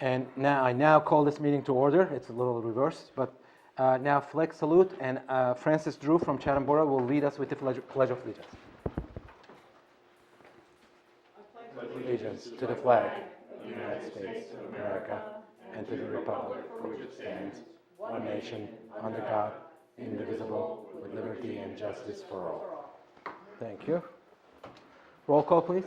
And now I call this meeting to order. It's a little reversed, but now flag salute, and Francis Drew from Chatham Borough will lead us with the Pledge of Allegiance. Allegiance to the flag of the United States of America and to the republic for which it stands, one nation, under God, indivisible, with liberty and justice for all. Thank you. Roll call, please.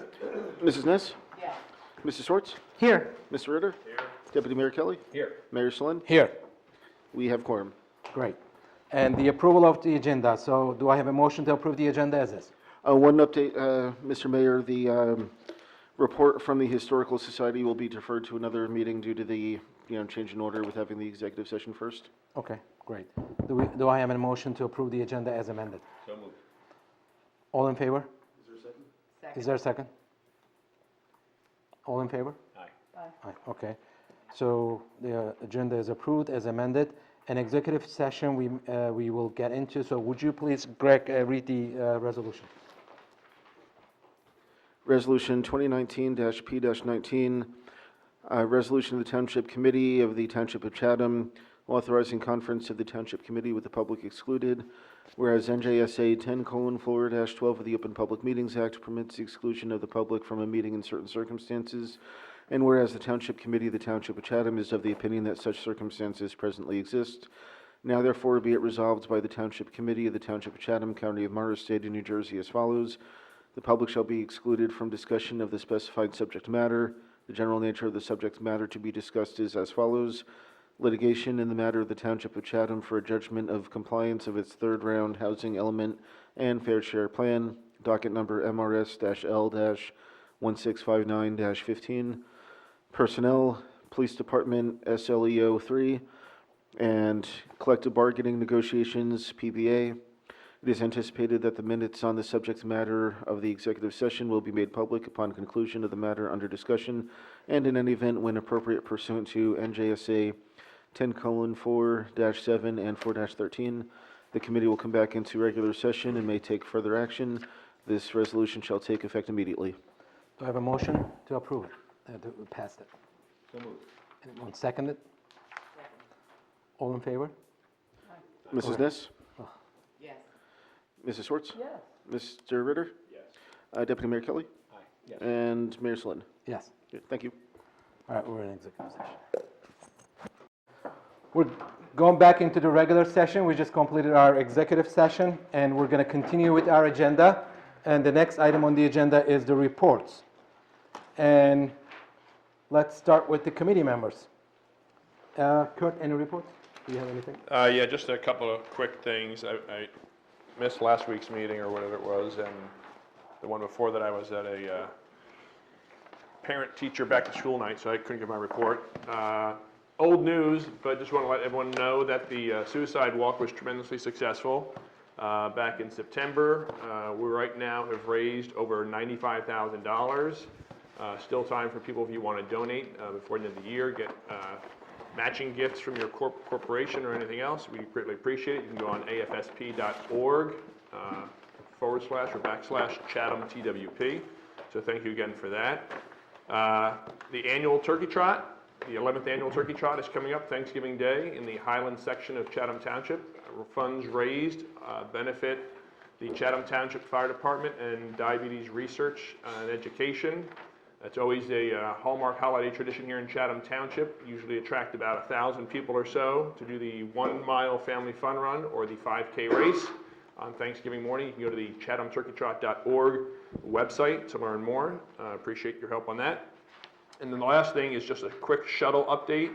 Mrs. Ness? Yes. Mrs. Schwartz? Here. Mr. Ritter? Here. Deputy Mayor Kelly? Here. Mayor Slin? Here. We have quorum. Great. And the approval of the agenda. So do I have a motion to approve the agenda as is? One update, Mr. Mayor, the report from the Historical Society will be deferred to another meeting due to the change in order with having the executive session first. Okay, great. Do I have a motion to approve the agenda as amended? So moved. All in favor? Is there a second? Second. Is there a second? All in favor? Aye. Aye, okay. So the agenda is approved as amended. An executive session we will get into. So would you please, Greg, read the resolution? Resolution 2019-P-19, resolution of the Township Committee of the Township of Chatham authorizing conference of the Township Committee with the public excluded, whereas NJSA 10:4-12 of the Open Public Meetings Act permits the exclusion of the public from a meeting in certain circumstances, and whereas the Township Committee of the Township of Chatham is of the opinion that such circumstances presently exist, now therefore be it resolved by the Township Committee of the Township of Chatham, County of Morris, State of New Jersey as follows. The public shall be excluded from discussion of the specified subject matter. The general nature of the subject matter to be discussed is as follows. Litigation in the matter of the Township of Chatham for a judgment of compliance of its third round housing element and fair share plan, docket number MRS-L-1659-15. Personnel, Police Department, SLEO 3, and collective bargaining negotiations, PBA. It is anticipated that the minutes on the subject matter of the executive session will be made public upon conclusion of the matter under discussion, and in any event when appropriate pursuant to NJSA 10:4-7 and 4-13. The committee will come back into regular session and may take further action. This resolution shall take effect immediately. Do I have a motion to approve it, to pass it? So moved. Anyone second it? All in favor? Mrs. Ness? Yes. Mrs. Schwartz? Yes. Mr. Ritter? Yes. Deputy Mayor Kelly? Aye. Yes. And Mayor Slin? Yes. Thank you. All right, we're in executive session. We're going back into the regular session. We just completed our executive session, and we're going to continue with our agenda. And the next item on the agenda is the reports. And let's start with the committee members. Kurt, any reports? Do you have anything? Yeah, just a couple of quick things. I missed last week's meeting or whatever it was, and the one before that I was at a parent-teacher back-to-school night, so I couldn't give my report. Old news, but just want to let everyone know that the suicide walk was tremendously successful back in September. We right now have raised over $95,000. Still time for people, if you want to donate before the end of the year, get matching gifts from your corporation or anything else. We greatly appreciate it. You can go on afsp.org / Chatham TWP. So thank you again for that. The annual turkey trot, the 11th annual turkey trot is coming up Thanksgiving Day in the Highland section of Chatham Township. Funds raised benefit the Chatham Township Fire Department and Diabetes Research and Education. It's always a hallmark holiday tradition here in Chatham Township. Usually attract about 1,000 people or so to do the 1 mile family fun run or the 5K race on Thanksgiving morning. You can go to the chathamturkeytrot.org website to learn more. Appreciate your help on that. And then the last thing is just a quick shuttle update.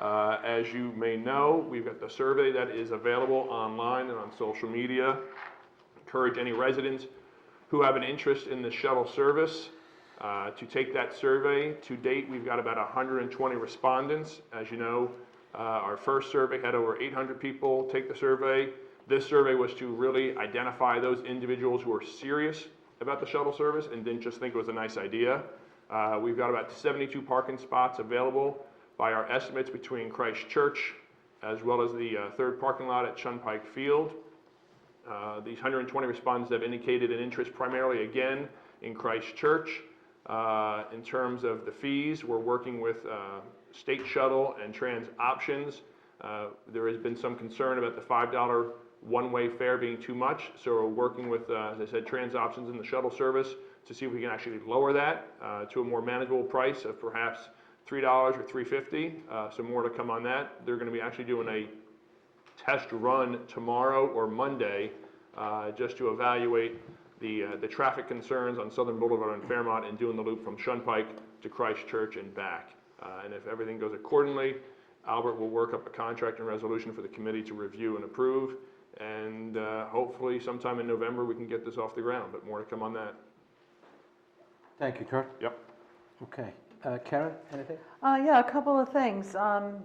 As you may know, we've got the survey that is available online and on social media. Encourage any residents who have an interest in the shuttle service to take that survey. To date, we've got about 120 respondents. As you know, our first survey had over 800 people take the survey. This survey was to really identify those individuals who are serious about the shuttle service and didn't just think it was a nice idea. We've got about 72 parking spots available by our estimates between Christ Church as well as the third parking lot at Shunpike Field. These 120 respondents have indicated an interest primarily again in Christ Church. In terms of the fees, we're working with State Shuttle and Trans Options. There has been some concern about the $5 one-way fare being too much, so we're working with, as I said, Trans Options in the shuttle service to see if we can actually lower that to a more manageable price of perhaps $3 or $3.50. So more to come on that. They're going to be actually doing a test run tomorrow or Monday just to evaluate the traffic concerns on Southern Boulevard and Fairmont and doing the loop from Shunpike to Christchurch and back. And if everything goes accordingly, Albert will work up a contract and resolution for the committee to review and approve. And hopefully sometime in November we can get this off the ground, but more to come on that. Thank you, Kurt. Yep. Okay. Karen, anything? Yeah, a couple of things.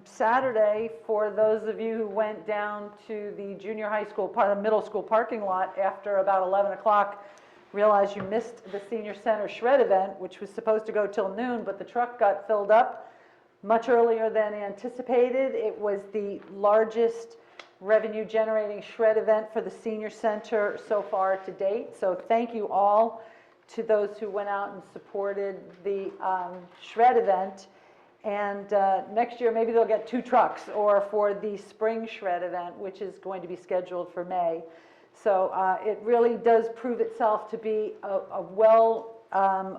Saturday, for those of you who went down to the junior high school, middle school parking lot after about 11 o'clock, realized you missed the senior center shred event, which was supposed to go till noon, but the truck got filled up much earlier than anticipated. It was the largest revenue generating shred event for the senior center so far to date. So thank you all to those who went out and supported the shred event. And next year maybe they'll get 2 trucks, or for the spring shred event, which is going to be scheduled for May. So it really does prove itself to be a well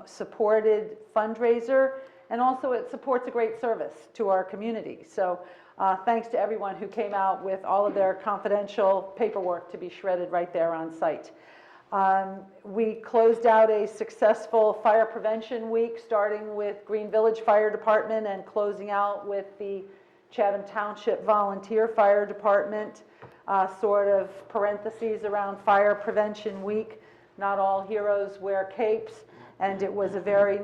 supported fundraiser, and also it supports a great service to our community. So thanks to everyone who came out with all of their confidential paperwork to be shredded right there on site. We closed out a successful fire prevention week, starting with Green Village Fire Department and closing out with the Chatham Township Volunteer Fire Department, sort of parentheses around Fire Prevention Week. Not all heroes wear capes, and it was a very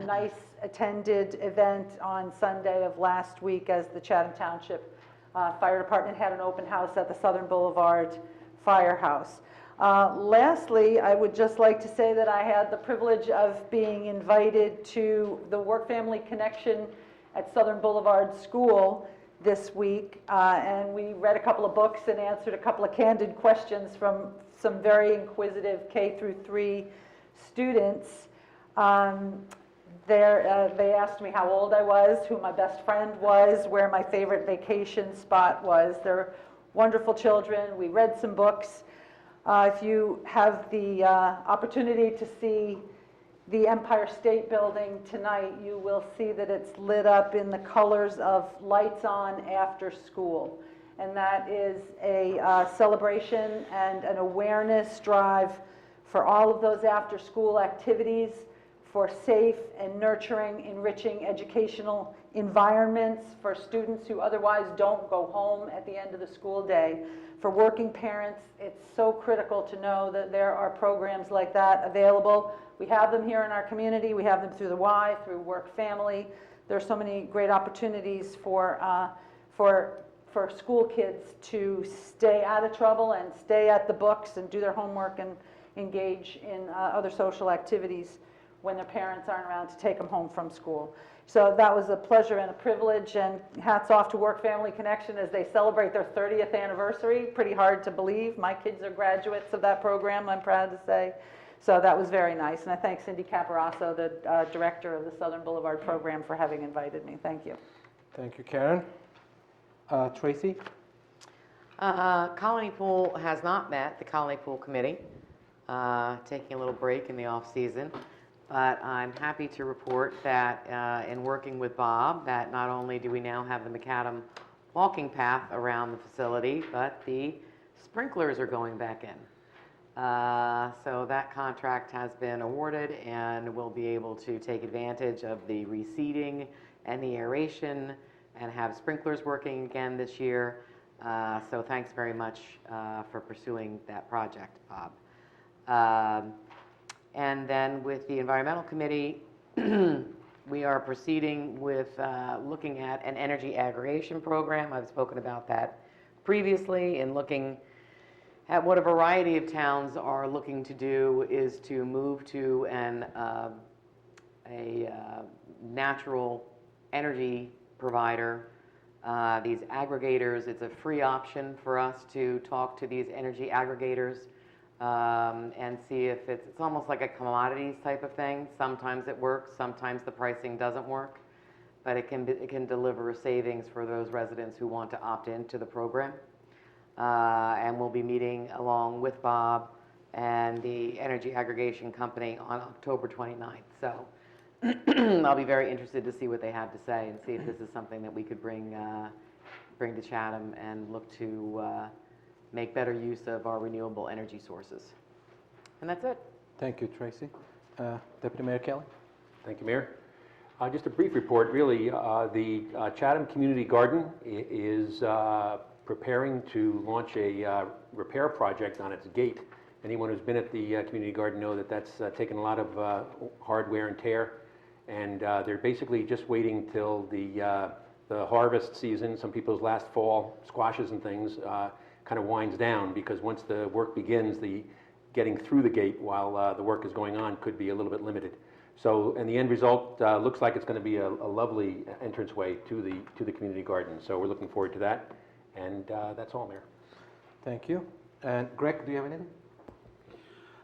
nice attended event on Sunday of last week, as the Chatham Township Fire Department had an open house at the Southern Boulevard Firehouse. Lastly, I would just like to say that I had the privilege of being invited to the Work Family Connection at Southern Boulevard School this week, and we read a couple of books and answered a couple of candid questions from some very inquisitive K through 3 students. They asked me how old I was, who my best friend was, where my favorite vacation spot was. They're wonderful children. We read some books. If you have the opportunity to see the Empire State Building tonight, you will see that it's lit up in the colors of Lights On After School. And that is a celebration and an awareness drive for all of those after-school activities, for safe and nurturing, enriching educational environments for students who otherwise don't go home at the end of the school day. For working parents, it's so critical to know that there are programs like that available. We have them here in our community. We have them through the Y, through Work Family. There are so many great opportunities for school kids to stay out of trouble and stay at the books and do their homework and engage in other social activities when their parents aren't around to take them home from school. So that was a pleasure and a privilege, and hats off to Work Family Connection as they celebrate their 30th anniversary. Pretty hard to believe. My kids are graduates of that program, I'm proud to say. So that was very nice, and I thank Cindy Caparasso, the director of the Southern Boulevard program, for having invited me. Thank you. Thank you, Karen. Tracy? Colony Pool has not met, the Colony Pool Committee, taking a little break in the off-season. But I'm happy to report that in working with Bob, that not only do we now have the macadam walking path around the facility, but the sprinklers are going back in. So that contract has been awarded, and we'll be able to take advantage of the reseeding and the aeration and have sprinklers working again this year. So thanks very much for pursuing that project, Bob. And then with the Environmental Committee, we are proceeding with looking at an energy aggregation program. I've spoken about that previously, and looking at what a variety of towns are looking to do is to move to a natural energy provider. These aggregators, it's a free option for us to talk to these energy aggregators and see if it's almost like a commodities type of thing. Sometimes it works, sometimes the pricing doesn't work, but it can deliver savings for those residents who want to opt into the program. And we'll be meeting along with Bob and the energy aggregation company on October 29th. So I'll be very interested to see what they have to say and see if this is something that we could bring to Chatham and look to make better use of our renewable energy sources. And that's it. Thank you, Tracy. Deputy Mayor Kelly? Thank you, Mayor. Just a brief report, really. The Chatham Community Garden is preparing to launch a repair project on its gate. Anyone who's been at the community garden know that that's taken a lot of hard wear and tear, and they're basically just waiting till the harvest season, some people's last fall squashes and things, kind of winds down, because once the work begins, the getting through the gate while the work is going on could be a little bit limited. So, and the end result looks like it's going to be a lovely entranceway to the community garden. So we're looking forward to that, and that's all, Mayor. Thank you. And Greg, do you have anything?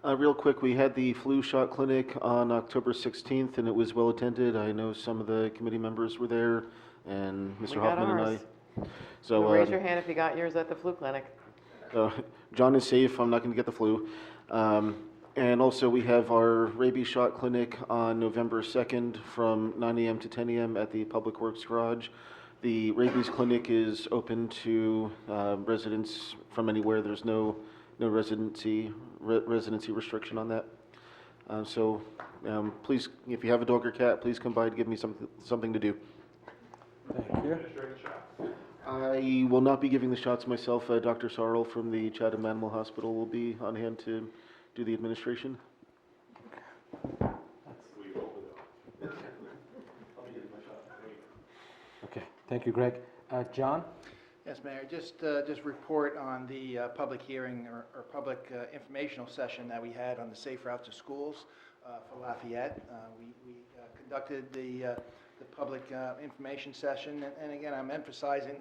Real quick, we had the flu shot clinic on October 16th, and it was well attended. I know some of the committee members were there, and Mr. We got Hoffman ours. and I. So Raise your hand if you got yours at the flu clinic. John is safe. I'm not going to get the flu. And also, we have our rabies shot clinic on November 2nd from 9 a.m. to 10 a.m. at the Public Works Garage. The rabies clinic is open to residents from anywhere. There's no residency restriction on that. So please, if you have a dog or cat, please come by to give me something to do. Thank you. I will not be giving the shots myself. Dr. Sarl from the Chatham Animal Hospital will be on hand to do the administration. Okay, thank you, Greg. John? Yes, Mayor, just report on the public hearing or public informational session that we had on the Safe Route to Schools for Lafayette. We conducted the public information session, and again, I'm emphasizing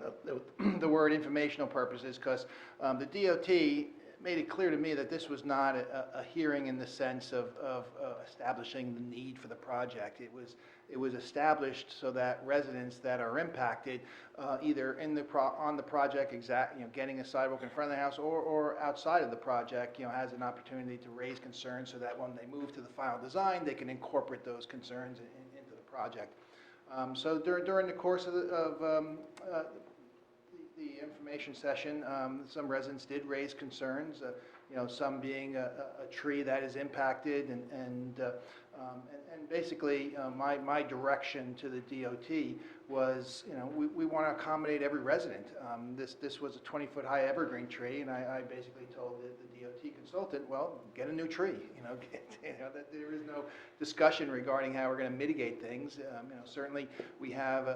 the word informational purposes because the DOT made it clear to me that this was not a hearing in the sense of establishing the need for the project. It was established so that residents that are impacted, either on the project, getting a sidewalk in front of the house, or outside of the project, has an opportunity to raise concerns so that when they move to the final design, they can incorporate those concerns into the project. So during the course of the information session, some residents did raise concerns, some being a tree that is impacted, and basically my direction to the DOT was, we want to accommodate every resident. This was a 20-foot high evergreen tree, and I basically told the DOT consultant, well, get a new tree. That there is no discussion regarding how we're going to mitigate things. Certainly we have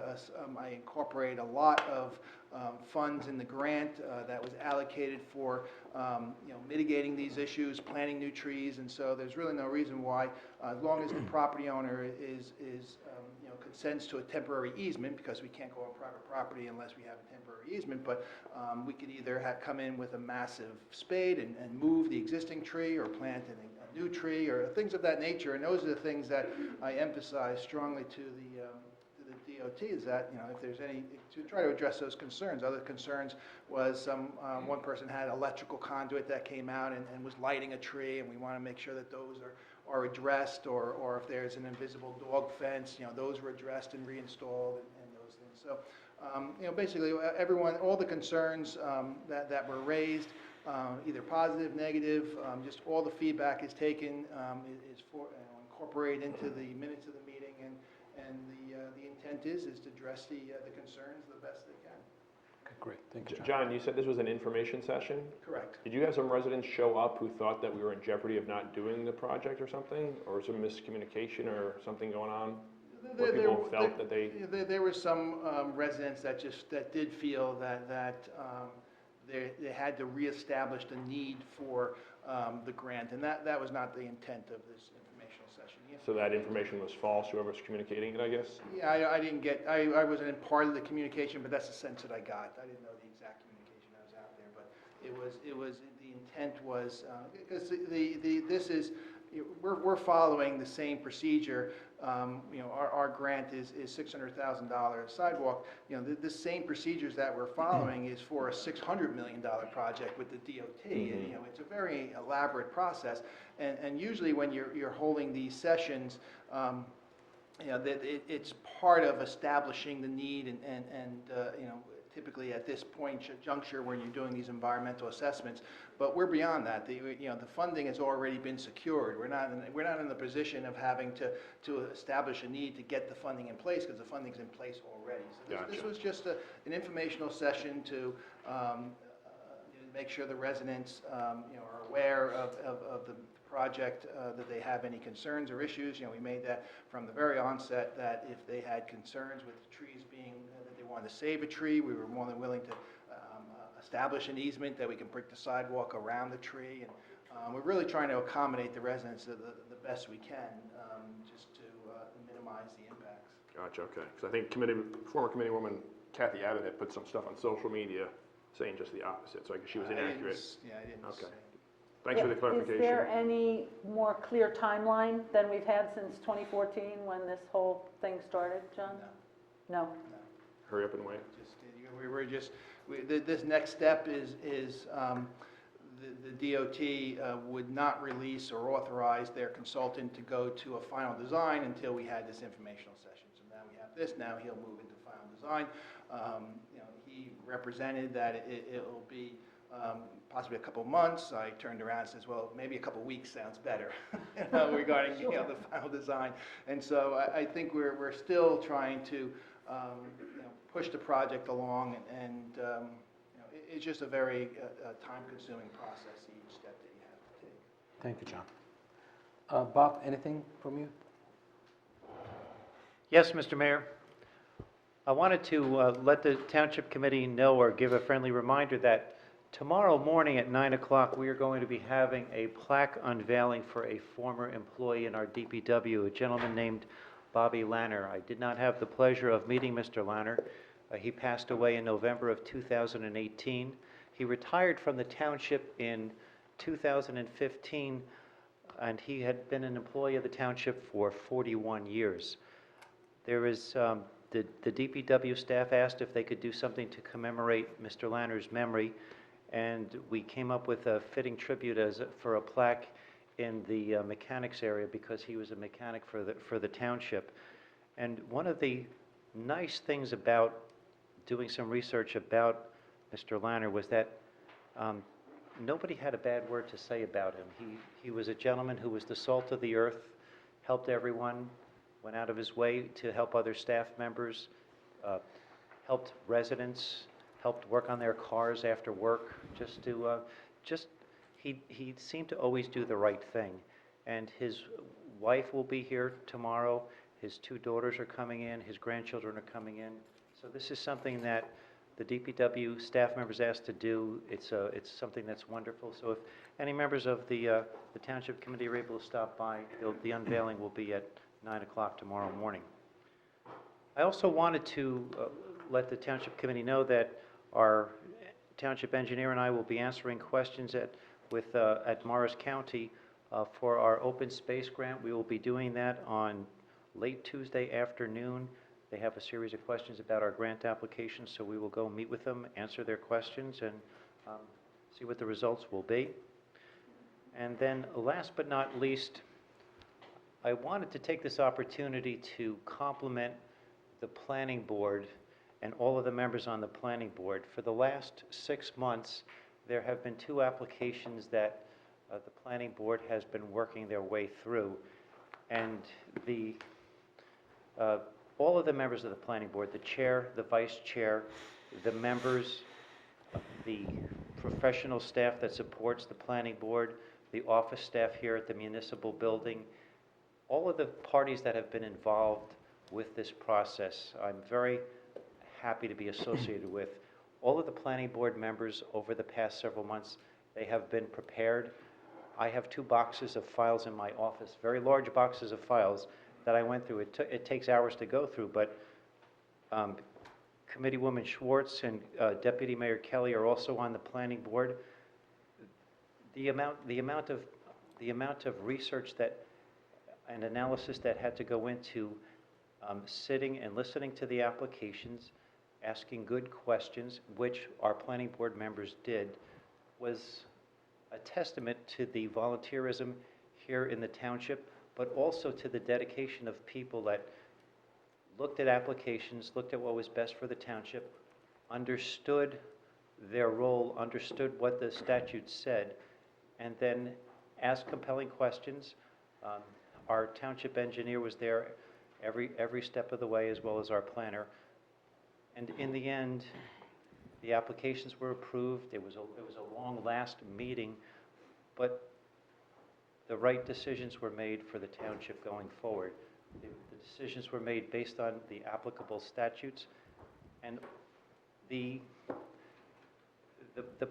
I incorporate a lot of funds in the grant that was allocated for mitigating these issues, planting new trees, and so there's really no reason why, as long as the property owner is consents to a temporary easement, because we can't go on private property unless we have a temporary easement, but we could either come in with a massive spade and move the existing tree, or plant a new tree, or things of that nature. And those are the things that I emphasize strongly to the DOT, is that, if there's any, to try to address those concerns. Other concerns was one person had electrical conduit that came out and was lighting a tree, and we want to make sure that those are addressed, or if there's an invisible dog fence, those were addressed and reinstalled, and those things. So, basically all the concerns that were raised, either positive, negative, just all the feedback is taken, is incorporated into the minutes of the meeting, and the intent is to address the concerns the best they can. Okay, great, thank you, John. John, you said this was an information session? Correct. Did you have some residents show up who thought that we were in jeopardy of not doing the project or something? Or some miscommunication or something going on? Where people felt that they... There were some residents that did feel that they had to reestablish the need for the grant, and that was not the intent of this informational session. So that information was false, whoever's communicating it, I guess? Yeah, I didn't get, I wasn't in part of the communication, but that's the sense that I got. I didn't know the exact communication that was out there, but the intent was, because we're following the same procedure. Our grant is $600,000 sidewalk. The same procedures that we're following is for a $600 million project with the DOT. It's a very elaborate process, and usually when you're holding these sessions, it's part of establishing the need and typically at this point juncture when you're doing these environmental assessments. But we're beyond that. The funding has already been secured. We're not in the position of having to establish a need to get the funding in place, because the funding's in place already. So this was just an informational session to make sure the residents are aware of the project, that they have any concerns or issues. We made that from the very onset, that if they had concerns with the trees being, that they wanted to save a tree, we were more than willing to establish an easement that we can put the sidewalk around the tree. And we're really trying to accommodate the residents the best we can, just to minimize the impacts. Gotcha, okay. Because I think former committee woman Kathy Abbott had put some stuff on social media saying just the opposite, so I guess she was inaccurate. I didn't Okay. say. Thanks for the clarification. Is there any more clear timeline than we've had since 2014 when this whole thing started, John? No? Hurry up and wait. This next step is the DOT would not release or authorize their consultant to go to a final design until we had this informational session. So now we have this, now he'll move into final design. He represented that it will be possibly a couple months. I turned around and says, well, maybe a couple weeks sounds better regarding the final design. And so I think we're still trying to push the project along, and it's just a very time-consuming process, each step that you have to take. Thank you, John. Bob, anything from you? Yes, Mr. Mayor. I wanted to let the Township Committee know, or give a friendly reminder, that tomorrow morning at 9 o'clock, we are going to be having a plaque unveiling for a former employee in our DPW, a gentleman named Bobby Lanner. I did not have the pleasure of meeting Mr. Lanner. He passed away in November of 2018. He retired from the Township in 2015, and he had been an employee of the Township for 41 years. There is, the DPW staff asked if they could do something to commemorate Mr. Lanner's memory, and we came up with a fitting tribute for a plaque in the mechanics area, because he was a mechanic for the Township. And one of the nice things about doing some research about Mr. Lanner was that nobody had a bad word to say about him. He was a gentleman who was the salt of the earth, helped everyone, went out of his way to help other staff members, helped residents, helped work on their cars after work, he seemed to always do the right thing. And his wife will be here tomorrow, his two daughters are coming in, his grandchildren are coming in. So this is something that the DPW staff members asked to do. It's something that's wonderful. So if any members of the Township Committee are able to stop by, the unveiling will be at 9 o'clock tomorrow morning. I also wanted to let the Township Committee know that our Township engineer and I will be answering questions at Morris County for our open space grant. We will be doing that on late Tuesday afternoon. They have a series of questions about our grant application, so we will go meet with them, answer their questions, and see what the results will be. And then last but not least, I wanted to take this opportunity to compliment the Planning Board and all of the members on the Planning Board. For the last 6 months, there have been 2 applications that the Planning Board has been working their way through. And all of the members of the Planning Board, the chair, the vice chair, the members, the professional staff that supports the Planning Board, the office staff here at the municipal building, all of the parties that have been involved with this process, I'm very happy to be associated with. All of the Planning Board members over the past several months, they have been prepared. I have 2 boxes of files in my office, very large boxes of files that I went through. It takes hours to go through, but Committeewoman Schwartz and Deputy Mayor Kelly are also on the planning board. The amount of research and analysis that had to go into sitting and listening to the applications, asking good questions, which our planning board members did, was a testament to the volunteerism here in the township, but also to the dedication of people that looked at applications, looked at what was best for the township, understood their role, understood what the statute said, and then asked compelling questions. Our township engineer was there every step of the way, as well as our planner. And in the end, the applications were approved. It was a long last meeting, but the right decisions were made for the township going forward. The decisions were made based on the applicable statutes, and the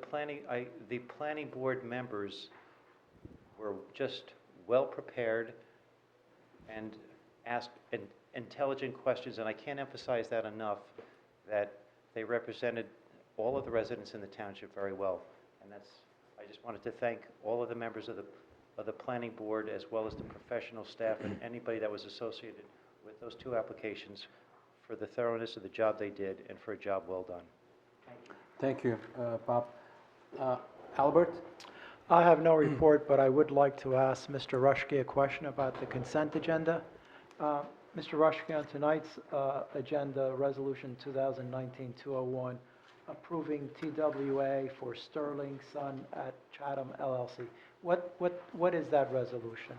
planning board members were just well prepared and asked intelligent questions, and I can't emphasize that enough, that they represented all of the residents in the township very well. And I just wanted to thank all of the members of the planning board, as well as the professional staff and anybody that was associated with those two applications, for the thoroughness of the job they did and for a job well done. Thank you, Bob. Albert? I have no report, but I would like to ask Mr. Rushke a question about the consent agenda. Mr. Rushke, on tonight's agenda, Resolution 2019-201, approving TWA for Sterling Sun at Chatham LLC. What is that resolution?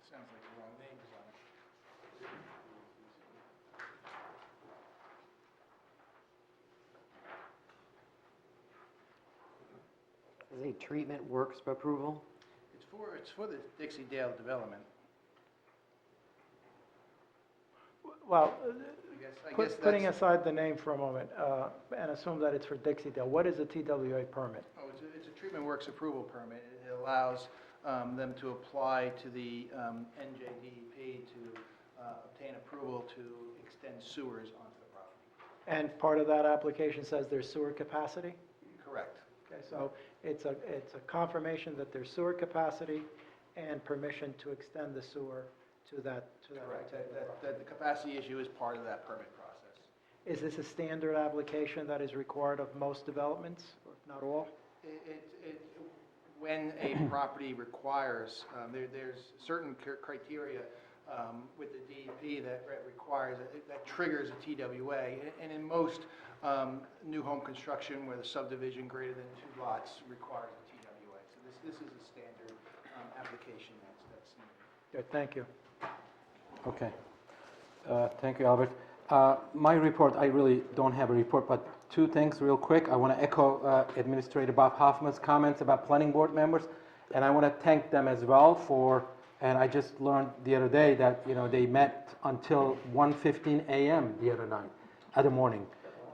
Sounds like the wrong name is on it. Is a treatment works approval? It's for the Dixie Dale development. Well, I guess putting that's, aside the name for a moment, and assume that it's for Dixie Dale, what is a TWA permit? oh, it's a treatment works approval permit. It allows them to apply to the NJDEP to obtain approval to extend sewers onto the property. And part of that application says there's sewer capacity? Correct. Okay, so it's a confirmation that there's sewer capacity and permission to extend the sewer to that. Correct. The capacity issue is part of that permit process. Is this a standard application that is required of most developments, or if not all? When a property requires, there's certain criteria with the DEP that requires, that triggers a TWA. And in most new home construction where the subdivision greater than 2 lots requires a TWA. So this is a standard application that's needed. Good, thank you. Okay. Thank you, Albert. My report, I really don't have a report, but 2 things real quick. I want to echo Administrator Bob Hoffman's comments about planning board members, and I want to thank them as well for, and I just learned the other day that, they met until 1:15 a.m. the other night, other morning.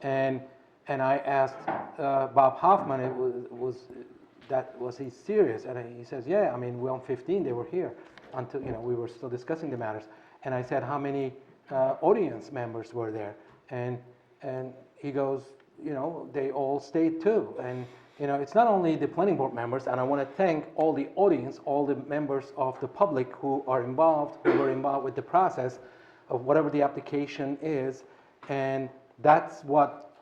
And I asked Bob Hoffman, was he serious? And he says, yeah, 1:15 they were here until, we were still discussing the matters. And I said, how many audience members were there? And he goes, they all stayed too. And, it's not only the planning board members, and I want to thank all the audience, all the members of the public who were involved with the process of whatever the application is. And that's what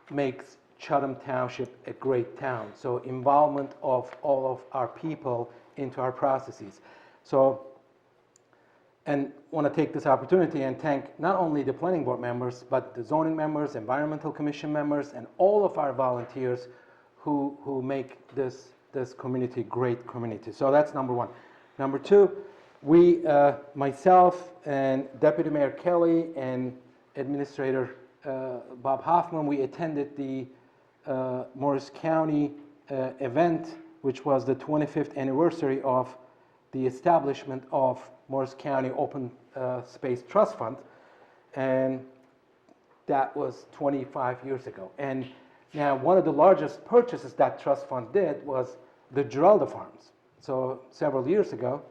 makes Chatham Township a great town. So involvement of all of our people into our processes. So, and want to take this opportunity and thank not only the planning board members, but the zoning members, environmental commission members, and all of our volunteers who make this community great community. So that's number 1. Number 2, we, myself and Deputy Mayor Kelly and Administrator Bob Hoffman, we attended the Morris County event, which was the 25th anniversary of the establishment of Morris County Open Space Trust Fund, and that was 25 years ago. And now one of the largest purchases that trust fund did was the Geralda Farms, so several years ago.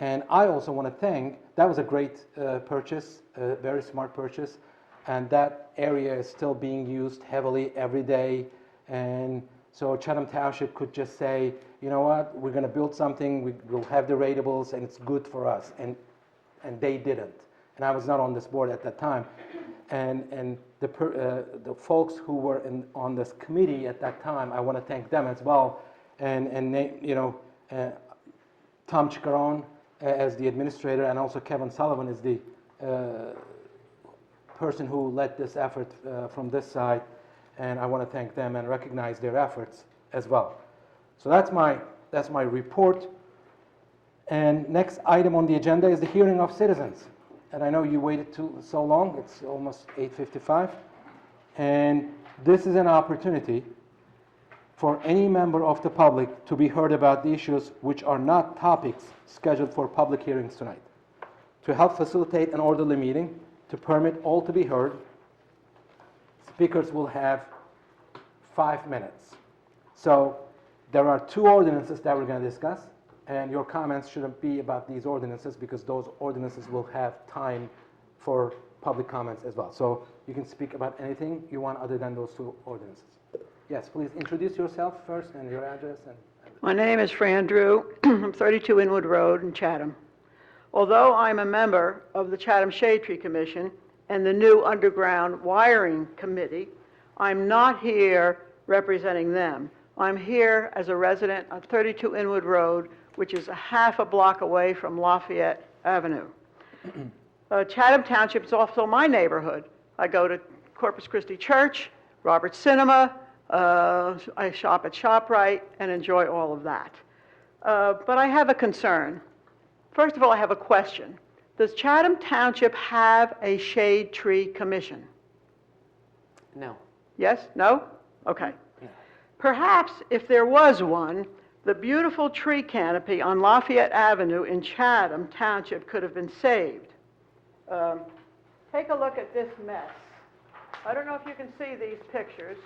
And I also want to thank, that was a great purchase, a very smart purchase, and that area is still being used heavily every day. And so Chatham Township could just say, you know what, we're going to build something, we'll have the ratables, and it's good for us. And they didn't. And I was not on this board at that time. And the folks who were on this committee at that time, I want to thank them as well. And they, you know, Tom Chicaron as the administrator, and also Kevin Sullivan is the person who led this effort from this side. And I want to thank them and recognize their efforts as well. So that's my report. And next item on the agenda is the hearing of citizens. And I know you waited so long, it's almost 8:55. And this is an opportunity for any member of the public to be heard about the issues which are not topics scheduled for public hearings tonight. To help facilitate an orderly meeting, to permit all to be heard, speakers will have 5 minutes. So there are 2 ordinances that we're going to discuss, and your comments shouldn't be about these ordinances because those ordinances will have time for public comments as well. So you can speak about anything you want other than those 2 ordinances. Yes, please introduce yourself first and your address. My name is Fran Drew. I'm 32 Inwood Road in Chatham. Although I'm a member of the Chatham Shade Tree Commission and the new Underground Wiring Committee, I'm not here representing them. I'm here as a resident of 32 Inwood Road, which is a half a block away from Lafayette Avenue. Chatham Township is also my neighborhood. I go to Corpus Christi Church, Roberts Cinema, I shop at ShopRite and enjoy all of that. But I have a concern. First of all, I have a question. Does Chatham Township have a shade tree commission? No. Yes? No? Okay. Perhaps if there was one, the beautiful tree canopy on Lafayette Avenue in Chatham Township could have been saved. Take a look at this mess. I don't know if you can see these pictures,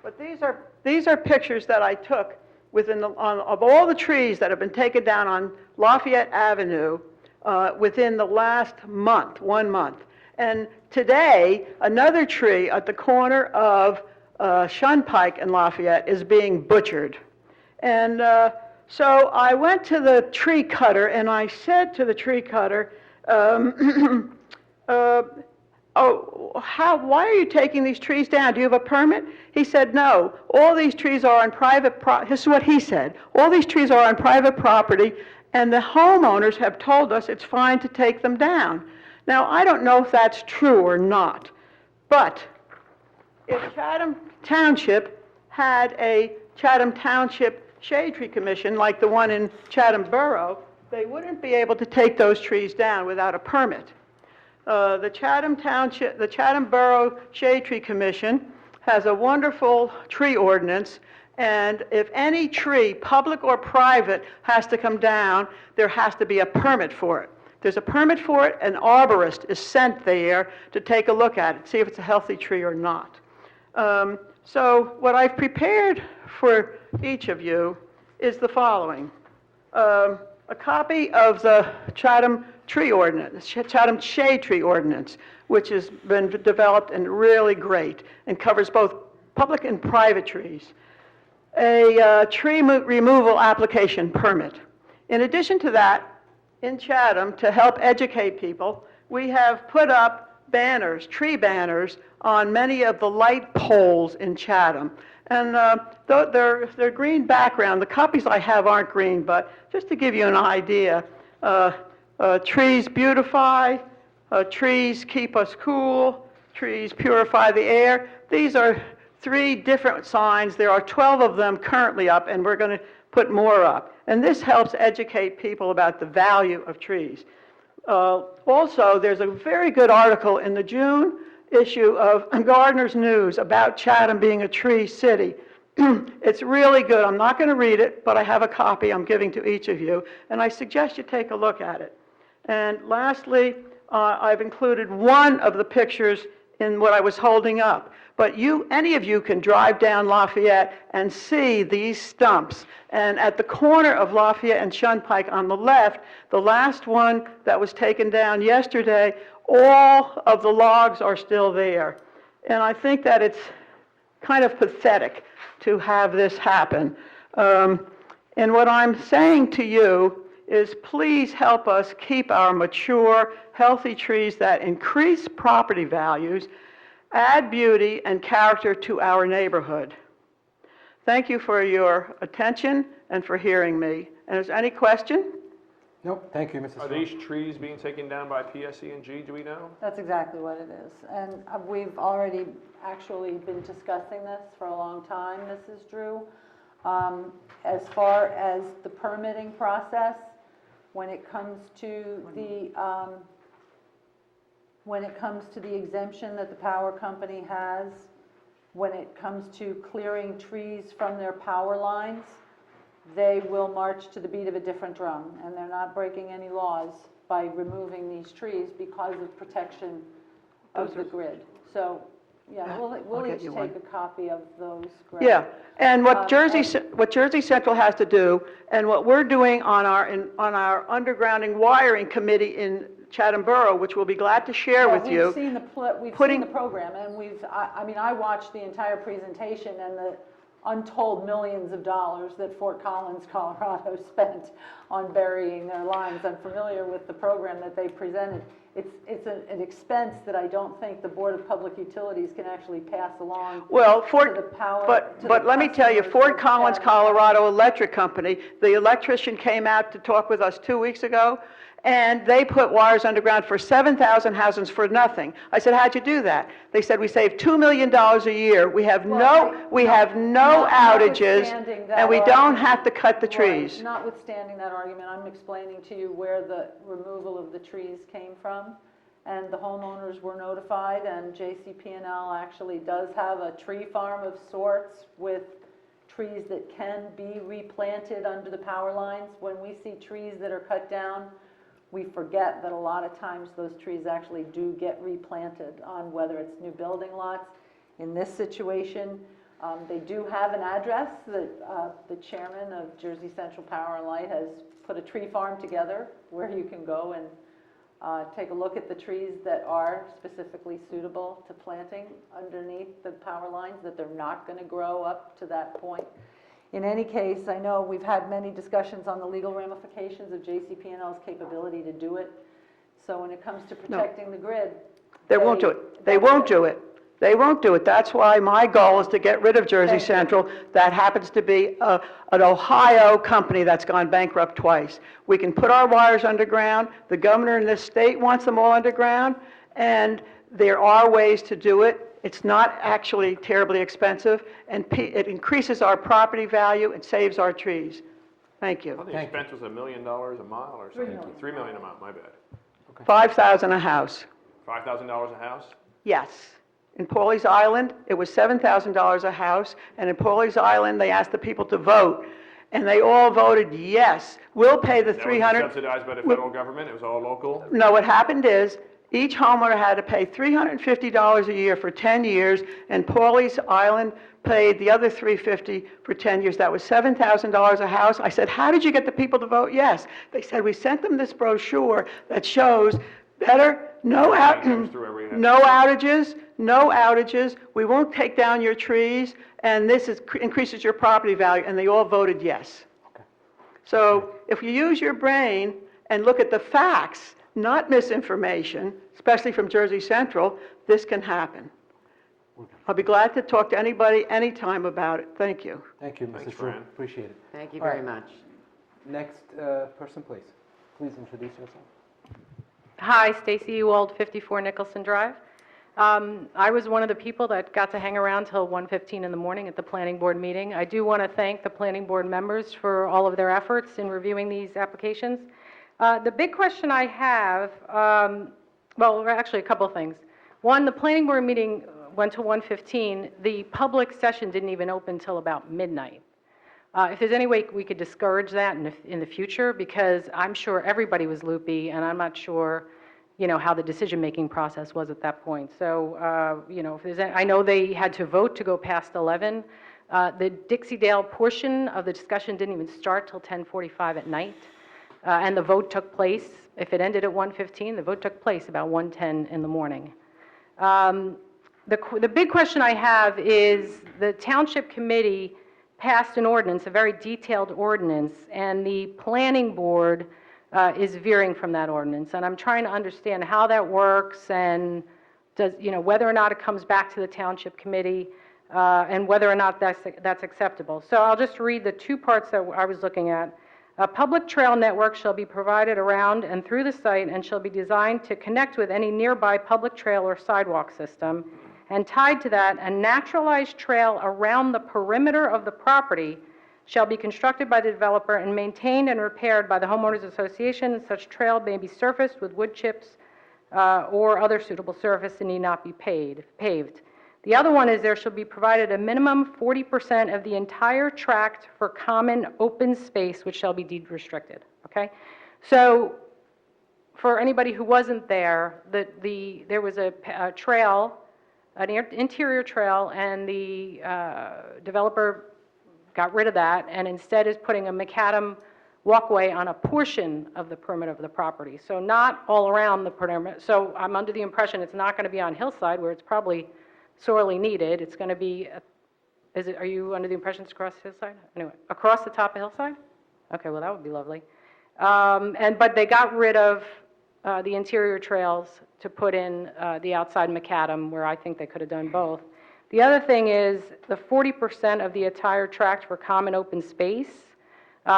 but these are pictures that I took of all the trees that have been taken down on Lafayette Avenue within the last month, 1 month. And today, another tree at the corner of Shunpike and Lafayette is being butchered. And so I went to the tree cutter and I said to the tree cutter, why are you taking these trees down? Do you have a permit? He said, no, all these trees are on private property. This is what he said. All these trees are on private property, and the homeowners have told us it's fine to take them down. Now, I don't know if that's true or not, but if Chatham Township had a Chatham Township Shade Tree Commission like the one in Chatham Borough, they wouldn't be able to take those trees down without a permit. The Chatham Borough Shade Tree Commission has a wonderful tree ordinance, and if any tree, public or private, has to come down, there has to be a permit for it. There's a permit for it, an arborist is sent there to take a look at it, see if it's a healthy tree or not. So what I've prepared for each of you is the following. A copy of the Chatham Tree Ordinance, Chatham Shade Tree Ordinance, which has been developed and really great and covers both public and private trees. A tree removal application permit. In addition to that, in Chatham, to help educate people, we have put up banners, tree banners, on many of the light poles in Chatham. And they're green background. The copies I have aren't green, but just to give you an idea, trees beautify, trees keep us cool, trees purify the air. These are 3 different signs. There are 12 of them currently up, and we're going to put more up. And this helps educate people about the value of trees. Also, there's a very good article in the June issue of Gardener's News about Chatham being a tree city. It's really good. I'm not going to read it, but I have a copy I'm giving to each of you, and I suggest you take a look at it. And lastly, I've included one of the pictures in what I was holding up, but any of you can drive down Lafayette and see these stumps. And at the corner of Lafayette and Shunpike on the left, the last one that was taken down yesterday, all of the logs are still there. And I think that it's kind of pathetic to have this happen. And what I'm saying to you is please help us keep our mature, healthy trees that increase property values, add beauty and character to our neighborhood. Thank you for your attention and for hearing me. And is there any question? Nope, thank you, Mrs. Are Strong. these trees being taken down by PSE&G, do we know? That's exactly what it is. And we've already actually been discussing this for a long time, Mrs. Drew. As far as the permitting process, when it comes to the exemption that the power company has, when it comes to clearing trees from their power lines, they will march to the beat of a different drum, and they're not breaking any laws by removing these trees because of protection of the grid. So, yeah, we'll get each you take one. a copy of those. Greg. Yeah, and what Um, Jersey Central has to do, and what we're doing on our undergrounding wiring committee in Chatham Borough, which we'll be glad to share Well, with you. We've seen the program, and I mean, I watched the entire presentation and the untold millions of dollars that Fort Collins, Colorado spent on burying their lines. I'm familiar with the program that they presented. It's an expense that I don't think the Board of Public Utilities can actually pass along Well, to the power. but let me tell you, customers Fort of Collins, Chatham. Colorado Electric Company, the electrician came out to talk with us 2 weeks ago, and they put wires underground for 7,000 houses for nothing. I said, how'd you do that? They said, we save $2 million a year. We have no outages, Notwithstanding that and we don't argument- have to cut the Right, trees. Notwithstanding that argument, I'm explaining to you where the removal of the trees came from, and the homeowners were notified, and JCP&L actually does have a tree farm of sorts with trees that can be replanted under the power lines. When we see trees that are cut down, we forget that a lot of times those trees actually do get replanted on whether it's new building lots. In this situation, they do have an address that the chairman of Jersey Central Power and Light has put a tree farm together where you can go and take a look at the trees that are specifically suitable to planting underneath the power lines, that they're not going to grow up to that point. In any case, I know we've had many discussions on the legal ramifications of JCP&L's capability to do it. So when it comes to protecting the grid, They won't do it. They won't do it. They won't do it. That's why my goal is to get rid of Jersey Thank you. Central. That happens to be an Ohio company that's gone bankrupt twice. We can put our wires underground. The governor in this state wants them all underground, and there are ways to do it. It's not actually terribly expensive, and it increases our property value and saves our trees. Thank I you. thought the Thank you. expense was $1 million a mile or something. million. 3 million a mile, my bad. $5,000 a house. $5,000 a house? Yes. In Pawleys Island, it was $7,000 a house, and in Pawleys Island, they asked the people to vote, and they all voted yes. We'll pay the That was 300. subsidized by the federal government? It was all local? No, what happened is, each homeowner had to pay $350 a year for 10 years, and Pawleys Island paid the other $350 for 10 years. That was $7,000 a house. I said, how did you get the people to vote yes? They said, we sent them this brochure that shows better, no Comes through every house. no outages, we won't take down your trees, and this increases your property value, and they all voted yes. So if you use your brain and look at the facts, not misinformation, especially from Jersey Central, this can happen. I'll be glad to talk to anybody, anytime about it. Thank you. Thank you, Thanks, Mrs. Drew. Fran. Appreciate it. Thank you All very right. much. Next person, please. Please introduce yourself. Hi, Stacy Ewald, 54 Nicholson Drive. I was one of the people that got to hang around till 1:15 in the morning at the planning board meeting. I do want to thank the planning board members for all of their efforts in reviewing these applications. The big question I have, well, actually a couple of things. One, the planning board meeting went to 1:15. The public session didn't even open till about midnight. If there's any way we could discourage that in the future, because I'm sure everybody was loopy, and I'm not sure how the decision-making process was at that point. So, if there's, I know they had to vote to go past 11. The Dixie-Dale portion of the discussion didn't even start till 10:45 at night, and the vote took place. If it ended at 1:15, the vote took place about 1:10 in the morning. The big question I have is the Township Committee passed an ordinance, a very detailed ordinance, and the Planning Board is veering from that ordinance. And I'm trying to understand how that works and does, whether or not it comes back to the Township Committee and whether or not that's acceptable. So I'll just read the two parts that I was looking at. A public trail network shall be provided around and through the site and shall be designed to connect with any nearby public trail or sidewalk system. And tied to that, a naturalized trail around the perimeter of the property shall be constructed by the developer and maintained and repaired by the homeowners association, and such trail may be surfaced with wood chips or other suitable surface and need not be paved. The other one is there shall be provided a minimum 40% of the entire tract for common open space, which shall be deed restricted, okay? So for anybody who wasn't there, there was a trail, an interior trail, and the developer got rid of that and instead is putting a macadam walkway on a portion of the perimeter of the property. So not all around the perimeter. So I'm under the impression it's not going to be on hillside where it's probably sorely needed. It's going to be, are you under the impression it's across hillside? Anyway, across the top of hillside? Okay, well that would be lovely. But they got rid of the interior trails to put in the outside macadam, where I think they could have done both. The other thing is the 40% of the entire tract for common open space.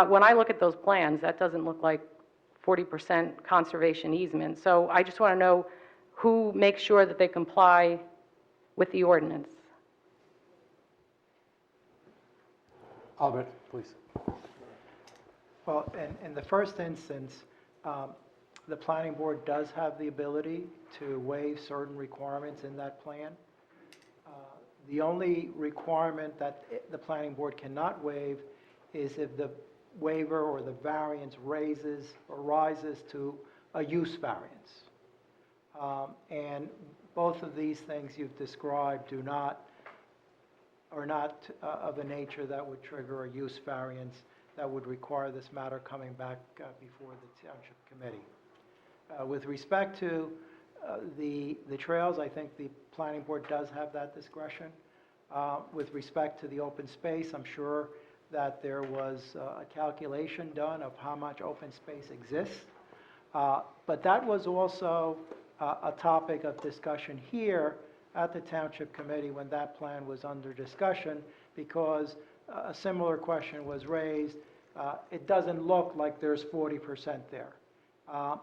When I look at those plans, that doesn't look like 40% conservation easement. So I just want to know who makes sure that they comply with the ordinance. Albert, please. Well, in the first instance, the planning board does have the ability to waive certain requirements in that plan. The only requirement that the planning board cannot waive is if the waiver or the variance raises or rises to a use variance. And both of these things you've described are not of a nature that would trigger a use variance that would require this matter coming back before the Township Committee. With respect to the trails, I think the planning board does have that discretion. With respect to the open space, I'm sure that there was a calculation done of how much open space exists. But that was also a topic of discussion here at the Township Committee when that plan was under discussion, because a similar question was raised. It doesn't look like there's 40% there.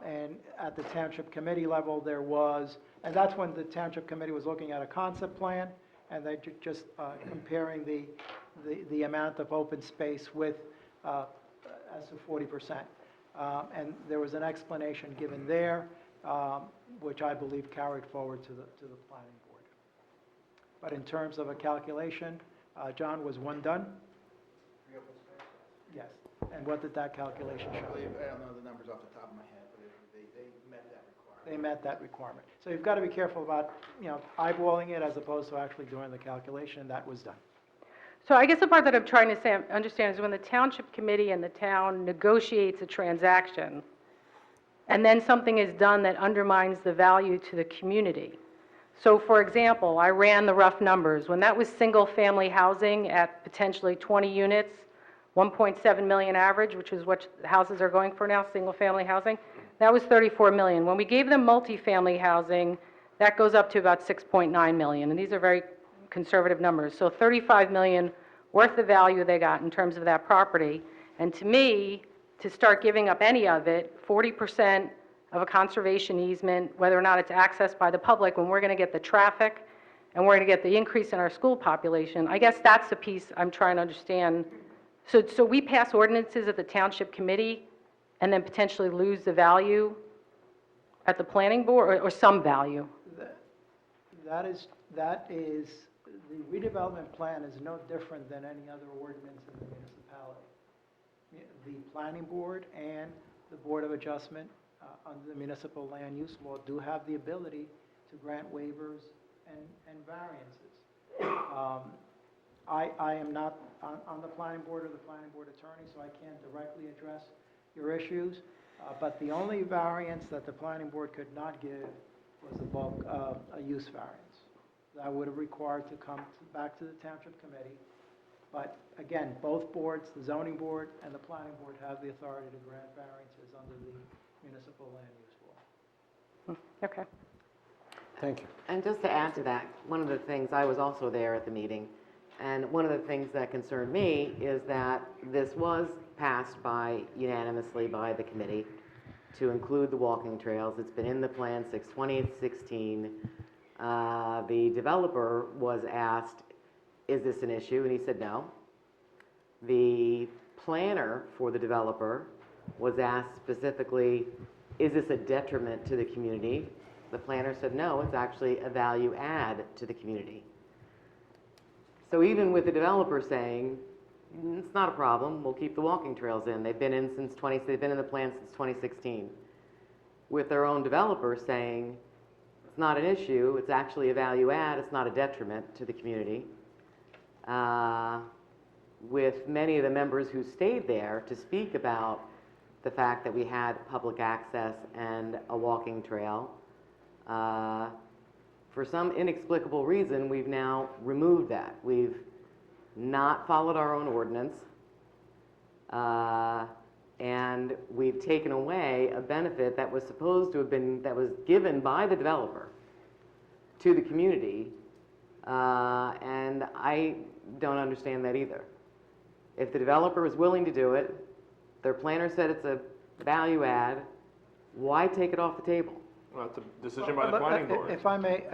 And at the Township Committee level, there was, and that's when the Township Committee was looking at a concept plan, and they just comparing the amount of open space with as to 40%. And there was an explanation given there, which I believe carried forward to the planning board. But in terms of a calculation, John, was one done? Yes. And what did that calculation show? I don't know the numbers off the top of my head, but they met that requirement. They met that requirement. So you've got to be careful about, eyeballing it as opposed to actually doing the calculation, and that was done. So I guess the part that I'm trying to understand is when the Township Committee and the town negotiates a transaction, and then something is done that undermines the value to the community. So for example, I ran the rough numbers. When that was single-family housing at potentially 20 units, 1.7 million average, which is what houses are going for now, single-family housing, that was 34 million. When we gave them multifamily housing, that goes up to about 6.9 million, and these are very conservative numbers. So 35 million worth of value they got in terms of that property. And to me, to start giving up any of it, 40% of a conservation easement, whether or not it's accessed by the public, when we're going to get the traffic and we're going to get the increase in our school population, I guess that's the piece I'm trying to understand. So we pass ordinances at the Township Committee and then potentially lose the value at the planning board, or some value? That is, the redevelopment plan is no different than any other ordinance in the municipality. The planning board and the Board of Adjustment under the municipal land use law, do have the ability to grant waivers and variances. I am not on the planning board or the planning board attorney, so I can't directly address your issues. But the only variance that the planning board could not give was a use variance. That would have required to come back to the township committee. But again, both boards, the zoning board and the planning board, have the authority to grant variances under the municipal land use law. Okay. Thank you. And just to add to that, one of the things, I was also there at the meeting, and one of the things that concerned me is that this was passed unanimously by the committee to include the walking trails. It's been in the plan since 2016. The developer was asked, is this an issue? And he said no. The planner for the developer was asked specifically, is this a detriment to the community? The planner said no, it's actually a value add to the community. So even with the developer saying, it's not a problem, we'll keep the walking trails in. They've been in the plan since 2016. With their own developer saying, it's not an issue, it's actually a value add, it's not a detriment to the community. With many of the members who stayed there to speak about the fact that we had public access and a walking trail, for some inexplicable reason, we've now removed that. We've not followed our own ordinance, and we've taken away a benefit that was supposed to have been, that was given by the developer to the community, and I don't understand that either. If the developer is willing to do it, their planner said it's a value add, why take it off the table? Well, it's a decision by the planning board. If I may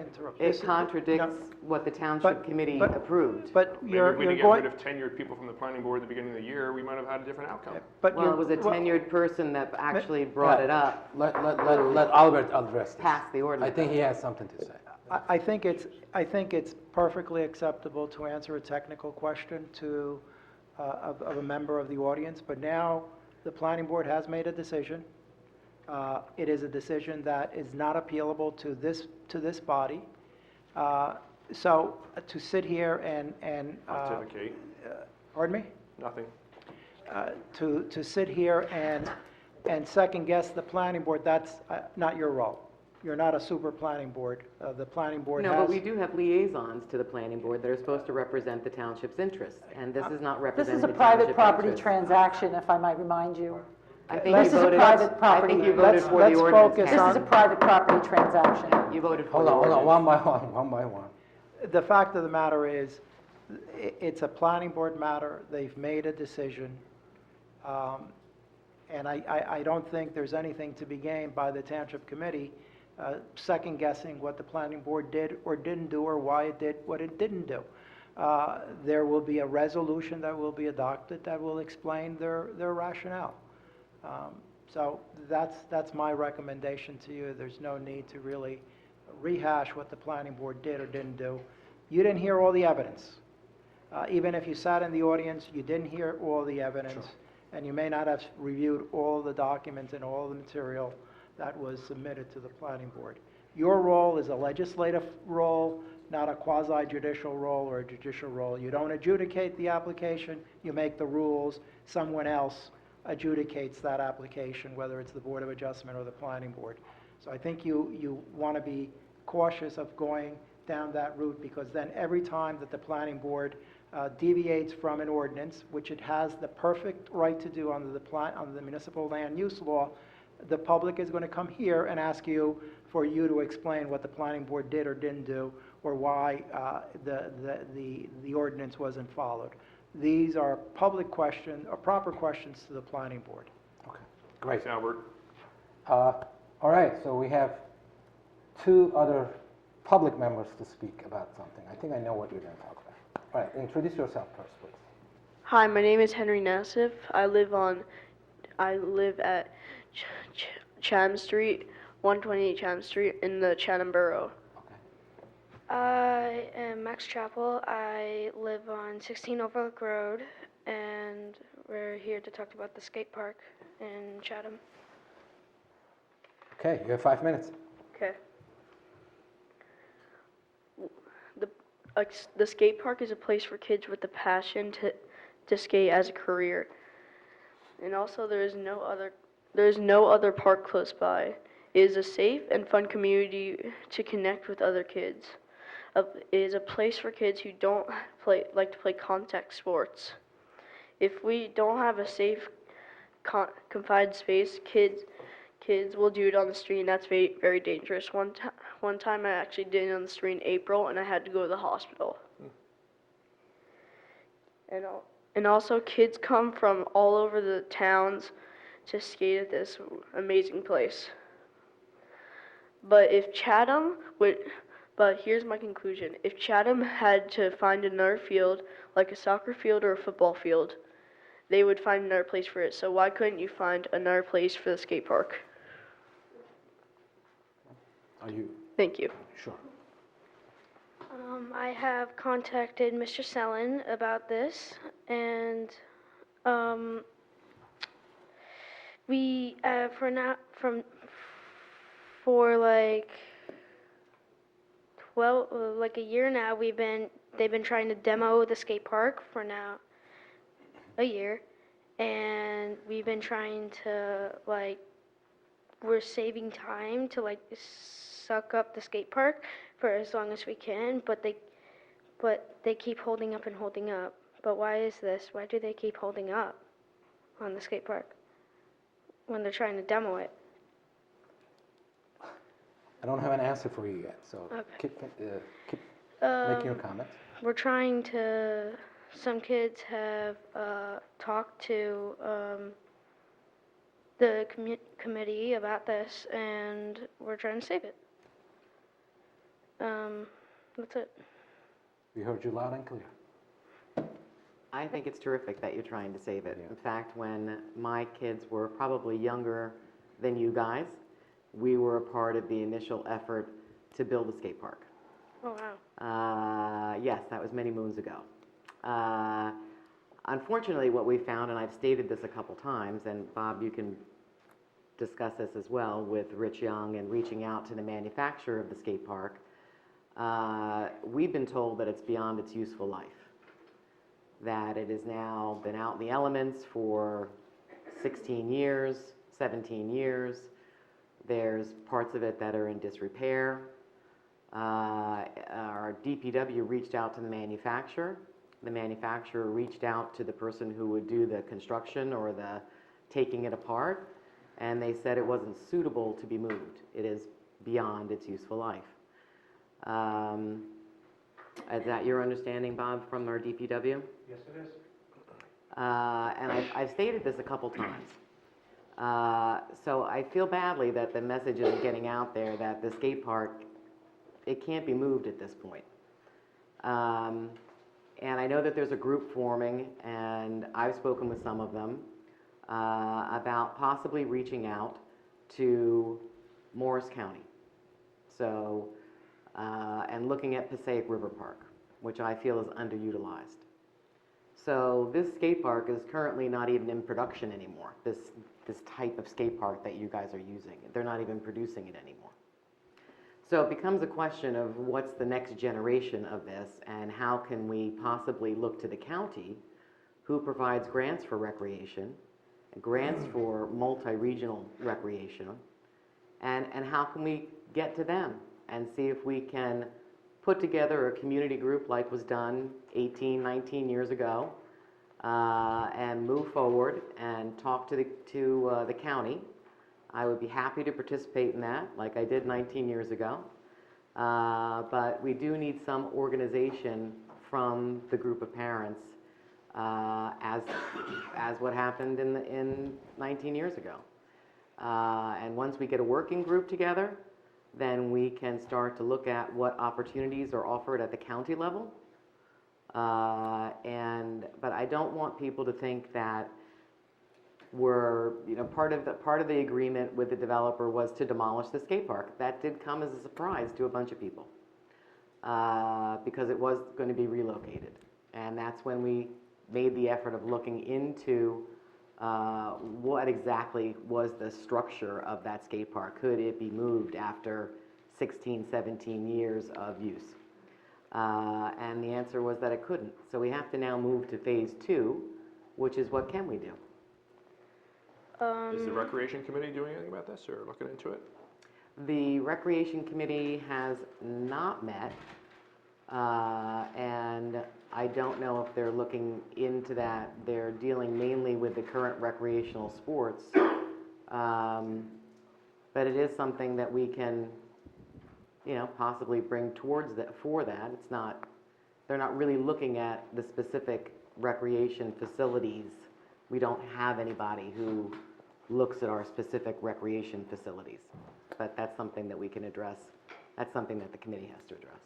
interrupt. It contradicts what the township committee approved. But Maybe you're if we didn't going. get rid of tenured people from the planning board at the beginning of the year, we might have had a different outcome. But Well, it was a well, tenured person that actually brought it up, Let Albert address this. passed the ordinance. I think he has something to say. I think it's perfectly acceptable to answer a technical question of a member of the audience, but now the planning board has made a decision. It is a decision that is not appealable to this body. So to sit here and Pontificate. pardon me? Nothing. To sit here and second guess the planning board, that's not your role. You're not a super planning board. The planning board has. No, but we do have liaisons to the planning board that are supposed to represent the township's interests, and this is not This representing is the a township's private property interests. transaction, if I might remind you. I think This you is a voted, private I property. think you voted for the Let's ordinance. focus This Ken. is a private property transaction. You voted for Hold the on, ordinance. one by one. The fact of the matter is, it's a planning board matter. They've made a decision. And I don't think there's anything to be gained by the township committee second guessing what the planning board did or didn't do, or why it did what it didn't do. There will be a resolution that will be adopted that will explain their rationale. So that's my recommendation to you. There's no need to really rehash what the planning board did or didn't do. You didn't hear all the evidence. Even if you sat in the audience, you didn't hear all the evidence, and you may not have reviewed all the documents and all the material that was submitted to the planning board. Your role is a legislative role, not a quasi-judicial role or a judicial role. You don't adjudicate the application, you make the rules. Someone else adjudicates that application, whether it's the Board of Adjustment or the planning board. So I think you want to be cautious of going down that route, because then every time that the planning board deviates from an ordinance, which it has the perfect right to do under the municipal land use law, the public is going to come here and ask you for you to explain what the planning board did or didn't do, or why the ordinance wasn't followed. These are public questions, or proper questions to the planning board. Okay, great. Thanks, Albert. All right, so we have two other public members to speak about something. I think I know what you're going to talk about. All right, introduce yourself first, please. Hi, my name is Henry Nassif. I live at Chatham Street, 128 Chatham Street in the Chatham Borough. Okay. I am Max Chappell. I live on 16 Overlook Road, and we're here to talk about the skate park in Chatham. Okay, you have 5 minutes. Okay. The skate park is a place for kids with the passion to skate as a career. And also there is no other park close by. It is a safe and fun community to connect with other kids. It is a place for kids who don't like to play contact sports. If we don't have a safe, confined space, kids will do it on the street, and that's very, very dangerous. One time I actually did it on the street in April, and I had to go to the hospital. And also, kids come from all over the towns to skate at this amazing place. But here's my conclusion. If Chatham had to find another field, like a soccer field or a football field, they would find another place for it. So why couldn't you find another place for the skate park? Are you Thank you. sure? I have contacted Mr. Sellen about this, and we for like 12, like a year now, they've been trying to demo the skate park for now a year, and we've been trying to we're saving time to suck up the skate park for as long as we can, but they keep holding up and holding up. But why is this? Why do they keep holding up on the skate park when they're trying to demo it? I don't have an answer for you yet, so Okay. keep making your comments. We're trying to, some kids have talked to the committee about this, and we're trying to save it. That's it. We heard you loud and clear. I think it's terrific that you're trying to save it. In fact, when my kids were probably younger than you guys, we were a part of the initial effort to build a skate park. Oh, wow. Yes, that was many moons ago. Unfortunately, what we found, and I've stated this a couple times, and Bob, you can discuss this as well with Rich Young and reaching out to the manufacturer of the skate park, we've been told that it's beyond its useful life, that it has now been out in the elements for 16 years, 17 years. There's parts of it that are in disrepair. Our DPW reached out to the manufacturer. The manufacturer reached out to the person who would do the construction or the taking it apart, and they said it wasn't suitable to be moved. It is beyond its useful life. Is that your understanding, Bob, from our DPW? Yes, it is. And I've stated this a couple times. So I feel badly that the message isn't getting out there that the skate park, it can't be moved at this point. And I know that there's a group forming, and I've spoken with some of them about possibly reaching out to Morris County. So, and looking at Passaic River Park, which I feel is underutilized. So this skate park is currently not even in production anymore, this type of skate park that you guys are using. They're not even producing it anymore. So it becomes a question of what's the next generation of this, and how can we possibly look to the county, who provides grants for recreation, grants for multi-regional recreation, and how can we get to them and see if we can put together a community group like was done 18, 19 years ago, and move forward and talk to the county. I would be happy to participate in that, like I did 19 years ago. But we do need some organization from the group of parents, as what happened in 19 years ago. And once we get a working group together, then we can start to look at what opportunities are offered at the county level. But I don't want people to think that we're, part of the agreement with the developer was to demolish the skate park. That did come as a surprise to a bunch of people, because it was going to be relocated. And that's when we made the effort of looking into what exactly was the structure of that skate park? Could it be moved after 16, 17 years of use? And the answer was that it couldn't. So we have to now move to phase 2, which is what can we do? Is the Recreation Committee doing anything about this or looking into it? The Recreation Committee has not met, and I don't know if they're looking into that. They're dealing mainly with the current recreational sports. But it is something that we can, possibly bring towards that, for that. It's not, they're not really looking at the specific recreation facilities. We don't have anybody who looks at our specific recreation facilities. But that's something that we can address. That's something that the committee has to address.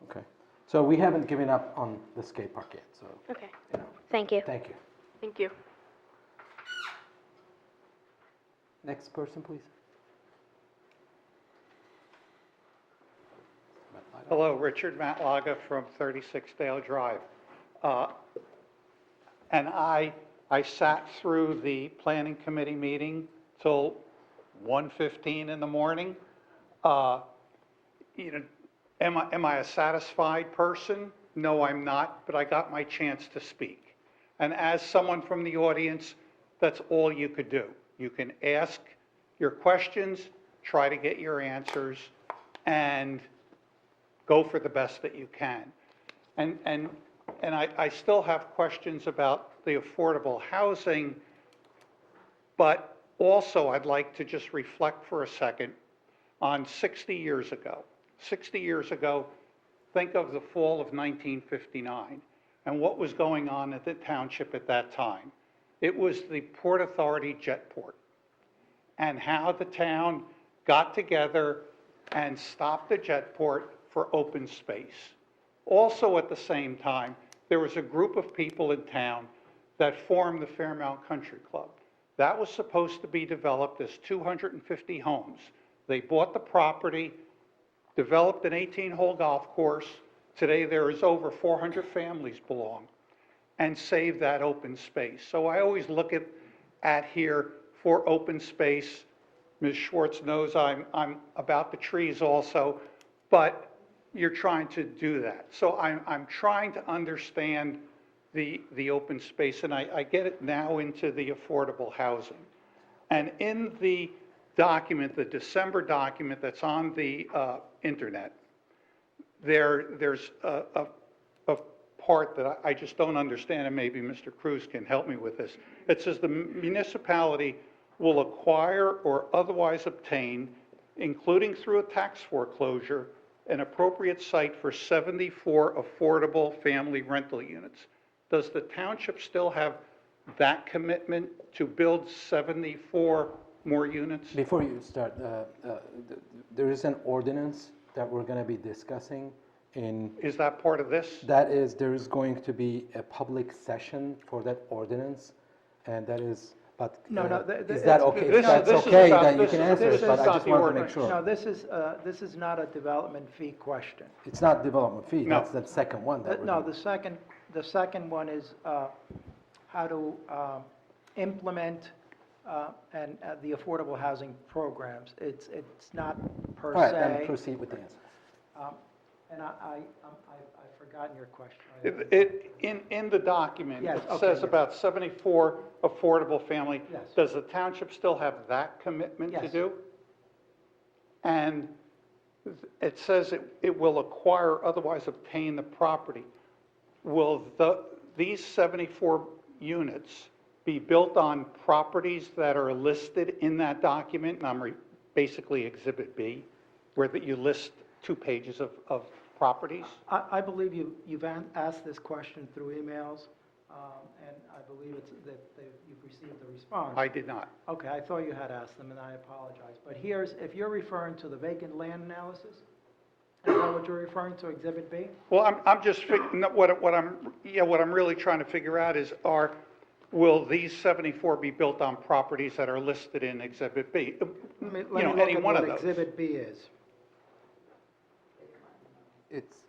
Okay. So we haven't given up on the skate park yet, so, Okay. you know, Thank you. thank you. Thank you. Next person, please. Hello, Richard Matlaga from 36 Dale Drive. And I sat through the planning committee meeting till 1:15 in the morning. Am I a satisfied person? No, I'm not, but I got my chance to speak. And as someone from the audience, that's all you could do. You can ask your questions, try to get your answers, and go for the best that you can. And I still have questions about the affordable housing, but also I'd like to just reflect for a second on 60 years ago. 60 years ago, think of the fall of 1959 and what was going on at the township at that time. It was the Port Authority Jetport, and how the town got together and stopped the jetport for open space. Also at the same time, there was a group of people in town that formed the Fairmount Country Club. That was supposed to be developed as 250 homes. They bought the property, developed an 18-hole golf course. Today there is over 400 families belong, and saved that open space. So I always look at here for open space. Ms. Schwartz knows I'm about the trees also, but you're trying to do that. So I'm trying to understand the open space, and I get it now into the affordable housing. And in the document, the December document that's on the internet, there's a part that I just don't understand, and maybe Mr. Cruz can help me with this. It says the municipality will acquire or otherwise obtain, including through a tax foreclosure, an appropriate site for 74 affordable family rental units. Does the township still have that commitment to build 74 more units? Before you start, there is an ordinance that we're going to be discussing in, Is that part of this? that is, there is going to be a public session for that ordinance, and that is, but No, no, is that okay? If this- that's this is okay, about- then you this can is- answer this it, but is I not just the want to make ordinance. sure. No, this is not a development fee question. It's not development fee, No. that's the second one that we're No, doing. the second one is how to implement and the affordable housing programs. It's not per All right, then se. proceed with the answer. And I've forgotten your question. In the document, Yes, it okay, says yes. about 74 affordable family. Yes. Does the township still have that commitment to Yes. do? And it says it will acquire, otherwise obtain the property. Will these 74 units be built on properties that are listed in that document? And I'm basically Exhibit B, where that you list 2 pages of properties? I believe you've asked this question through emails, and I believe you've received the response. I did not. Okay, I thought you had asked them, and I apologize. But if you're referring to the vacant land analysis, is that what you're referring to, Exhibit B? Well, I'm just, what I'm really trying to figure out is, will these 74 be built on properties that are listed in Exhibit B? Let me Any look at one what of those. Exhibit B is. It's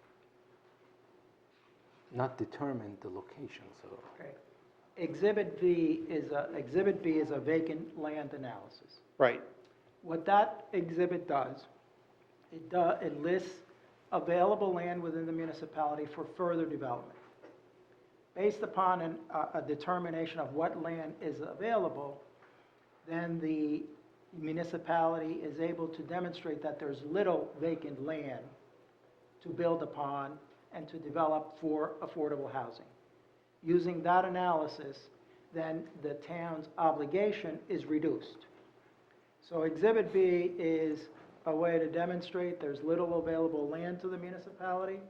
not determined the location, so. Okay. Exhibit B is a vacant land analysis. Right. What that exhibit does, it lists available land within the municipality for further development. Based upon a determination of what land is available, then the municipality is able to demonstrate that there's little vacant land to build upon and to develop for affordable housing. Using that analysis, then the town's obligation is reduced. So Exhibit B is a way to demonstrate there's little available land to the municipality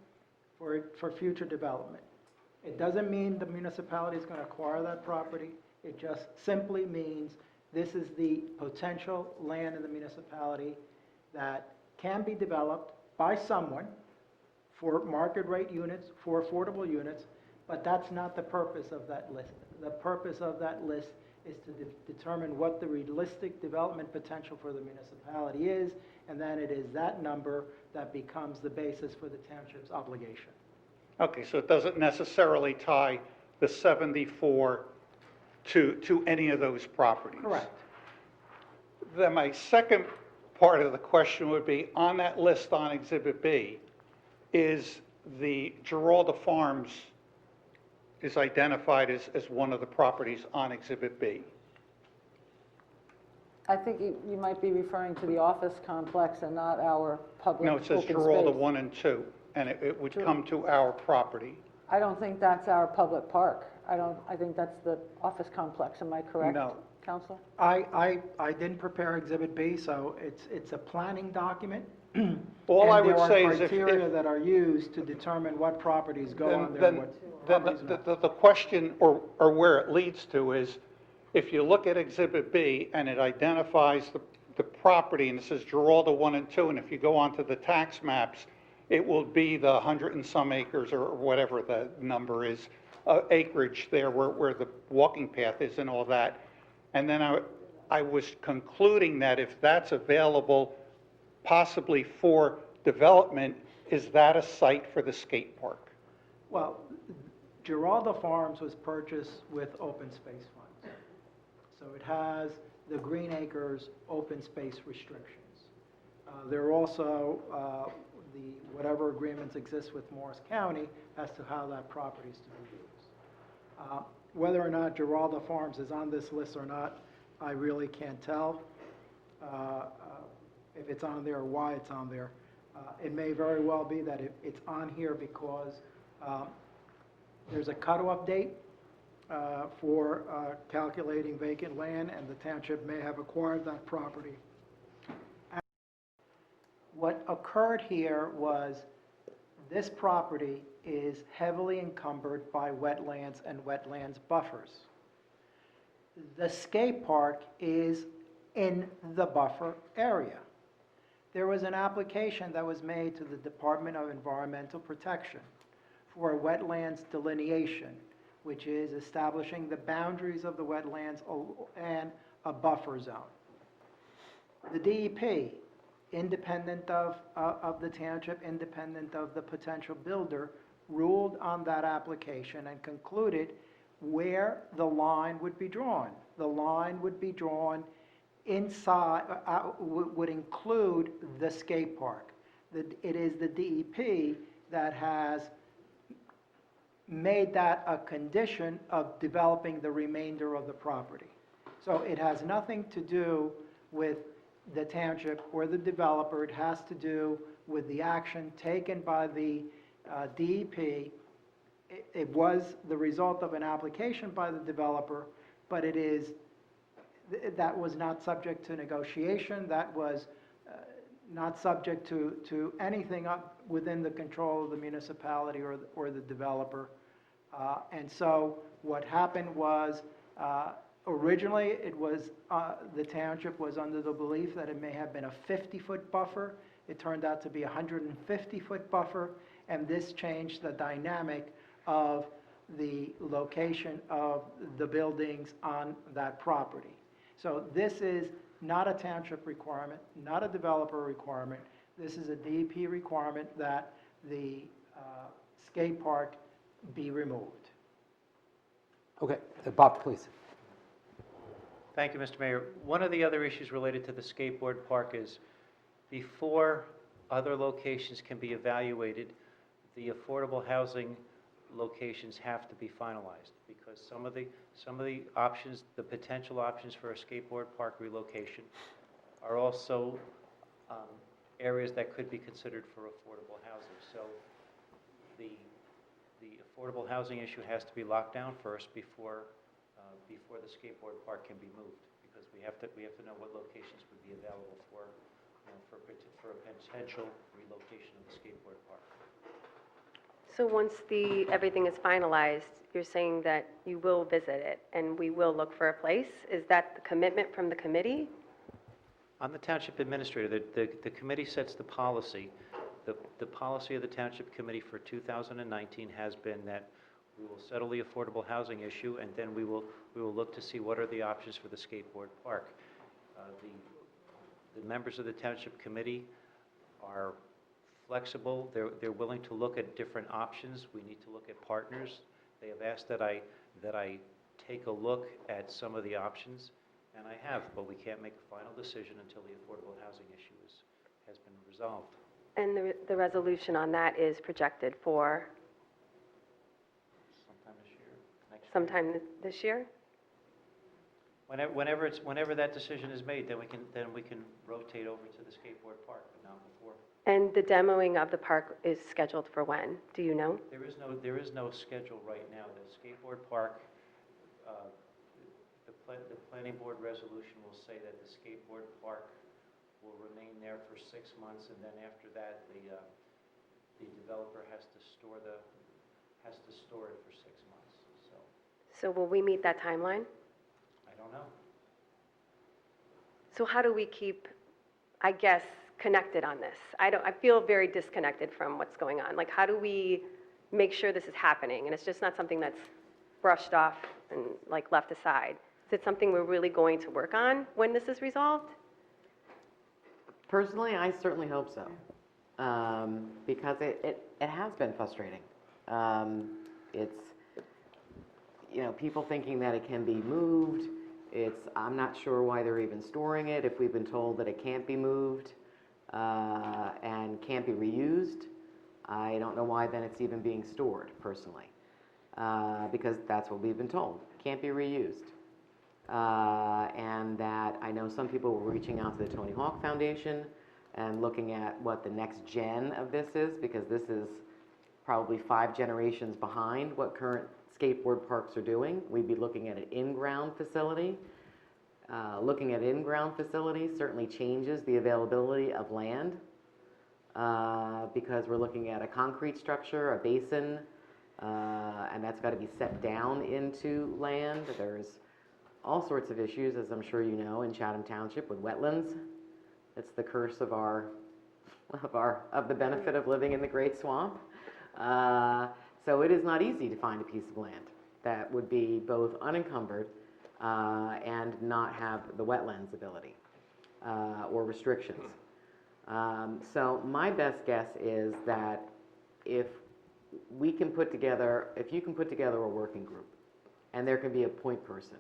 for future development. It doesn't mean the municipality is going to acquire that property. It just simply means this is the potential land in the municipality that can be developed by someone for market rate units, for affordable units, but that's not the purpose of that list. The purpose of that list is to determine what the realistic development potential for the municipality is, and then it is that number that becomes the basis for the township's obligation. Okay, so it doesn't necessarily tie the 74 to any of those properties? Correct. Then my second part of the question would be, on that list on Exhibit B, is the Giralda Farms is identified as one of the properties on Exhibit B? I think you might be referring to the office complex and not our public No, it says open Giralda space. 1 and 2, and it would Sure. come to our property. I don't think that's our public park. I think that's the office complex. Am I correct? No. Counselor? I didn't prepare Exhibit B, so it's a planning document. All I And would say is there are criteria if, that are used to determine what properties go on there, then what properties not. the question or where it leads to is, if you look at Exhibit B and it identifies the property and it says Giralda 1 and 2, and if you go onto the tax maps, it will be the 100 and some acres or whatever the number is, acreage there where the walking path is and all that. And then I was concluding that if that's available possibly for development, is that a site for the skate park? Well, Giralda Farms was purchased with open space funds. So it has the Green Acres open space restrictions. There are also whatever agreements exist with Morris County as to how that property is to be used. Whether or not Giralda Farms is on this list or not, I really can't tell if it's on there or why it's on there. It may very well be that it's on here because there's a cutoff date for calculating vacant land, and the township may have acquired that property. What occurred here was this property is heavily encumbered by wetlands and wetlands buffers. The skate park is in the buffer area. There was an application that was made to the Department of Environmental Protection for a wetlands delineation, which is establishing the boundaries of the wetlands and a buffer zone. The DEP, independent of the township, independent of the potential builder, ruled on that application and concluded where the line would be drawn. The line would be drawn inside, would include the skate park. It is the DEP that has made that a condition of developing the remainder of the property. So it has nothing to do with the township or the developer. It has to do with the action taken by the DEP. It was the result of an application by the developer, but that was not subject to negotiation. That was not subject to anything within the control of the municipality or the developer. And so what happened was, originally it was, the township was under the belief that it may have been a 50-foot buffer. It turned out to be a 150-foot buffer, and this changed the dynamic of the location of the buildings on that property. So this is not a township requirement, not a developer requirement. This is a DEP requirement that the skate park be removed. Okay, Bob, please. Thank you, Mr. Mayor. One of the other issues related to the skateboard park is before other locations can be evaluated, the affordable housing locations have to be finalized because some of the options, the potential options for a skateboard park relocation are also areas that could be considered for affordable housing. So the affordable housing issue has to be locked down first before the skateboard park can be moved, because we have to know what locations would be available for a potential relocation of the skateboard park. So once everything is finalized, you're saying that you will visit it and we will look for a place? Is that the commitment from the committee? I'm the township administrator. The committee sets the policy. The policy of the township committee for 2019 has been that we will settle the affordable housing issue, and then we will look to see what are the options for the skateboard park. The members of the township committee are flexible. They're willing to look at different options. We need to look at partners. They have asked that I take a look at some of the options, and I have, but we can't make a final decision until the affordable housing issue has been resolved. And the resolution on that is projected for Sometime this year, next year. sometime this year? Whenever that decision is made, then we can rotate over to the skateboard park, but not before. And the demoing of the park is scheduled for when? Do you know? There is no schedule right now. The skateboard park, the planning board resolution will say that the skateboard park will remain there for 6 months, and then after that, the developer has to store it for 6 months. So will we meet that timeline? I don't know. So how do we keep, I guess, connected on this? I feel very disconnected from what's going on. Like, how do we make sure this is happening and it's just not something that's brushed off and like left aside? Is it something we're really going to work on when this is resolved? Personally, I certainly hope so, because it has been frustrating. It's, people thinking that it can be moved. I'm not sure why they're even storing it if we've been told that it can't be moved and can't be reused. I don't know why then it's even being stored, personally, because that's what we've been told. Can't be reused. And that I know some people were reaching out to the Tony Hawk Foundation and looking at what the next gen of this is, because this is probably 5 generations behind what current skateboard parks are doing. We'd be looking at an in-ground facility. Looking at in-ground facilities certainly changes the availability of land, because we're looking at a concrete structure, a basin, and that's got to be set down into land. There's all sorts of issues, as I'm sure you know, in Chatham Township with wetlands. It's the curse of the benefit of living in the Great Swamp. So it is not easy to find a piece of land that would be both unencumbered and not have the wetlands ability or restrictions. So my best guess is that if you can put together a working group, and there can be a point person.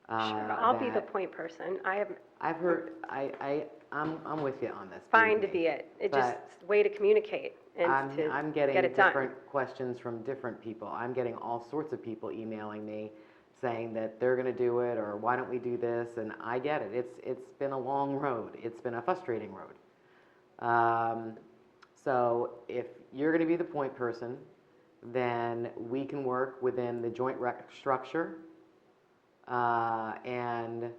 Sure, I'll be the point person. I've heard, I'm with you on this. Fine to believe be me. it. It's But just a way to communicate and to I'm getting get it done. different questions from different people. I'm getting all sorts of people emailing me saying that they're going to do it, or why don't we do this? And I get it. It's been a long road. It's been a frustrating road. So if you're going to be the point person, then we can work within the joint rec structure and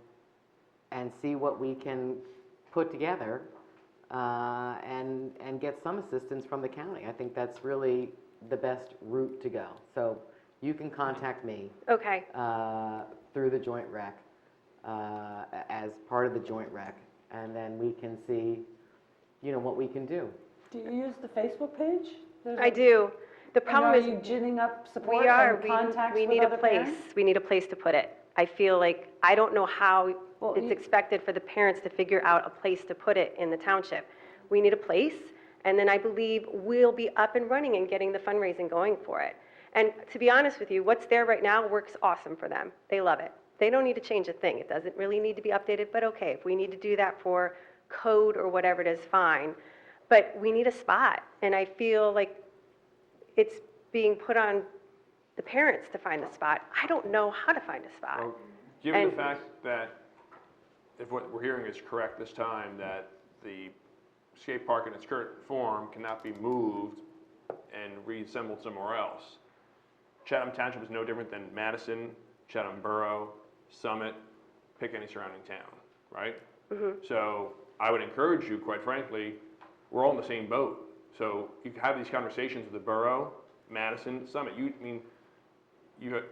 see what we can put together and get some assistance from the county. I think that's really the best route to go. So you can contact me Okay. through the joint rec as part of the joint rec, and then we can see, what we can do. Do you use the Facebook page? I do. The problem Are is you ginning up support we are. and contacts We with need a other place. parents? We need a place to put it. I feel like, I don't know how Well, it's expected for the parents to figure out a place to put it in the township. We need a place, and then I believe we'll be up and running and getting the fundraising going for it. And to be honest with you, what's there right now works awesome for them. They love it. They don't need to change a thing. It doesn't really need to be updated, but okay, if we need to do that for code or whatever it is, fine. But we need a spot, and I feel like it's being put on the parents to find the spot. I don't know how to find a spot. Well, given And- the fact that, if what we're hearing is correct this time, that the skate park in its current form cannot be moved and reassembled somewhere else. Chatham Township is no different than Madison, Chatham Borough, Summit, pick any surrounding town, right? So I would encourage you, quite frankly, we're all in the same boat. So you can have these conversations with the borough, Madison, Summit.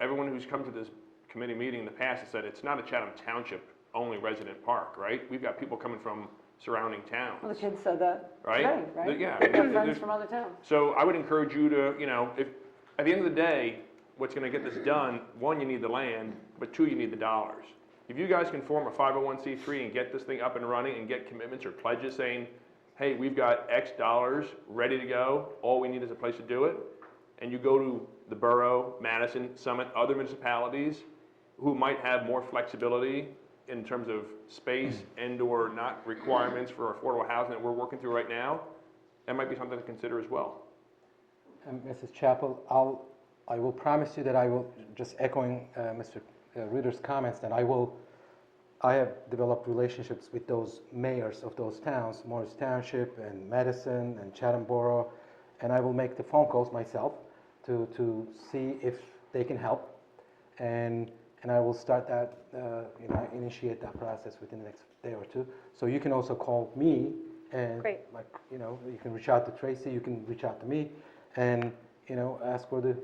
Everyone who's come to this committee meeting in the past has said it's not a Chatham Township only resident park, right? We've got people coming from surrounding towns. Well, the kids said that Right? today, right? Yeah. They have There's- friends from other towns. So I would encourage you to, if, at the end of the day, what's gonna get this done, one, you need the land, but two, you need the dollars. If you guys can form a 501c3 and get this thing up and running and get commitments or pledges saying, hey, we've got X dollars ready to go, all we need is a place to do it, and you go to the borough, Madison, Summit, other municipalities who might have more flexibility in terms of space and/or not requirements for affordable housing that we're working through right now, that might be something to consider as well. Mrs. Chappell, I will promise you that I will, just echoing Mr. Ritter's comments, that I have developed relationships with those mayors of those towns, Morris Township and Madison and Chatham Borough, and I will make the phone calls myself to see if they can help, and I will start that, initiate that process within the next day or two. So you can also call me, and Great. you can reach out to Tracy, you can reach out to me, and ask for the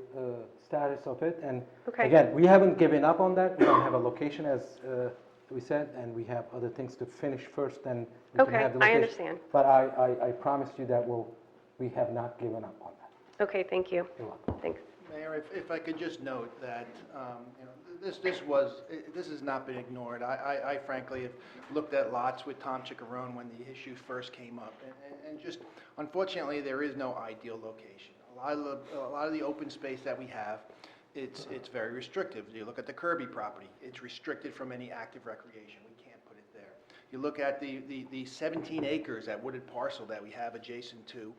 status of it. And Okay. again, we haven't given up on that. We don't have a location, as we said, and we have other things to finish first, and we Okay, can have the I location. understand. But I promise you that we have not given up on that. Okay, thank you. You're welcome. Thanks. Mayor, if I could just note that, this has not been ignored. I frankly have looked at lots with Tom Chiccarone when the issue first came up, and just, unfortunately, there is no ideal location. A lot of the open space that we have, it's very restrictive. You look at the Kirby property, it's restricted from any active recreation. We can't put it there. You look at the 17 acres, that wooded parcel that we have adjacent to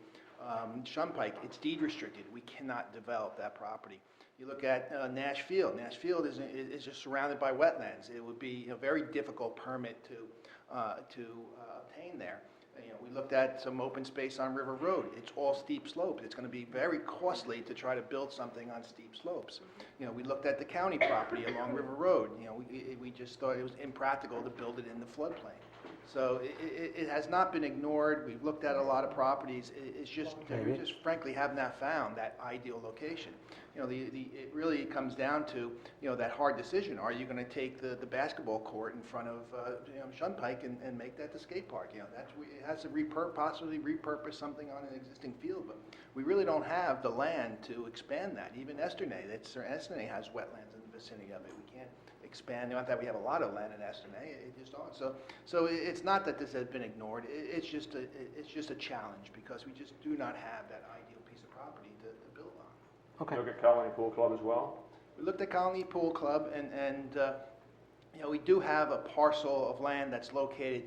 Shunpike, it's deed restricted. We cannot develop that property. You look at Nash Field. Nash Field is just surrounded by wetlands. It would be a very difficult permit to obtain there. We looked at some open space on River Road. It's all steep slopes. It's going to be very costly to try to build something on steep slopes. We looked at the county property along River Road. We just thought it was impractical to build it in the floodplain. So it has not been ignored. We've looked at a lot of properties. It's just, we just frankly have not found that ideal location. It really comes down to, that hard decision. Are you going to take the basketball court in front of, Shunpike and make that the skate park? It has to possibly repurpose something on an existing field, but we really don't have the land to expand that. Even Esternay, Esternay has wetlands in the vicinity of it. We can't expand. Not that we have a lot of land in Esternay, it just don't. So it's not that this has been ignored. It's just a challenge because we just do not have that ideal piece of property to build on. Okay. Look at Colony Pool Club as well. We looked at Colony Pool Club, and we do have a parcel of land that's located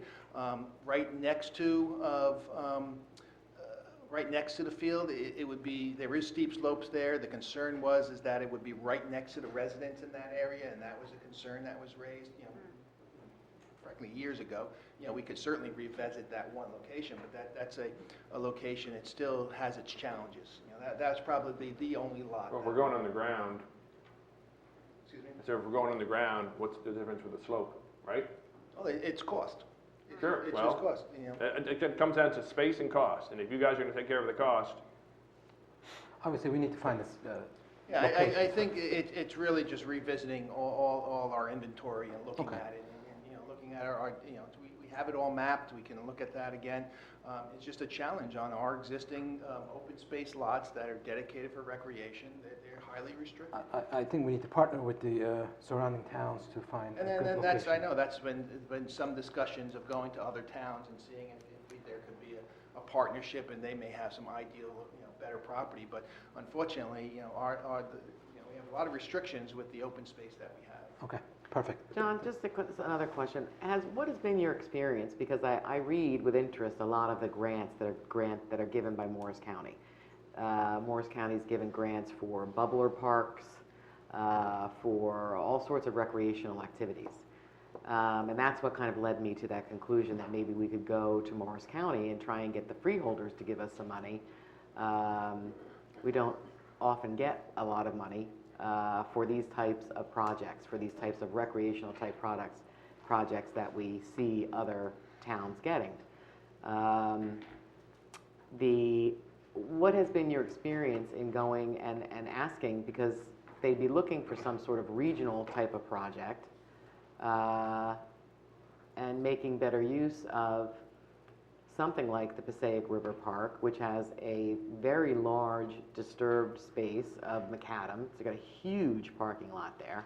right next to the field. It would be, there is steep slopes there. The concern is that it would be right next to the residents in that area, and that was a concern that was raised, frankly, years ago. We could certainly revisit that one location, but that's a location, it still has its challenges. That's probably the only lot. Well, if we're going underground, Excuse me? so if we're going underground, what's the difference with the slope, right? Oh, it's cost. Sure, It's well, just cost, It comes down to space and cost, and if you guys are gonna take care of the cost, Obviously, we need to find this Yeah, location. I think it's really just revisiting all our inventory and looking Okay. at it, and looking at our, we have it all mapped, we can look at that again. It's just a challenge on our existing open space lots that are dedicated for recreation. They're highly restricted. I think we need to partner with the surrounding towns to find a And good then location. I know that's been some discussions of going to other towns and seeing if there could be a partnership, and they may have some ideal, better property. But unfortunately, we have a lot of restrictions with the open space that we have. Okay, perfect. John, just another question. What has been your experience? Because I read with interest a lot of the grants that are given by Morris County. Morris County's given grants for bubbler parks, for all sorts of recreational activities. And that's what kind of led me to that conclusion that maybe we could go to Morris County and try and get the freeholders to give us some money. We don't often get a lot of money for these types of projects, for these types of recreational type projects that we see other towns getting. What has been your experience in going and asking, because they'd be looking for some sort of regional type of project, and making better use of something like the Passaic River Park, which has a very large disturbed space of macadam. It's got a huge parking lot there,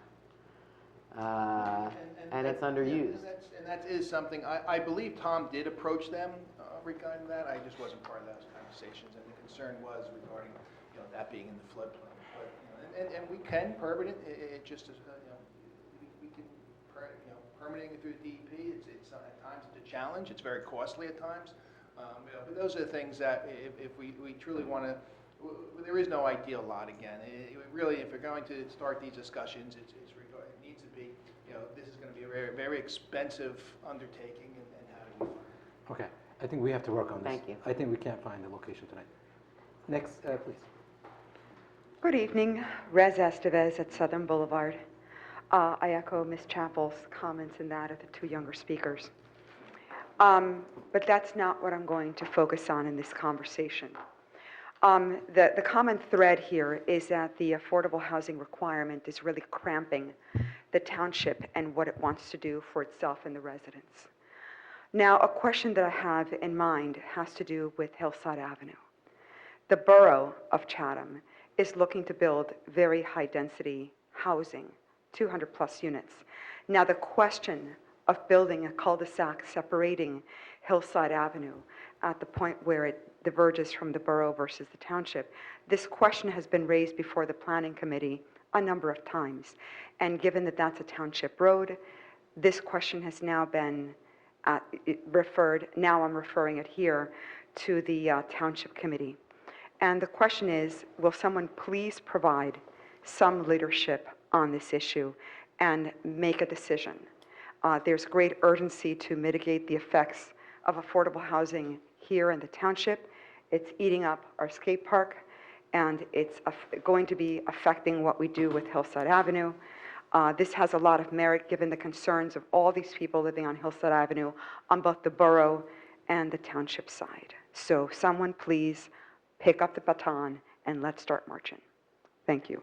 and it's underused. And that is something, I believe Tom did approach them regarding that. I just wasn't part of those conversations, and the concern was regarding, that being in the floodplain. But, and we can permit it. It just is, we can, permitting it through the DEP. It's at times it's a challenge. It's very costly at times. But those are the things that if we truly want to, there is no ideal lot again. Really, if we're going to start these discussions, it needs to be, this is going to be a very, very expensive undertaking, and how do we find it? Okay, I think we have to work on this. Thank you. I think we can't find the location tonight. Next, please. Good evening, Rez Estevez at Southern Boulevard. I echo Ms. Chappell's comments in that of the two younger speakers. But that's not what I'm going to focus on in this conversation. The common thread here is that the affordable housing requirement is really cramping the township and what it wants to do for itself and the residents. Now, a question that I have in mind has to do with Hillside Avenue. The borough of Chatham is looking to build very high-density housing, 200-plus units. Now, the question of building a cul-de-sac separating Hillside Avenue at the point where it diverges from the borough versus the township, this question has been raised before the Planning Committee a number of times. And given that that's a township road, this question has now been referred, now I'm referring it here, to the Township Committee. And the question is, will someone please provide some leadership on this issue and make a decision? There's great urgency to mitigate the effects of affordable housing here in the township. It's eating up our skate park, and it's going to be affecting what we do with Hillside Avenue. This has a lot of merit given the concerns of all these people living on Hillside Avenue on both the borough and the township side. So someone please pick up the baton and let's start marching. Thank you.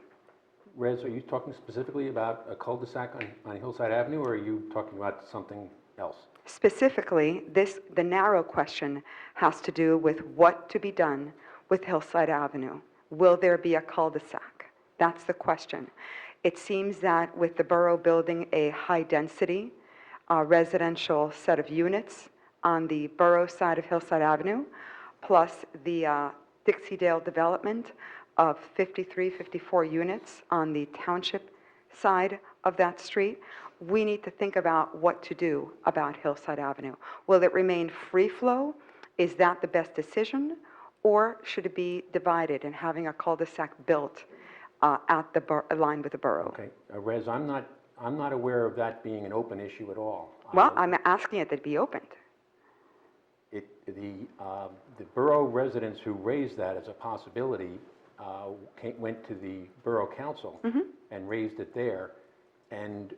Rez, are you talking specifically about a cul-de-sac on Hillside Avenue, or are you talking about something else? Specifically, the narrow question has to do with what to be done with Hillside Avenue. Will there be a cul-de-sac? That's the question. It seems that with the borough building a high-density residential set of units on the borough side of Hillside Avenue, plus the Dixie-Dale development of 53, 54 units on the township side of that street, we need to think about what to do about Hillside Avenue. Will it remain free flow? Is that the best decision? Or should it be divided and having a cul-de-sac built at the line with the borough? Okay, Rez, I'm not aware of that being an open issue at all. Well, I'm asking it to be opened. The borough residents who raised that as a possibility went to the borough council and raised it there, and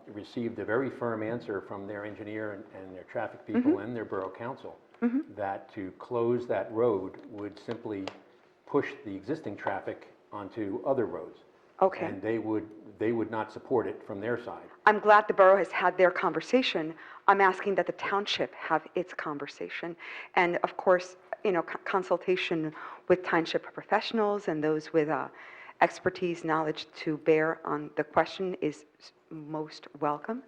received a very firm answer from their engineer and their traffic people and their borough council that to close that road would simply push the existing traffic onto other roads. Okay. And they would not support it from their side. I'm glad the borough has had their conversation. I'm asking that the township have its conversation. And of course, consultation with township professionals and those with expertise, knowledge to bear on the question is most welcome.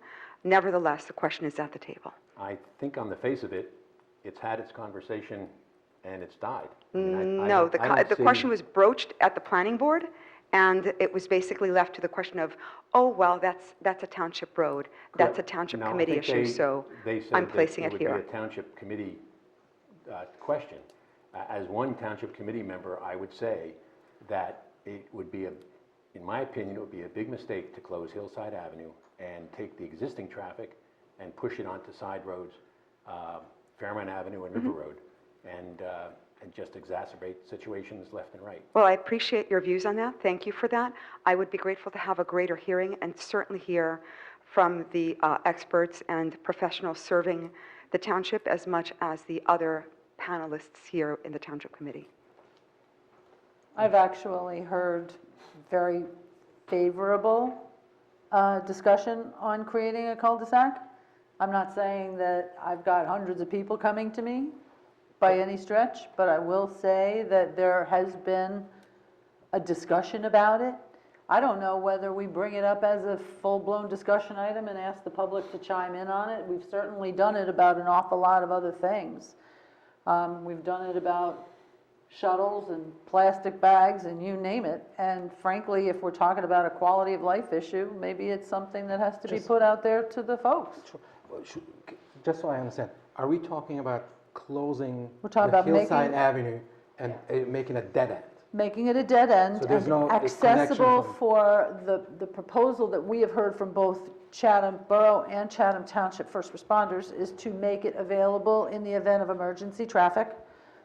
Nevertheless, the question is at the table. I think on the face of it, it's had its conversation and it's died. I mean, I No, don't- I don't the see- question was broached at the planning board, and it was basically left to the question of, oh, well, that's a township road. That's a township No, I committee think issue, so they said I'm that placing it would be here. a township committee question. As one township committee member, I would say that it would be in my opinion, it would be a big mistake to close Hillside Avenue and take the existing traffic and push it onto side roads, Fairmount Avenue and River Road, and just exacerbate situations left and right. Well, I appreciate your views on that. Thank you for that. I would be grateful to have a greater hearing and certainly hear from the experts and professionals serving the township as much as the other panelists here in the Township Committee. I've actually heard very favorable discussion on creating a cul-de-sac. I'm not saying that I've got hundreds of people coming to me by any stretch, but I will say that there has been a discussion about it. I don't know whether we bring it up as a full-blown discussion item and ask the public to chime in on it. We've certainly done it about an awful lot of other things. We've done it about shuttles and plastic bags and you name it. And frankly, if we're talking about a quality of life issue, maybe it's something that has to be put out there to the folks. Just so I understand, are we talking about closing We're talking the about Hillside making- Avenue and making a dead end? Making it a dead end So there's and no accessible connection for the proposal that we have heard from both Chatham Borough and Chatham Township first responders is to make it available in the event of emergency traffic,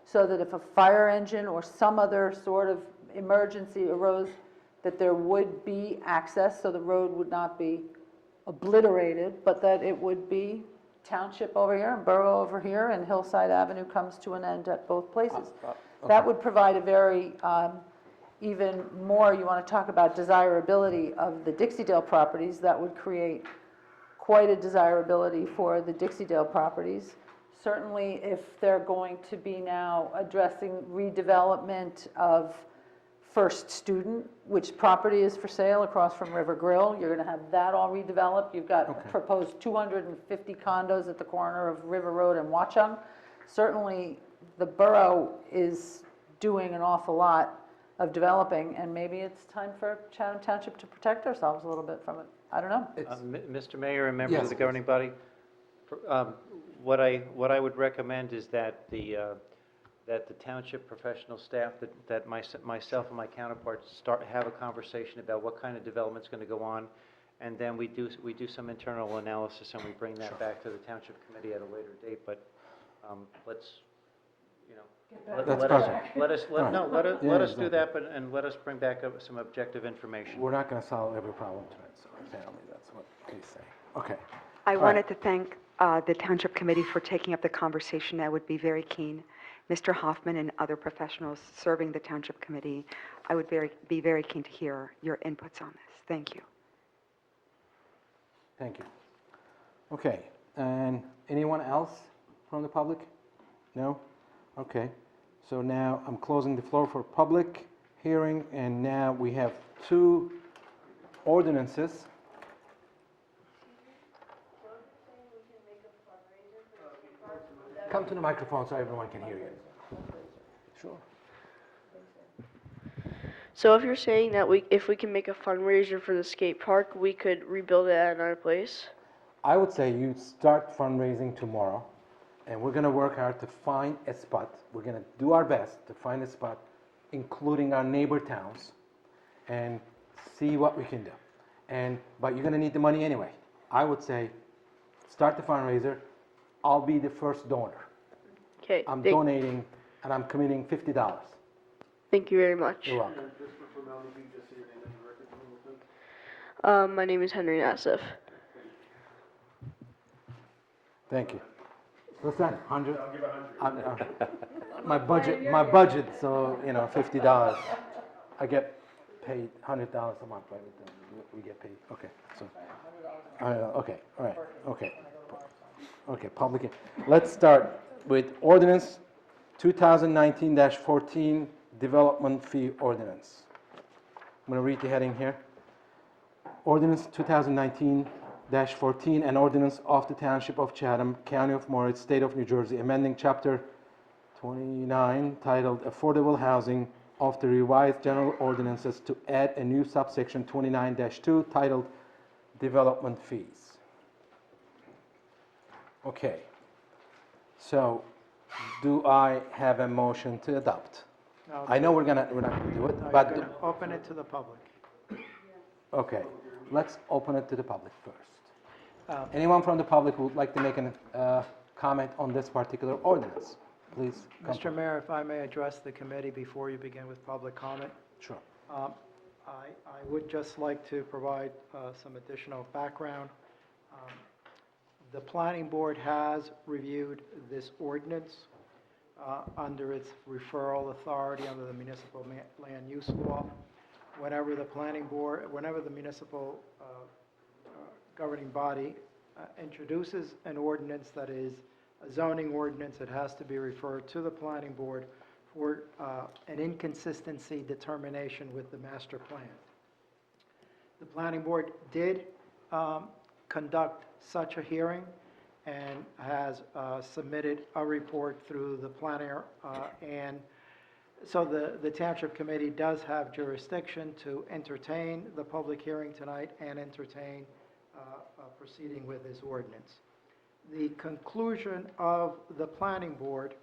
so that if a fire engine or some other sort of emergency arose, that there would be access, so the road would not be obliterated, but that it would be Township over here and Borough over here, and Hillside Avenue comes to an end at both places. That would provide a very, even more, you want to talk about desirability of the Dixie-Dale properties, that would create quite a desirability for the Dixie-Dale properties. Certainly, if they're going to be now addressing redevelopment of First Student, which property is for sale across from River Grill, you're going to have that all redeveloped. You've got proposed 250 condos at the corner of River Road and Watchung. Certainly, the borough is doing an awful lot of developing, and maybe it's time for Chatham Township to protect ourselves a little bit from it. I don't know. Mr. Mayor and members of the Yes, governing body, what I would recommend is that the township professional staff, that myself and my counterparts have a conversation about what kind of development's going to go on, and then we do some internal analysis and we bring that back to the township committee at a later date. But let's, you know, That's let us perfect. let us do that, and let us bring back some objective information. We're not going to solve every problem tonight, so apparently that's what he's saying. Okay. I All wanted right. to thank the Township Committee for taking up the conversation. I would be very keen. Mr. Hoffman and other professionals serving the Township Committee, I would be very keen to hear your inputs on this. Thank you. Thank you. Okay, and anyone else from the public? No? Okay, so now I'm closing the floor for public hearing, and now we have two ordinances. Come to the microphone so everyone can hear you. Sure. So if you're saying that if we can make a fundraiser for the skate park, we could rebuild it at another place? I would say you start fundraising tomorrow, and we're gonna work hard to find a spot. We're gonna do our best to find a spot, including our neighbor towns, and see what we can do. But you're gonna need the money anyway. I would say, start the fundraiser. I'll be the first donor. Okay. I'm donating, and I'm committing $50. Thank you very much. You're welcome. My name is Henry Nassif. Thank you. Listen, 100? I'll give 100. My budget, so, you know, $50. I get paid $100 a month, right? We get paid, okay, so. Okay, all right, okay. Okay, public, let's start with ordinance 2019-14, development fee ordinance. I'm going to read the heading here. Ordinance 2019-14, an ordinance of the Township of Chatham, County of Morris, State of New Jersey, amending Chapter 29, titled Affordable Housing of the Revised General Ordinances to add a new subsection 29-2 titled Development Fees. Okay. So, do I have a motion to adopt? No, I know we're not gonna do it, no, but, you're going to open it to the public. okay, let's open it to the public first. Um, Anyone from the public who would like to make a comment on this particular ordinance? Please come Mr. forward. Mayor, if I may address the committee before you begin with public comment. Sure. I would just like to provide some additional background. The planning board has reviewed this ordinance under its referral authority under the municipal land use law. Whenever the municipal governing body introduces an ordinance that is a zoning ordinance, it has to be referred to the planning board for an inconsistency determination with the master plan. The planning board did conduct such a hearing and has submitted a report through the planner, and so the Township Committee does have jurisdiction to entertain the public hearing tonight and entertain proceeding with this ordinance. The conclusion of the planning board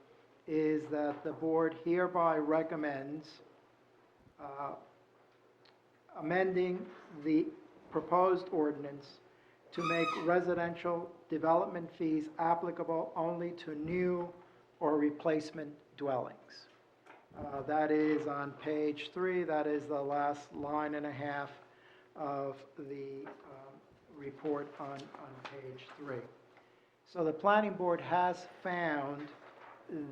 is that the board hereby recommends amending the proposed ordinance to make residential development fees applicable only to new or replacement dwellings. That is on page 3, that is the last line and a half of the report on page 3. So the planning board has found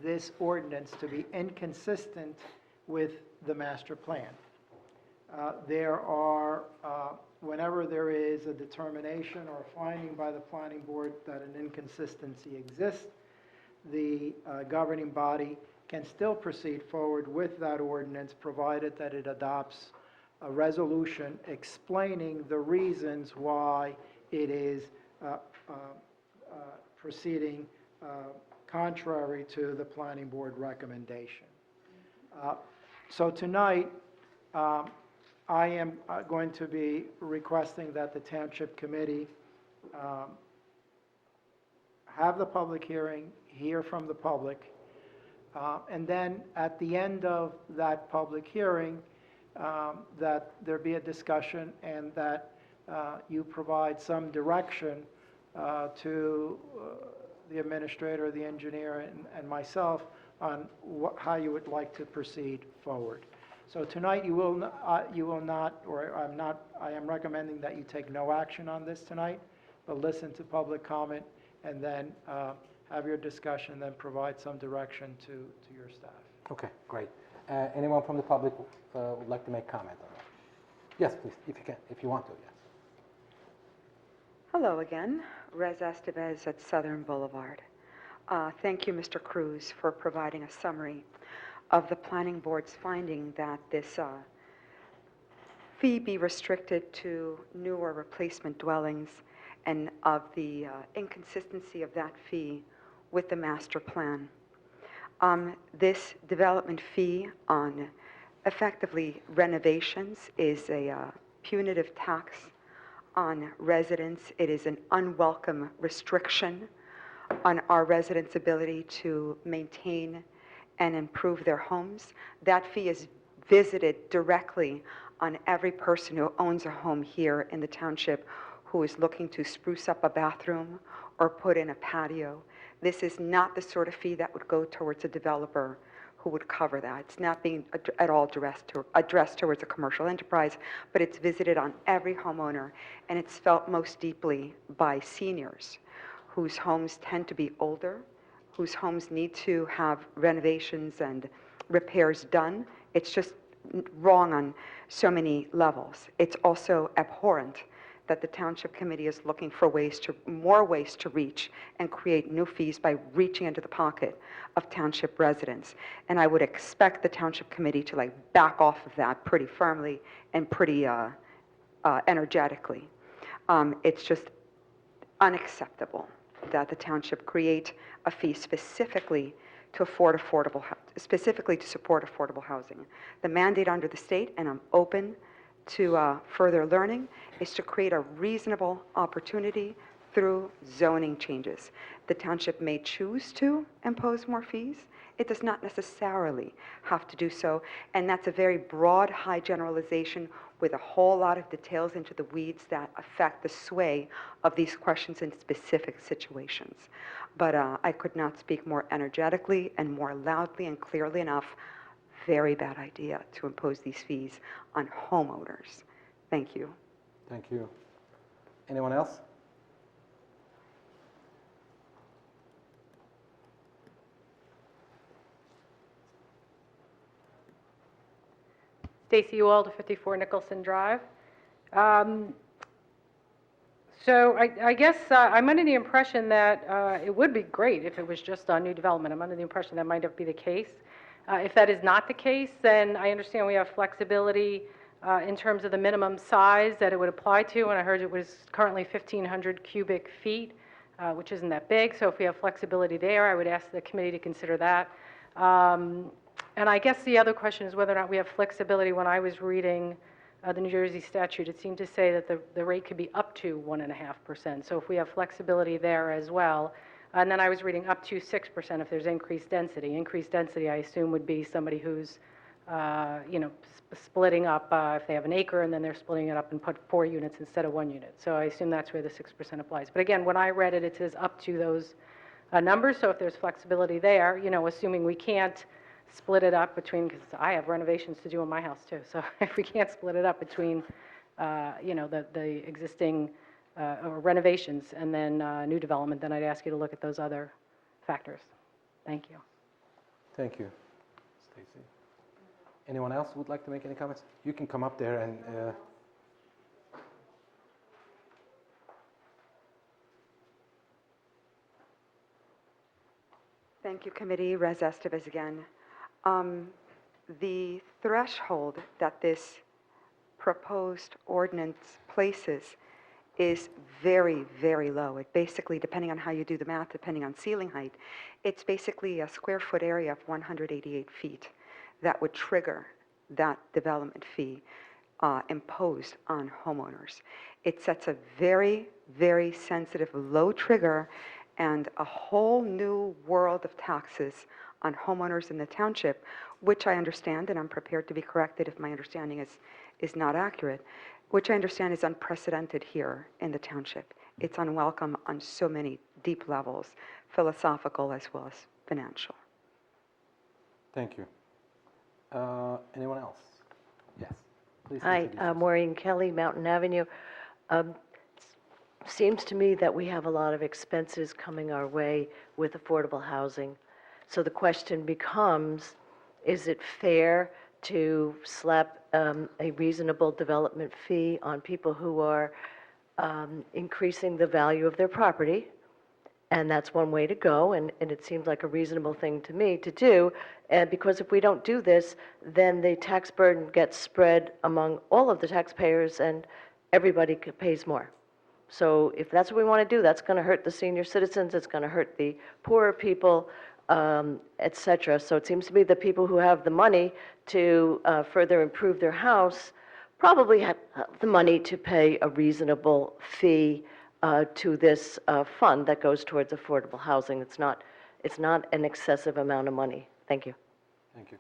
this ordinance to be inconsistent with the master plan. There are, whenever there is a determination or a finding by the planning board that an inconsistency exists, the governing body can still proceed forward with that ordinance, provided that it adopts a resolution explaining the reasons why it is proceeding contrary to the planning board recommendation. So tonight, I am going to be requesting that the Township Committee have the public hearing, hear from the public, and then at the end of that public hearing, that there be a discussion and that you provide some direction to the administrator, the engineer, and myself on how you would like to proceed forward. So tonight you will not, or I am recommending that you take no action on this tonight, but listen to public comment and then have your discussion and then provide some direction to your staff. Okay, great. Anyone from the public would like to make comment on that? Yes, please, if you can, if you want to, yes. Hello again, Rez Estevez at Southern Boulevard. Thank you, Mr. Cruz, for providing a summary of the planning board's finding that this fee be restricted to new or replacement dwellings and of the inconsistency of that fee with the master plan. This development fee on effectively renovations is a punitive tax on residents. It is an unwelcome restriction on our residents' ability to maintain and improve their homes. That fee is visited directly on every person who owns a home here in the township who is looking to spruce up a bathroom or put in a patio. This is not the sort of fee that would go towards a developer who would cover that. It's not being at all addressed towards a commercial enterprise, but it's visited on every homeowner, and it's felt most deeply by seniors whose homes tend to be older, whose homes need to have renovations and repairs done. It's just wrong on so many levels. It's also abhorrent that the Township Committee is looking for more ways to reach and create new fees by reaching into the pocket of Township residents. And I would expect the Township Committee to back off of that pretty firmly and pretty energetically. It's just unacceptable that the Township create a fee specifically to specifically to support affordable housing. The mandate under the state, and I'm open to further learning, is to create a reasonable opportunity through zoning changes. The township may choose to impose more fees. It does not necessarily have to do so, and that's a very broad, high generalization with a whole lot of details into the weeds that affect the sway of these questions in specific situations. But I could not speak more energetically and more loudly and clearly enough. Very bad idea to impose these fees on homeowners. Thank you. Thank you. Anyone else? Stacy Ewald, 54 Nicholson Drive. So I guess I'm under the impression that it would be great if it was just on new development. I'm under the impression that might be the case. If that is not the case, then I understand we have flexibility in terms of the minimum size that it would apply to, and I heard it was currently 1,500 cubic feet, which isn't that big. So if we have flexibility there, I would ask the committee to consider that. And I guess the other question is whether or not we have flexibility. When I was reading the New Jersey statute, it seemed to say that the rate could be up to 1.5%. So if we have flexibility there as well, and then I was reading up to 6% if there's increased density. Increased density, I assume, would be somebody who's, splitting up if they have an acre and then they're splitting it up and put 4 units instead of 1 unit. So I assume that's where the 6% applies. But again, when I read it, it says up to those numbers. So if there's flexibility there, assuming we can't split it up between, because I have renovations to do in my house too. So if we can't split it up between, the existing or renovations and then new development, then I'd ask you to look at those other factors. Thank you. Thank you, Stacy. Anyone else would like to make any comments? You can come up there and. Thank you, committee. Rez Estevez again. The threshold that this proposed ordinance places is very, very low. It basically, depending on how you do the math, depending on ceiling height, it's basically a square foot area of 188 feet that would trigger that development fee imposed on homeowners. It sets a very, very sensitive low trigger and a whole new world of taxes on homeowners in the township, which I understand, and I'm prepared to be corrected if my understanding is not accurate, which I understand is unprecedented here in the township. It's unwelcome on so many deep levels, philosophical as well as financial. Thank you. Anyone else? Yes, please. Hi, introduce yourself. Maureen Kelly, Mountain Avenue. Seems to me that we have a lot of expenses coming our way with affordable housing. So the question becomes, is it fair to slap a reasonable development fee on people who are increasing the value of their property? And that's one way to go, and it seems like a reasonable thing to me to do, because if we don't do this, then the tax burden gets spread among all of the taxpayers and everybody pays more. So if that's what we want to do, that's going to hurt the senior citizens, it's going to hurt the poorer people, et cetera. So it seems to me that people who have the money to further improve their house probably have the money to pay a reasonable fee to this fund that goes towards affordable housing. It's not an excessive amount of money. Thank you. Thank you.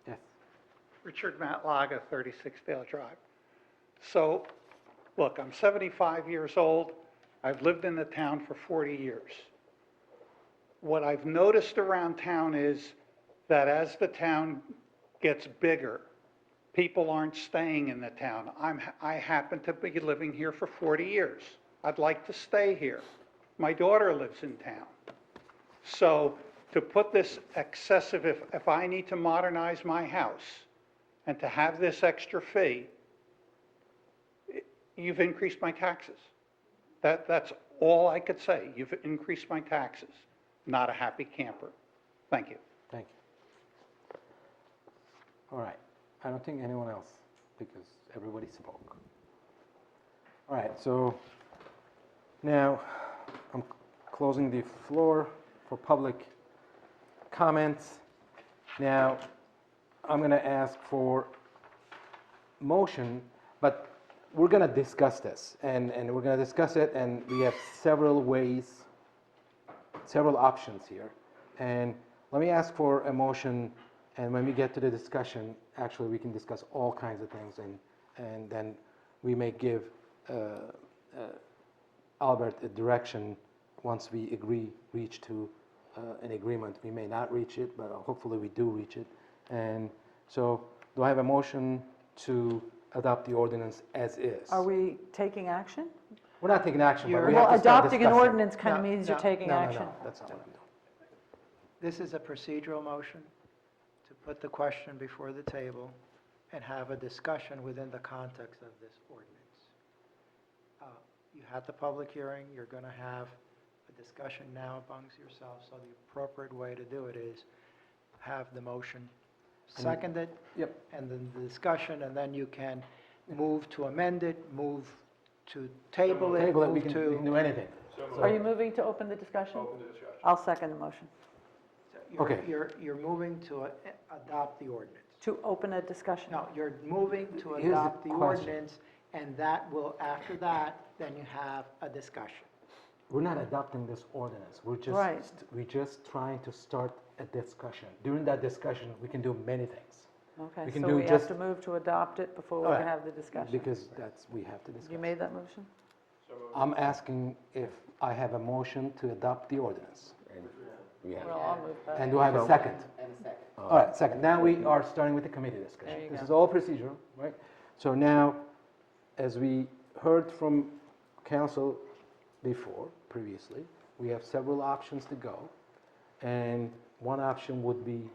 Yes. Richard Matlaga, 36 Dale Drive. So, look, I'm 75 years old. I've lived in the town for 40 years. What I've noticed around town is that as the town gets bigger, people aren't staying in the town. I happen to be living here for 40 years. I'd like to stay here. My daughter lives in town. So to put this excessive, if I need to modernize my house and to have this extra fee, you've increased my taxes. That's all I could say. You've increased my taxes. Not a happy camper. Thank you. Thank you. All right. I don't think anyone else, because everybody spoke. All right, so now I'm closing the floor for public comments. Now, I'm going to ask for motion, but we're going to discuss this, and we're going to discuss it, and we have several ways, several options here. And let me ask for a motion, and when we get to the discussion, actually, we can discuss all kinds of things, and then we may give Albert a direction once we reach to an agreement. We may not reach it, but hopefully we do reach it. And so, do I have a motion to adopt the ordinance as is? Are we taking action? We're not taking action, but we Well, have to start adopting an discussing. ordinance kind of No, means you're no, taking No, action. no, that's not what I'm doing. This is a procedural motion to put the question before the table and have a discussion within the context of this ordinance. You had the public hearing, you're going to have a discussion now amongst yourselves, so the appropriate way to do it is have the motion seconded. Yep. And then the discussion, and then you can move to amend it, move to table it, Table it, we move can to... do anything. Are you moving to open the discussion? Open the discussion. I'll second the motion. Okay. You're moving to adopt the ordinance. To open a discussion? No, you're moving to Here's the adopt the question. ordinance, and that will, after that, then you have a discussion. We're not adopting this ordinance. Right. We're just trying to start a discussion. During that discussion, we can do many things. Okay, We can so do we have just- to move to adopt it before we All can right. have the discussion. Because we have to discuss. You made that motion? I'm asking if I have a motion to adopt the ordinance. Well, I'll move that. And do I have a second? And a second. All right, second. Now we are starting with the committee discussion. There you This go. is all procedural, right? So now, as we heard from council previously, we have several options to go. And one option would be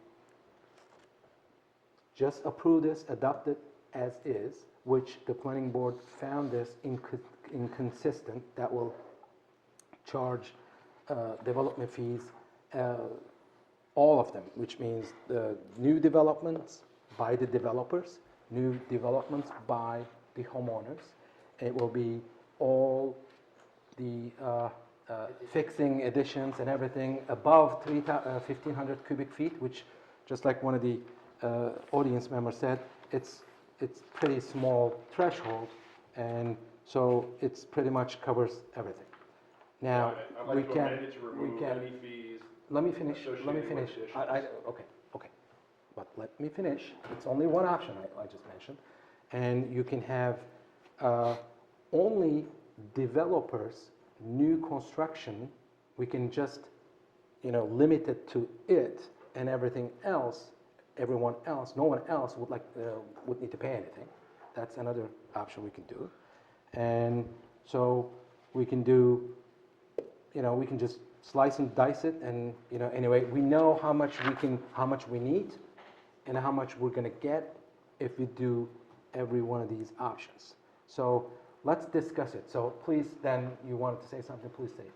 just approve this, adopt it as is, which the planning board found this inconsistent, that will charge development fees, all of them, which means the new developments by the developers, new developments by the homeowners. It will be all the fixing, additions, and everything above 1,500 cubic feet, which, just like one of the audience members said, it's pretty small threshold, and so it's pretty much covers everything. Now, I'd we like to can, amend it to we remove can, any fees. let me finish, associated let me with finish. additions. Okay, but let me finish. It's only one option I just mentioned. And you can have only developers, new construction, we can just, limit it to it, and everything else, everyone else, no one else would need to pay anything. That's another option we can do. And so we can do, we can just slice and dice it, and anyway, we know how much we need, and how much we're going to get if we do every one of these options. So let's discuss it. So please, then, you wanted to say something, please say it.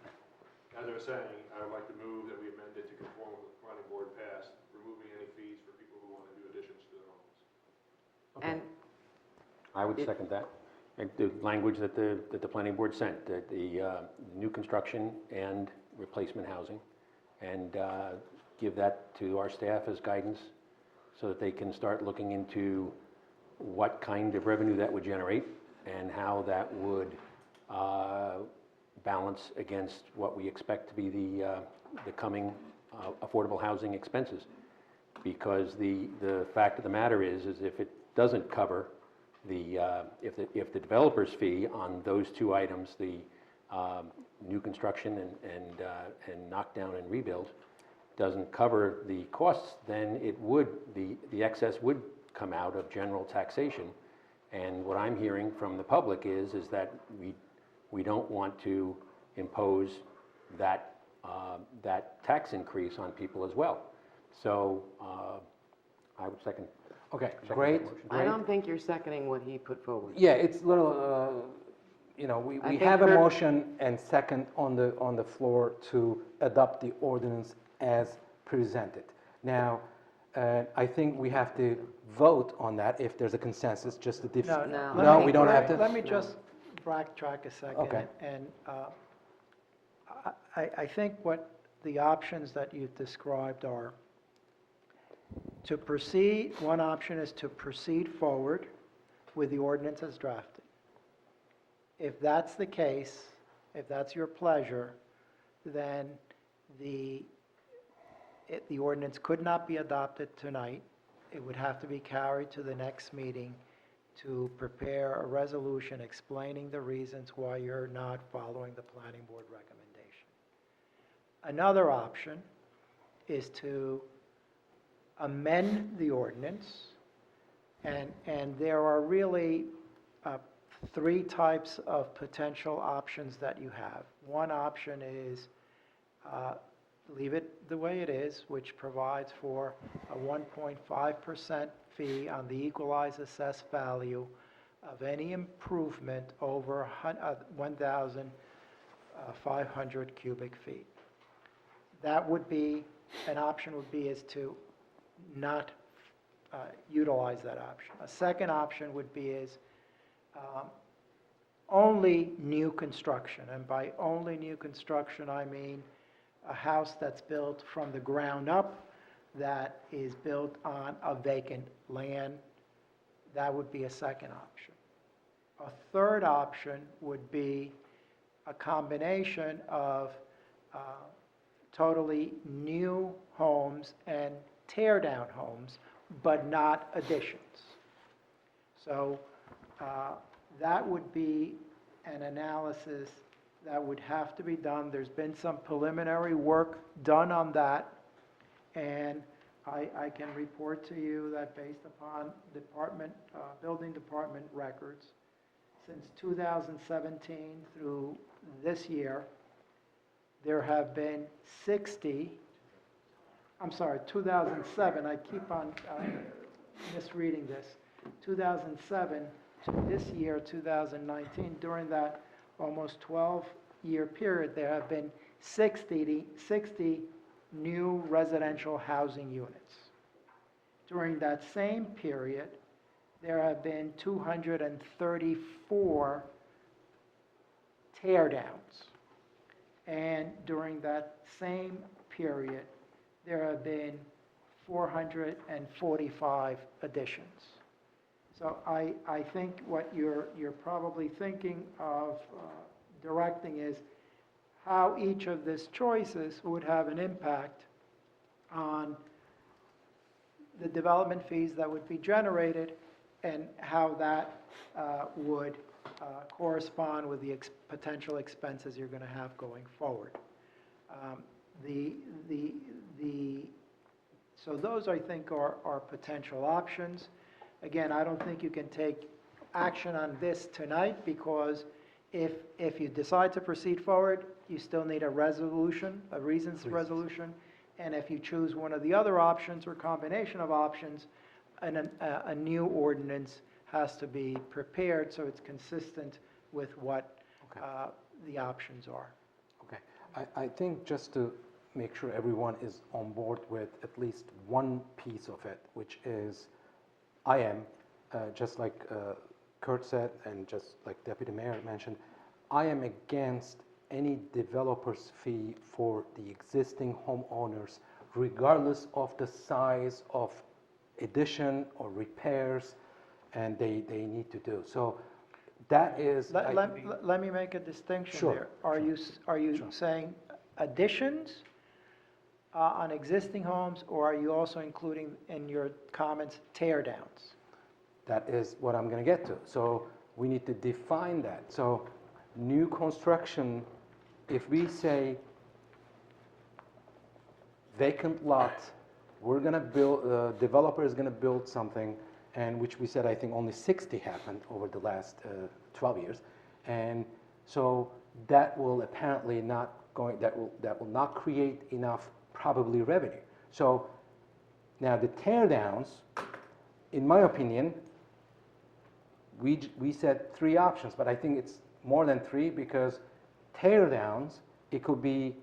As I was saying, I would like to move that we amend it to conform with the planning board passed, removing any fees for people who want to do additions to their homes. And I would second that. And the language that the planning board sent, that the new construction and replacement housing, and give that to our staff as guidance so that they can start looking into what kind of revenue that would generate and how that would balance against what we expect to be the coming affordable housing expenses. Because the fact of the matter is if it doesn't cover if the developer's fee on those two items, the new construction and knockdown and rebuild, doesn't cover the costs, then the excess would come out of general taxation. And what I'm hearing from the public is that we don't want to impose that tax increase on people as well. So I would second. Okay, Second great, that motion. I don't think you're seconding what he put forward. Yeah, it's little, we I think have a her- motion and second on the floor to adopt the ordinance as presented. Now, I think we have to vote on that if there's a consensus, just to No. No, we don't have to? Let me just backtrack a second. Okay. And I think what the options that you've described are to proceed, one option is to proceed forward with the ordinance as drafted. If that's the case, if that's your pleasure, then the ordinance could not be adopted tonight. It would have to be carried to the next meeting to prepare a resolution explaining the reasons why you're not following the planning board recommendation. Another option is to amend the ordinance, and there are really three types of potential options that you have. One option is leave it the way it is, which provides for a 1.5% fee on the equalized assessed value of any improvement over 1,500 cubic feet. That would be, an option would be is to not utilize that option. A second option would be is only new construction, and by only new construction I mean a house that's built from the ground up, that is built on a vacant land. That would be a second option. A third option would be a combination of totally new homes and tear down homes, but not additions. So that would be an analysis that would have to be done. There's been some preliminary work done on that, and I can report to you that based upon building department records, since 2017 through this year, there have been 2007, I keep on misreading this, 2007 to this year, 2019, during that almost 12-year period, there have been 60 new residential housing units. During that same period, there have been 234 tear downs. And during that same period, there have been 445 additions. So I think what you're probably thinking of directing is how each of these choices would have an impact on the development fees that would be generated and how that would correspond with the potential expenses you're going to have going forward. So those, I think, are potential options. Again, I don't think you can take action on this tonight, because if you decide to proceed forward, you still need a resolution, a reasons resolution, and if you choose one of the other options or combination of options, a new ordinance has to be prepared so it's consistent with what the options are. Okay. I think just to make sure everyone is on board with at least one piece of it, which is I am, just like Kurt said and just like Deputy Mayor mentioned, I am against any developer's fee for the existing homeowners, regardless of the size of addition or repairs and they need to do. So that is... Let me make a distinction Sure. there. Are you saying additions on existing homes, or are you also including in your comments tear downs? That is what I'm going to get to. So we need to define that. So new construction, if we say vacant lot, we're going to build, developer is going to build something, and which we said I think only 60 happened over the last 12 years. And so that will apparently not going, that will not create enough probably revenue. So now the tear downs, in my opinion, we said 3 options, but I think it's more than 3, because tear downs, it could be,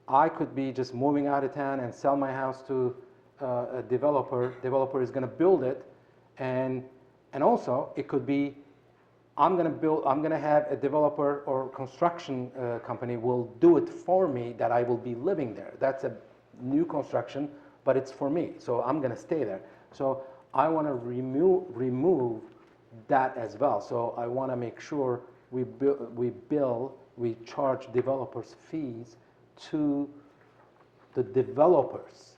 I could be just moving out of town and sell my house to a developer. Developer is going to build it, and also it could be I'm going to have a developer or construction company will do it for me, that I will be living there. That's a new construction, but it's for me, so I'm going to stay there. So I want to remove that as well. So I want to make sure we charge developers fees to the developers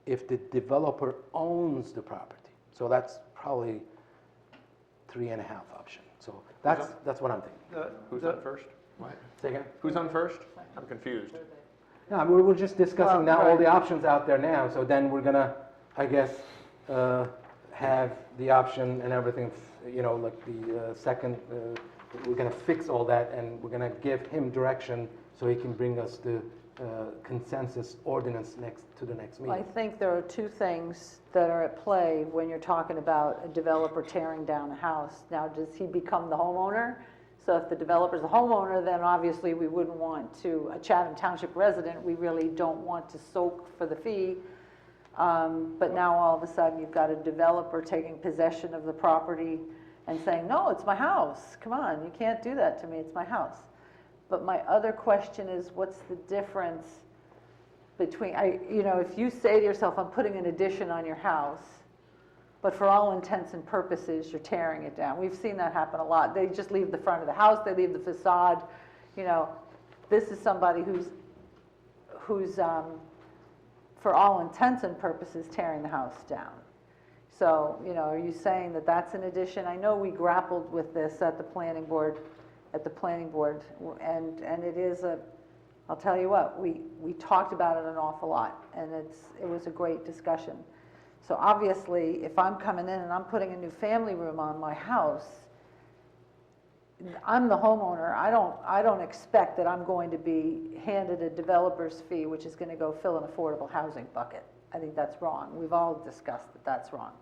if the developer owns the property. So that's probably 3.5 option. So that's what I'm thinking. Who's on first? What? Say again? Who's on first? I'm confused. No, we're just discussing now all the options out there now, so then we're gonna, I guess, have the option and everything, like the second, we're gonna fix all that, and we're gonna give him direction so he can bring us the consensus ordinance to the next meeting. I think there are two things that are at play when you're talking about a developer tearing down a house. Now, does he become the homeowner? So if the developer's the homeowner, then obviously we wouldn't want to, a Chatham Township resident, we really don't want to soak for the fee. But now all of a sudden you've got a developer taking possession of the property and saying, no, it's my house. Come on, you can't do that to me, it's my house. But my other question is, what's the difference between, if you say to yourself, I'm putting an addition on your house, but for all intents and purposes, you're tearing it down. We've seen that happen a lot. They just leave the front of the house, they leave the facade. This is somebody who's for all intents and purposes, tearing the house down. So, are you saying that that's an addition? I know we grappled with this at the planning board, and it is I'll tell you what, we talked about it an awful lot, and it was a great discussion. So obviously, if I'm coming in and I'm putting a new family room on my house, I'm the homeowner. I don't expect that I'm going to be handed a developer's fee, which is going to go fill an affordable housing bucket. I think that's wrong. We've all discussed that that's wrong.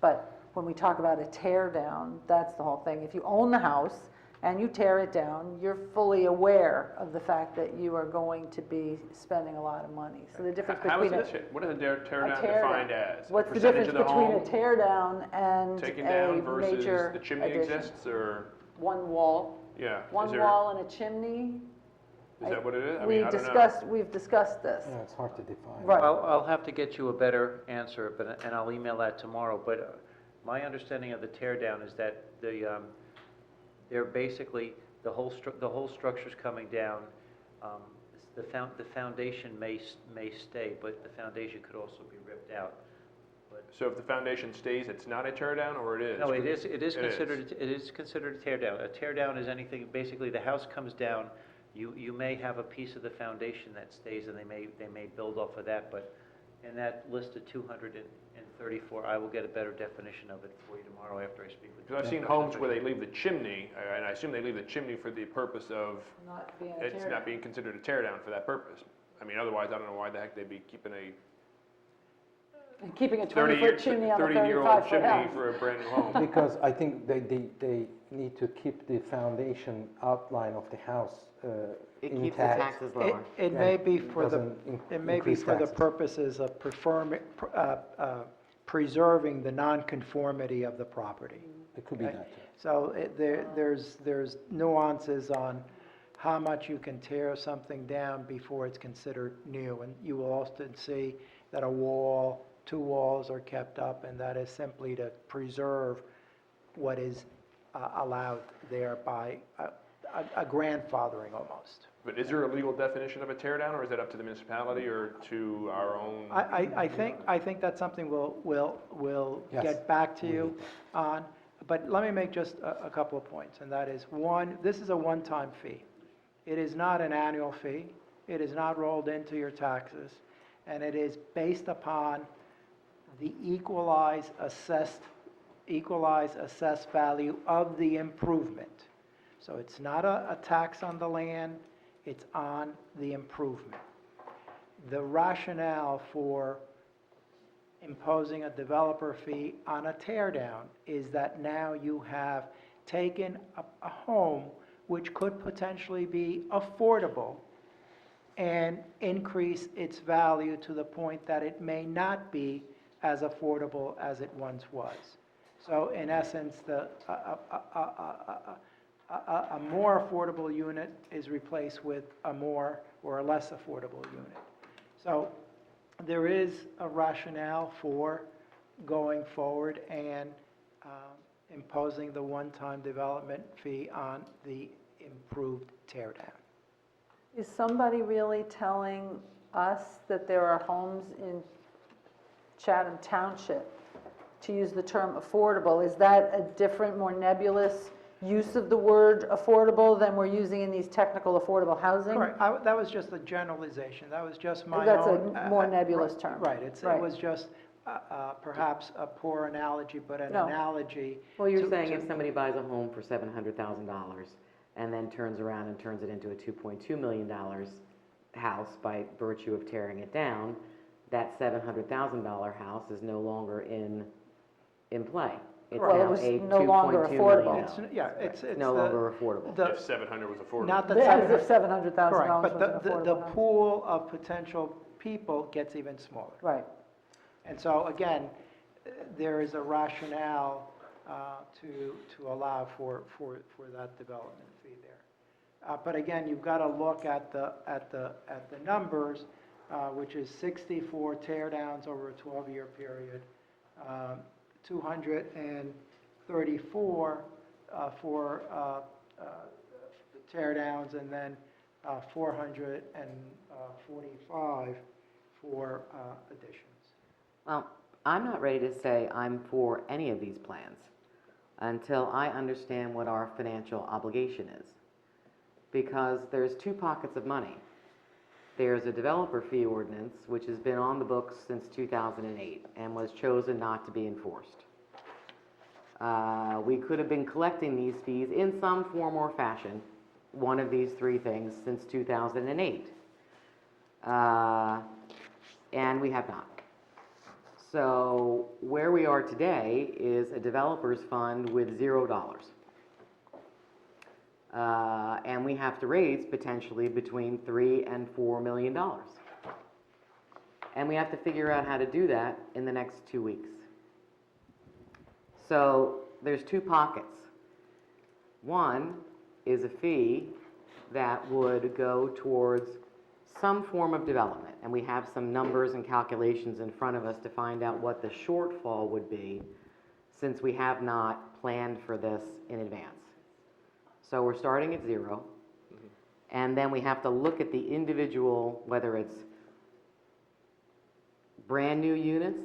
But when we talk about a tear down, that's the whole thing. If you own the house and you tear it down, you're fully aware of the fact that you are going to be spending a lot of money. So the difference between what is a tear down defined as? What's the difference between a tear down and taken a down versus major the chimney addition? exists, or One wall. yeah, One wall and a chimney. Is that what it is? I We've discussed this. Yeah, it's hard to define. Right. I'll have to get you a better answer, and I'll email that tomorrow. But my understanding of the tear down is that they're basically the whole structure's coming down. The foundation may stay, but the foundation could also be ripped out. So if the foundation stays, it's not a tear down, or it is? No, it is considered a tear down. A tear down is anything, basically the house comes down, you may have a piece of the foundation that stays, and they may build off of that, but in that list of 234, I will get a better definition of it for you tomorrow after I speak with you. Because I've seen homes where they leave the chimney, and I assume they leave the chimney for the purpose of it's not being considered a tear down for that purpose. I mean, otherwise, I don't know why the heck they'd be keeping a 20-foot chimney on a 30-year-old 35-foot chimney house. for a brand new home. Because I think they need to keep the foundation outline of the house It intact. keeps the taxes lower. It may be for the increase taxes. purposes of preserving the nonconformity of the property. It could be Okay. that too. So there's nuances on how much you can tear something down before it's considered new. And you will often see that two walls are kept up, and that is simply to preserve what is allowed there by a grandfathering almost. But is there a legal definition of a tear down, or is that up to the municipality or to our own? I think that's something we'll Yes, get back to we you need that. on. But let me make just a couple of points, and that is, one, this is a one-time fee. It is not an annual fee. It is not rolled into your taxes, and it is based upon the equalized assessed value of the improvement. So it's not a tax on the land, it's on the improvement. The rationale for imposing a developer fee on a tear down is that now you have taken a home which could potentially be affordable and increase its value to the point that it may not be as affordable as it once was. So in essence, a more affordable unit is replaced with a more or a less affordable unit. So there is a rationale for going forward and imposing the one-time development fee on the improved tear down. Is somebody really telling us that there are homes in Chatham Township, to use the term affordable? Is that a different, more nebulous use of the word affordable than we're using in these technical affordable housing? Correct. That was just a generalization. That was just my That's own. a more nebulous term. Right. It was just perhaps a poor analogy, but an No. analogy. Well, you're saying if somebody buys a home for $700,000 and then turns around and turns it into a $2.2 million house by virtue of tearing it down, that $700,000 house is no longer in play. It's Well, it now was a no longer $2.2 affordable. million. It's No longer affordable. If 700 was affordable. Not that As if $700,000 correct, was but an affordable the house. pool of potential people gets even smaller. Right. And so again, there is a rationale to allow for that development fee there. But again, you've got to look at the numbers, which is 64 tear downs over a 12-year period, 234 for tear downs, and then 445 for additions. Well, I'm not ready to say I'm for any of these plans until I understand what our financial obligation is. Because there's two pockets of money. There's a developer fee ordinance, which has been on the books since 2008 and was chosen not to be enforced. We could have been collecting these fees in some form or fashion, one of these three things, since 2008. And we have not. So where we are today is a developer's fund with $0. And we have to raise potentially between $3 and $4 million. And we have to figure out how to do that in the next 2 weeks. So there's two pockets. One is a fee that would go towards some form of development, and we have some numbers and calculations in front of us to find out what the shortfall would be, since we have not planned for this in advance. So we're starting at 0, and then we have to look at the individual, whether it's brand new units,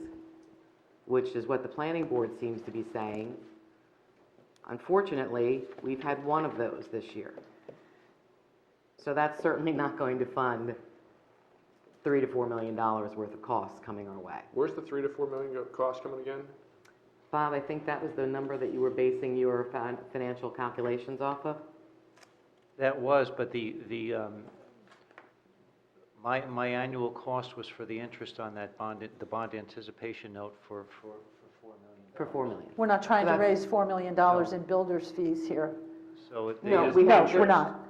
which is what the planning board seems to be saying. Unfortunately, we've had one of those this year. So that's certainly not going to fund $3 to $4 million worth of costs coming our way. Where's the 3 to 4 million cost coming again? Bob, I think that was the number that you were basing your financial calculations off of? That was, but my annual cost was for the interest on that bond, the bond anticipation note for $4 million. For $4 million. We're not trying So to that's- raise $4 million in builder's fees here. So it No, is- we No, have- we're not.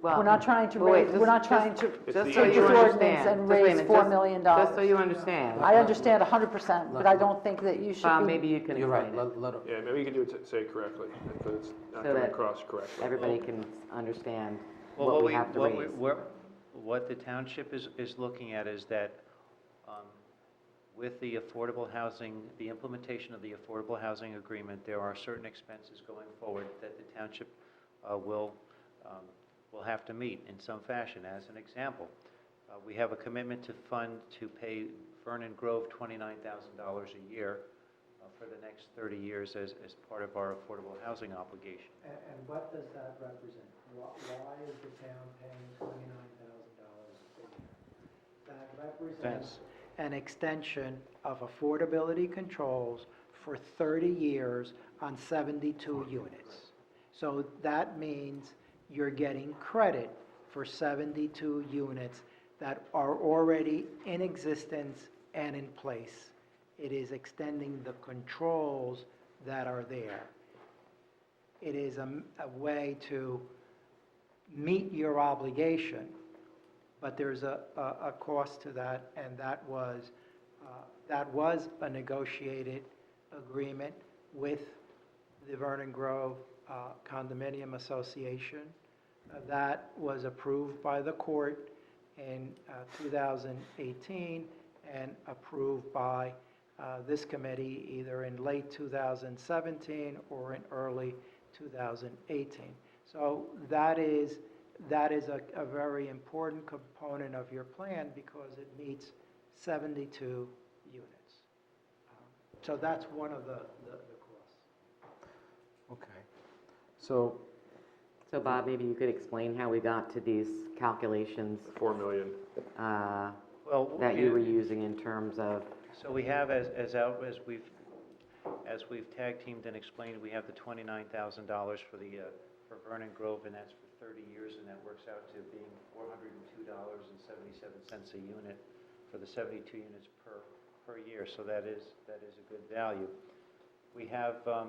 Well, We're not trying to wait, raise, we're not trying to It's Just the so take you this annual- ordinance understand. and Just wait a raise minute, $4 million. Just so you understand. I understand 100%, but I don't think that you should Bob, be. maybe you can You're right, explain it, let her. Yeah, maybe you can do it, say it correctly, if it's not So coming that across correctly. everybody can understand Well, what we have to raise. what the township is looking at is that with the affordable housing, the implementation of the affordable housing agreement, there are certain expenses going forward that the township will have to meet in some fashion. As an example, we have a commitment to pay Vernon Grove $29,000 a year for the next 30 years as part of our affordable housing obligation. And what does that represent? Why is the town paying $29,000 a year? That represents an extension of affordability controls for 30 years on 72 units. So that means you're getting credit for 72 units that are already in existence and in place. It is extending the controls that are there. It is a way to meet your obligation, but there's a cost to that, and that was a negotiated agreement with the Vernon Grove Condominium Association. That was approved by the court in 2018 and approved by this committee either in late 2017 or in early 2018. So that is a very important component of your plan because it meets 72 units. So that's one of the costs. Okay. So, Bob, maybe you could explain how we got to these calculations 4 million. Well, that you were using in terms of, So we have, as we've tag teamed and explained, we have the $29,000 for Vernon Grove, and that's for 30 years, and that works out to being $402.77 a unit for the 72 units per year. So that is a good value. We have a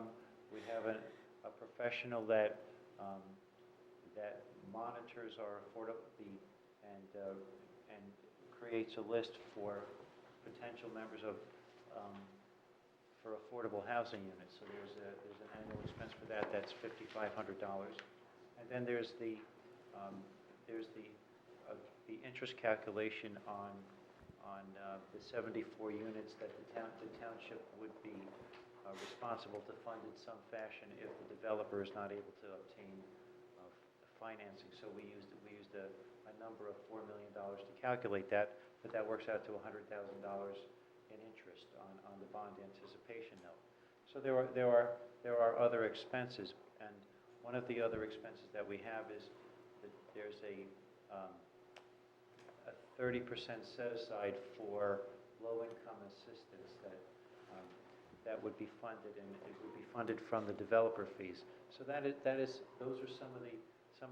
professional that monitors our affordability and creates a list for potential members of for affordable housing units. So there's an annual expense for that. That's $5,500, and then there's the interest calculation on the 74 units that the township would be responsible to fund in some fashion if the developer is not able to obtain financing. So we used a number of $4 million to calculate that, but that works out to $100,000 in interest on the bond anticipation note. So there are other expenses, and one of the other expenses that we have is that there's a 30% set aside for low-income assistance that would be funded, and it would be funded from the developer fees. So those are some of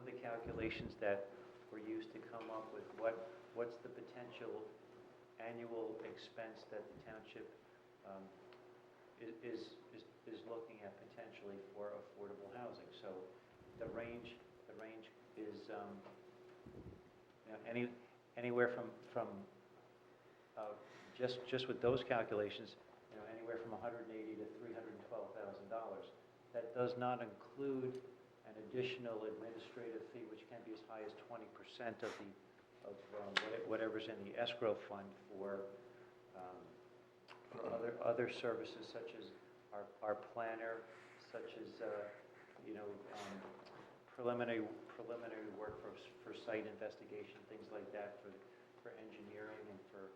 the calculations that were used to come up with what's the potential annual expense that the township is looking at potentially for affordable housing. So the range is anywhere from just with those calculations, anywhere from $180,000 to $312,000. That does not include an additional administrative fee, which can be as high as 20% of whatever's in the escrow fund for other services, such as our planner, such as preliminary work for site investigation, things like that, for engineering and for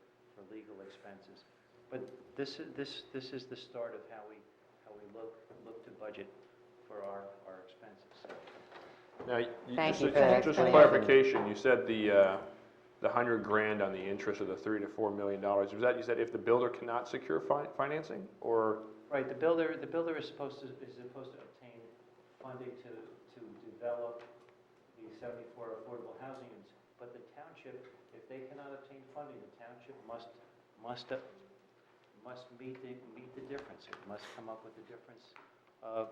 legal expenses. But this is the start of how we look to budget for our expenses. Now, Thank you for that just a explanation. clarification, you said the $100,000 on the interest of the $3 to $4 million. Was that, you said, if the builder cannot secure financing, or? Right, the builder is supposed to obtain funding to develop the 74 affordable housing units. But the township, if they cannot obtain funding, the township must meet the difference. It must come up with the difference for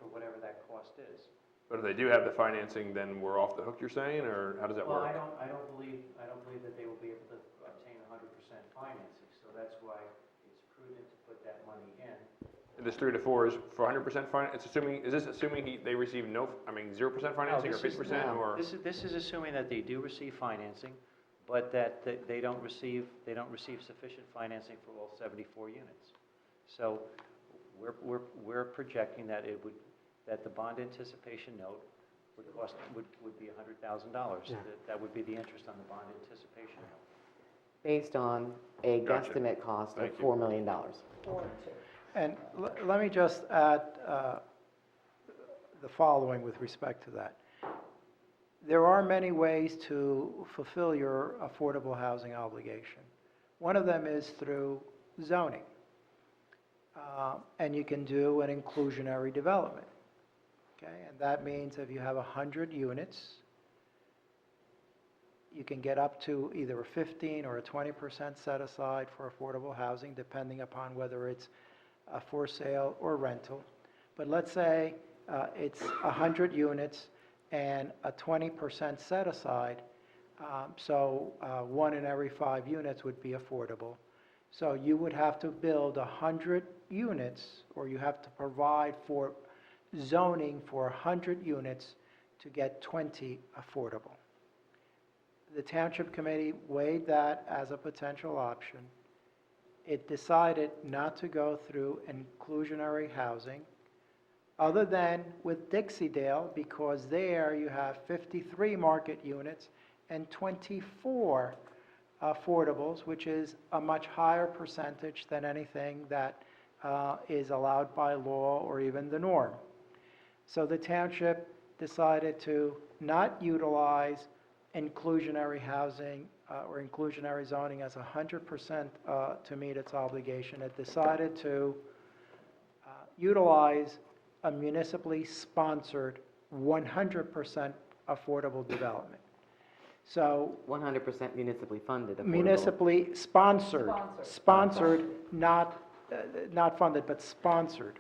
whatever that cost is. But if they do have the financing, then we're off the hook, you're saying, or how does that work? I don't believe that they will be able to obtain 100% financing. So that's why it's prudent to put that money in. This 3 to 4 is for 100% finance. Is this assuming they receive 0% financing or 50%, or? This is assuming that they do receive financing, but that they don't receive sufficient financing for all 74 units. So we're projecting that the bond anticipation note would be $100,000. Yeah. That would be the interest on the bond anticipation note. based on a Gotcha. guesstimate cost of Thank you. $4 million. And let me just add the following with respect to that. There are many ways to fulfill your affordable housing obligation. One of them is through zoning. And you can do an inclusionary development. Okay, and that means if you have 100 units, you can get up to either a 15 or a 20% set aside for affordable housing, depending upon whether it's for sale or rental. But let's say it's 100 units and a 20% set aside, so 1 in every 5 units would be affordable. So you would have to build 100 units, or you have to provide for zoning for 100 units to get 20 affordable. The Township Committee weighed that as a potential option. It decided not to go through inclusionary housing, other than with Dixie-Dale, because there you have 53 market units and 24 affordables, which is a much higher percentage than anything that is allowed by law or even the norm. So the township decided to not utilize inclusionary housing or inclusionary zoning as 100% to meet its obligation. It decided to utilize a municipally sponsored 100% affordable development. So 100% municipally funded affordable. municipally sponsored, not funded, but sponsored.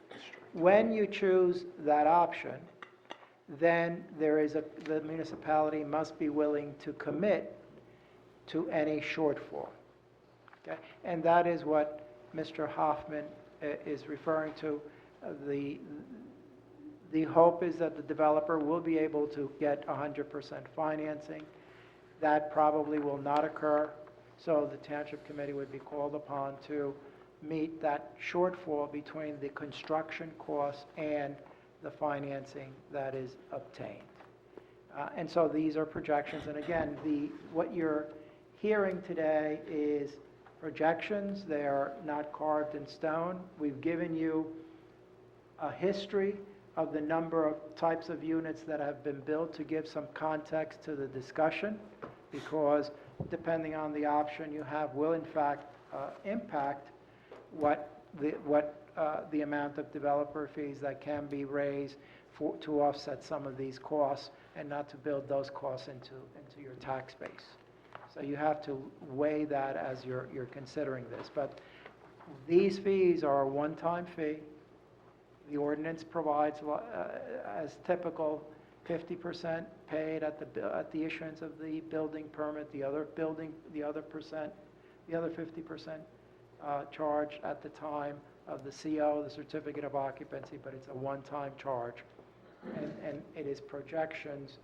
When you choose that option, then the municipality must be willing to commit to any shortfall. Okay? And that is what Mr. Hoffman is referring to. The hope is that the developer will be able to get 100% financing. That probably will not occur, so the Township Committee would be called upon to meet that shortfall between the construction costs and the financing that is obtained. And so these are projections, and again, what you're hearing today is projections. They are not carved in stone. We've given you a history of the number of types of units that have been built to give some context to the discussion, because depending on the option you have will in fact impact what the amount of developer fees that can be raised to offset some of these costs and not to build those costs into your tax base. So you have to weigh that as you're considering this. But these fees are a one-time fee. The ordinance provides, as typical, 50% paid at the issuance of the building permit, the other 50% charged at the time of the CO, the certificate of occupancy, but it's a one-time charge. And it is projections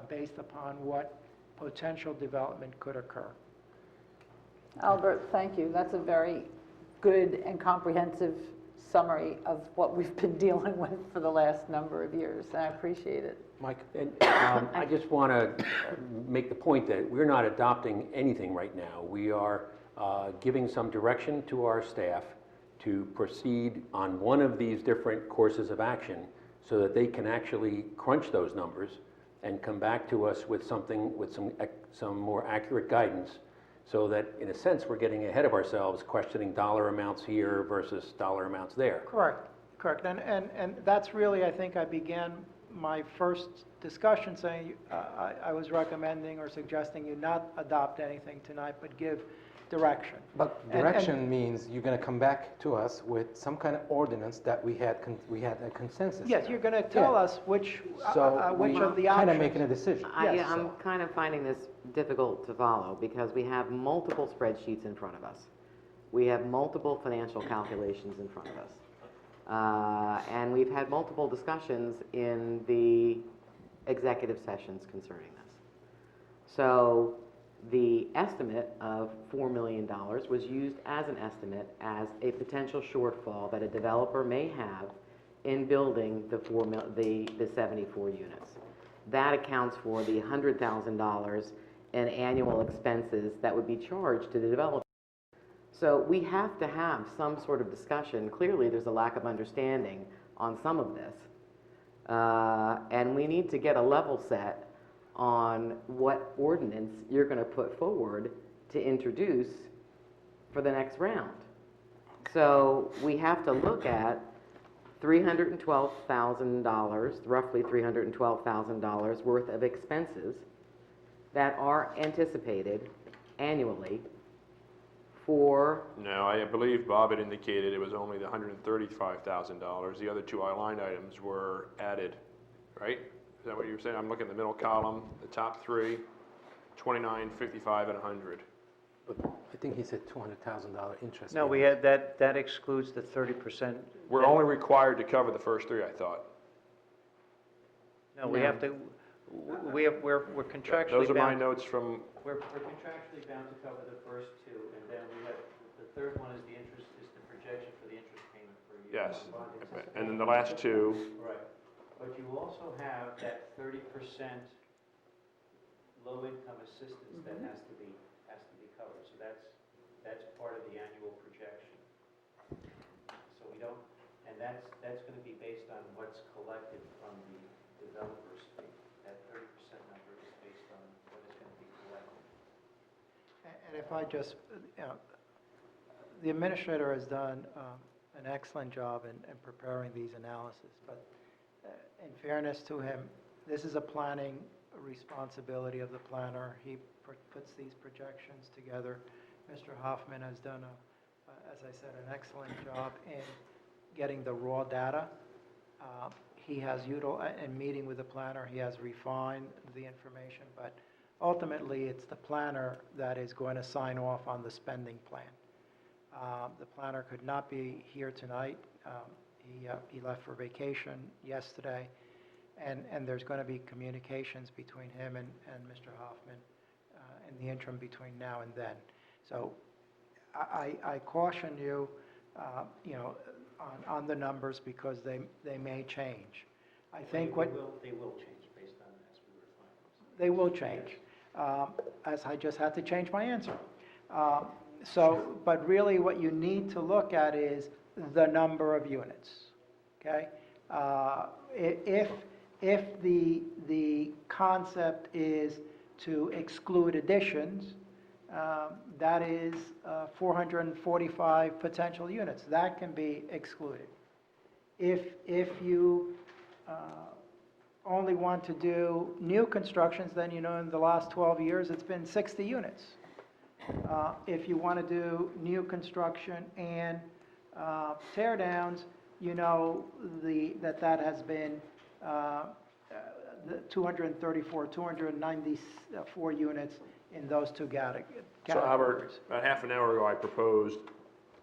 based upon what potential development could occur. Albert, thank you. That's a very good and comprehensive summary of what we've been dealing with for the last number of years. I appreciate it. Mike? And I just want to make the point that we're not adopting anything right now. We are giving some direction to our staff to proceed on one of these different courses of action so that they can actually crunch those numbers and come back to us with something, with some more accurate guidance, so that in a sense we're getting ahead of ourselves, questioning dollar amounts here versus dollar amounts there. Correct. And that's really, I think I began my first discussion saying I was recommending or suggesting you not adopt anything tonight, but give direction. But direction means you're going to come back to us with some kind of ordinance that we had a consensus. Yes, you're going to tell us which of the options. Kind of making a decision. I'm kind of finding this difficult to follow because we have multiple spreadsheets in front of us. We have multiple financial calculations in front of us. And we've had multiple discussions in the executive sessions concerning this. So the estimate of $4 million was used as an estimate as a potential shortfall that a developer may have in building the 74 units. That accounts for the $100,000 in annual expenses that would be charged to the developer. So we have to have some sort of discussion. Clearly, there's a lack of understanding on some of this. And we need to get a level set on what ordinance you're going to put forward to introduce for the next round. So we have to look at $312,000, roughly $312,000 worth of expenses that are anticipated annually for... No, I believe Bob had indicated it was only the $135,000. The other two line items were added, right? Is that what you were saying? I'm looking at the middle column, the top three, 29, 55, and 100. But I think he said $200,000 interest. No, we payments. had, that excludes the 30%. We're only required to cover the first three, I thought. No, we have to, we're contractually Those are my bound. notes from, We're contractually bound to cover the first two, and then we have, the third one is the interest, is the projection for the interest payment per year. yes, and then the last two, Right, but you also have that 30% low-income assistance that has to be covered, so that's part of the annual projection. So we don't, and that's gonna be based on what's collected from the developer's fee. That 30% number is based on what is gonna be collected. And if I just, the administrator has done an excellent job in preparing these analyses, but in fairness to him, this is a planning responsibility of the planner. He puts these projections together. Mr. Hoffman has done, as I said, an excellent job in getting the raw data. He has in meeting with the planner, he has refined the information, but ultimately, it's the planner that is going to sign off on the spending plan. The planner could not be here tonight. He left for vacation yesterday, and there's going to be communications between him and Mr. Hoffman in the interim between now and then. So I caution you, on the numbers because they may change. I think They will change based on as we refine them. they will change, as I just had to change my answer. But really what you need to look at is the number of units, okay? If the concept is to exclude additions, that is 445 potential units. That can be excluded. If you only want to do new constructions, then in the last 12 years, it's been 60 units. If you want to do new construction and tear downs, that has been 234, 294 units in those two categories. so Albert, about half an hour ago, I proposed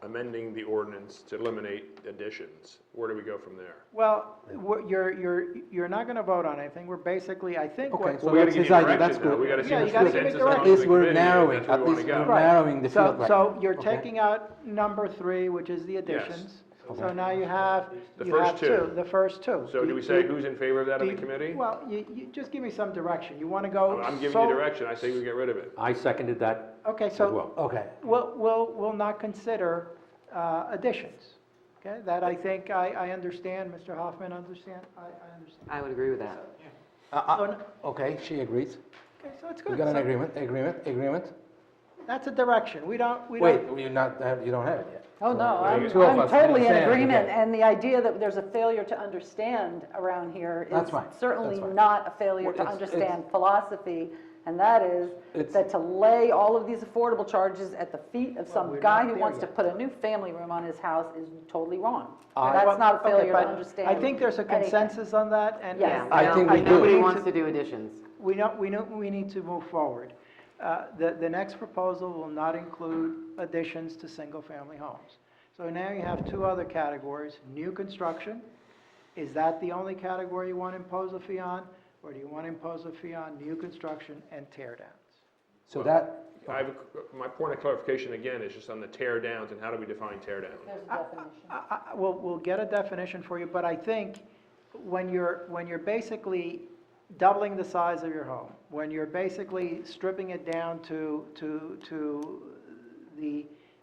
amending the ordinance to eliminate additions. Where do we go from there? Well, you're not going to vote on anything. We're basically, I think. Okay, what- so we gotta that's give his you idea, direction that's now. good. We gotta see Yeah, the you gotta give me consensus direction. At least amongst the we're committee, if narrowing, that's where at we wanna least go. we're narrowing the field right So you're Okay. taking out number 3, which is the additions. So Okay. now you have The you first have two. the first two. So do we say who's in favor of that in the do- committee? Well, you just give me some direction. You want to go. I'm giving so- you direction, I say we get rid of it. I seconded that Okay, as so well. Okay. we'll not consider additions. Okay, that I think I understand. Mr. Hoffman understand. I understand. I would agree with that. Okay, she agrees. Okay, so it's We good. got an So agreement? That's a direction. We don't. Wait, you don't have it yet. Oh, no, I'm Two of I'm us totally in understand, agreement, okay. and the idea that there's a failure to understand around here is That's fine, certainly that's fine. not a failure Well, to it's- understand philosophy, and that is It's- that to lay all of these affordable charges at the feet of some we're guy not who there wants to yet. put a new family room on his house is totally wrong. I- That's not a Okay, failure to but understand I think there's a anything. consensus on that, and Yes. Yeah, I think we do. Nobody need wants to- to do additions. we need to move forward. The next proposal will not include additions to single-family homes. So now you have two other categories, new construction. Is that the only category you want to impose a fee on? Or do you want to impose a fee on new construction and tear downs? So that, My point of clarification again is just on the tear downs and how do we define tear down? There's a definition. We'll get a definition for you, but I think when you're basically doubling the size of your home, when you're basically stripping it down to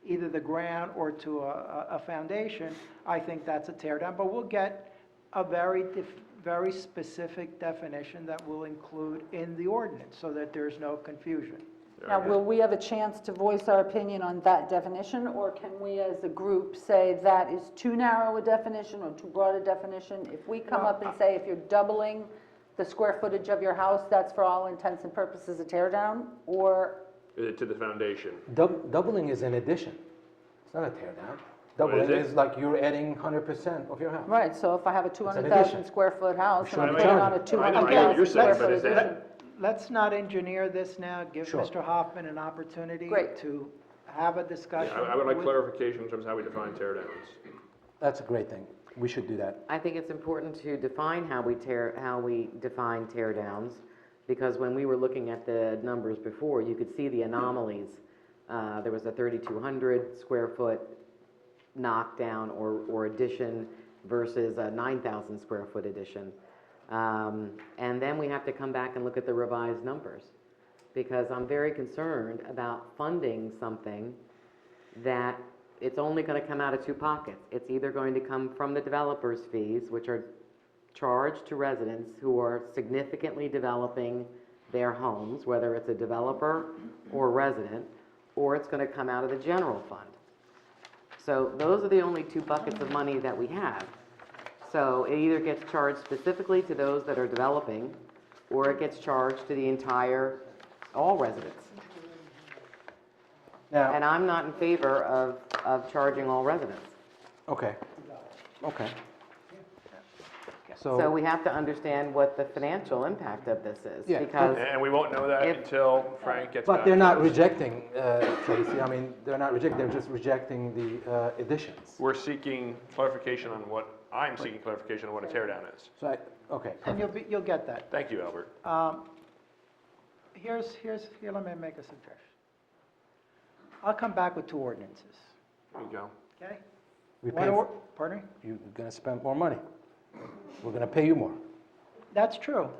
either the ground or to a foundation, I think that's a tear down. But we'll get a very specific definition that we'll include in the ordinance so that there's no confusion. Now, will we have a chance to voice our opinion on that definition, or can we as a group say that is too narrow a definition or too broad a definition? If we come up and say if you're doubling the square footage of your house, that's for all intents and purposes a tear down, or? To the foundation. doubling is an addition. It's not a tear down. Doubling is it? is like you're adding 100% of your house. Right, so if I have a addition. 200,000 square foot house and I'm shouldn't be putting on a charged. I know what 200,000 you're saying, square but foot is that- addition. let's not engineer this now. Give Sure. Mr. Hoffman an opportunity Great. to have a Yeah, discussion. I would like with- clarification in terms of how we define tear downs. That's a great thing. We should do that. I think it's important to define how we define tear downs, because when we were looking at the numbers before, you could see the anomalies. There was a 3,200 square foot knockdown or addition versus a 9,000 square foot addition. And then we have to come back and look at the revised numbers, because I'm very concerned about funding something that it's only going to come out of two pockets. It's either going to come from the developer's fees, which are charged to residents who are significantly developing their homes, whether it's a developer or a resident, or it's going to come out of the general fund. So those are the only two buckets of money that we have. So it either gets charged specifically to those that are developing, or it gets charged to the entire, all residents. Now, And I'm not in favor of charging all residents. okay, okay. So we have to understand what the financial impact of this is. Yeah, Because And we won't know that If- until Frank gets back. But they're to not us. rejecting, Tracy, I mean, they're not rejecting, they're just rejecting the additions. We're seeking clarification on what, I'm seeking clarification on what a tear down is. So okay. And you'll get that. Thank you, Albert. Here, let me make a suggestion. I'll come back with two ordinances, There you go. okay? We One pay, pardon me? you're gonna spend more money. We're gonna pay you more. That's true.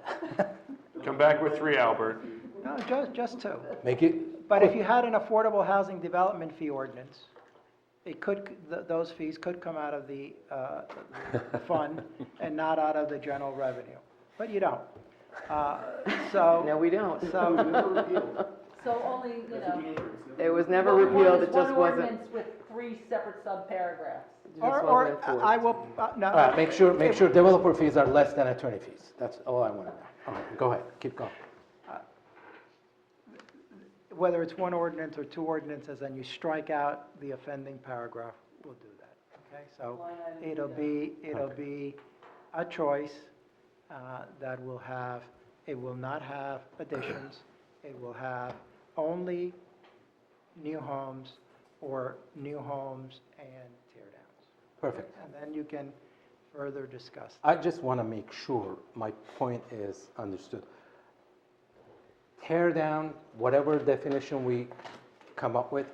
Come back with 3, Albert. No, just two. Make it, But if you had an affordable housing development fee ordinance, it could, those fees could come out of the fund and not out of the general revenue. But you don't. So. No, we don't. So only, you know. It was never repealed, it just One wasn't, ordinance with 3 separate sub-paragraphs. it just Or wasn't enforced. I will, no. all right, make sure developer fees are less than attorney fees. That's all I want to know. All right, go ahead, keep going. Whether it's one ordinance or two ordinances, and you strike out the offending paragraph, we'll do that, okay? So it'll be a choice that will have, it will not have additions, it will have only new homes or new homes and tear downs. Perfect. And then you can further discuss. I just want to make sure my point is understood. Tear down, whatever definition we come up with,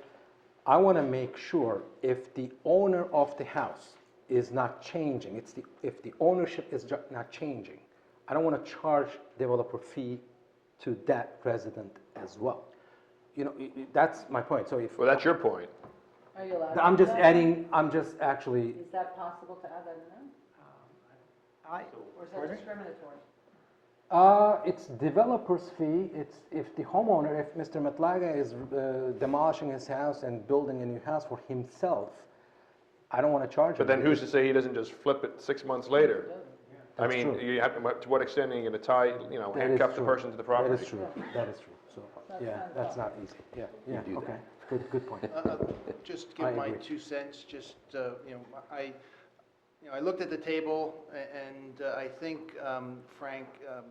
I want to make sure if the owner of the house is not changing, if the ownership is not changing, I don't want to charge developer fee to that resident as well. You know, that's my point. So if Well, that's your point. Are you allowed? I'm to just do that? adding, I'm just actually, Is that possible to add that in there? Or is that discriminatory? it's developer's fee. It's if the homeowner, if Mr. Matlaga is demolishing his house and building a new house for himself, I don't want to charge him. But then who's to say he doesn't just flip it 6 months later? I That's mean, true. you have, to what extent are you going to tie, That is handcuff the true. person to the property? That is true. That is true. So, yeah, that's not easy. Yeah, okay. Good point. Just I give my agree. 2 cents, just, I looked at the table, and I think Frank, our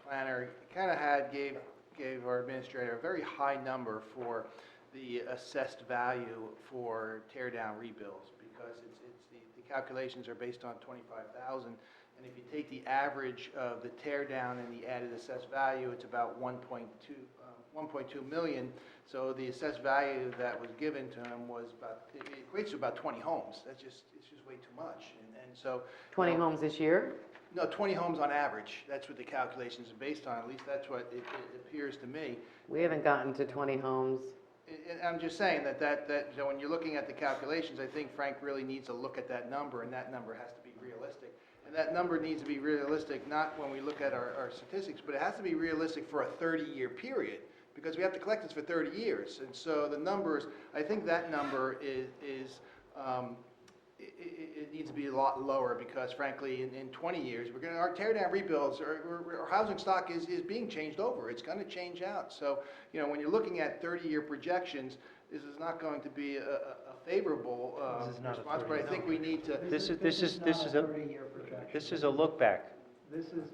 planner, kind of gave our administrator a very high number for the assessed value for tear down rebuilds, because the calculations are based on 25,000, and if you take the average of the tear down and the added assessed value, it's about 1.2 million. So the assessed value that was given to him was it equates to about 20 homes. It's just way too much. And so 20 homes this year? No, 20 homes on average. That's what the calculations are based on. At least that's what it appears to me. We haven't gotten to 20 homes. And I'm just saying that so when you're looking at the calculations, I think Frank really needs to look at that number, and that number has to be realistic. And that number needs to be realistic, not when we look at our statistics, but it has to be realistic for a 30-year period, because we have to collect this for 30 years. And so the numbers, I think that number is it needs to be a lot lower, because frankly, in 20 years, our tear down rebuilds, our housing stock is being changed over. It's going to change out. So, when you're looking at 30-year projections, this is not going to be a favorable response, but I think we need to. This is a look back. This is,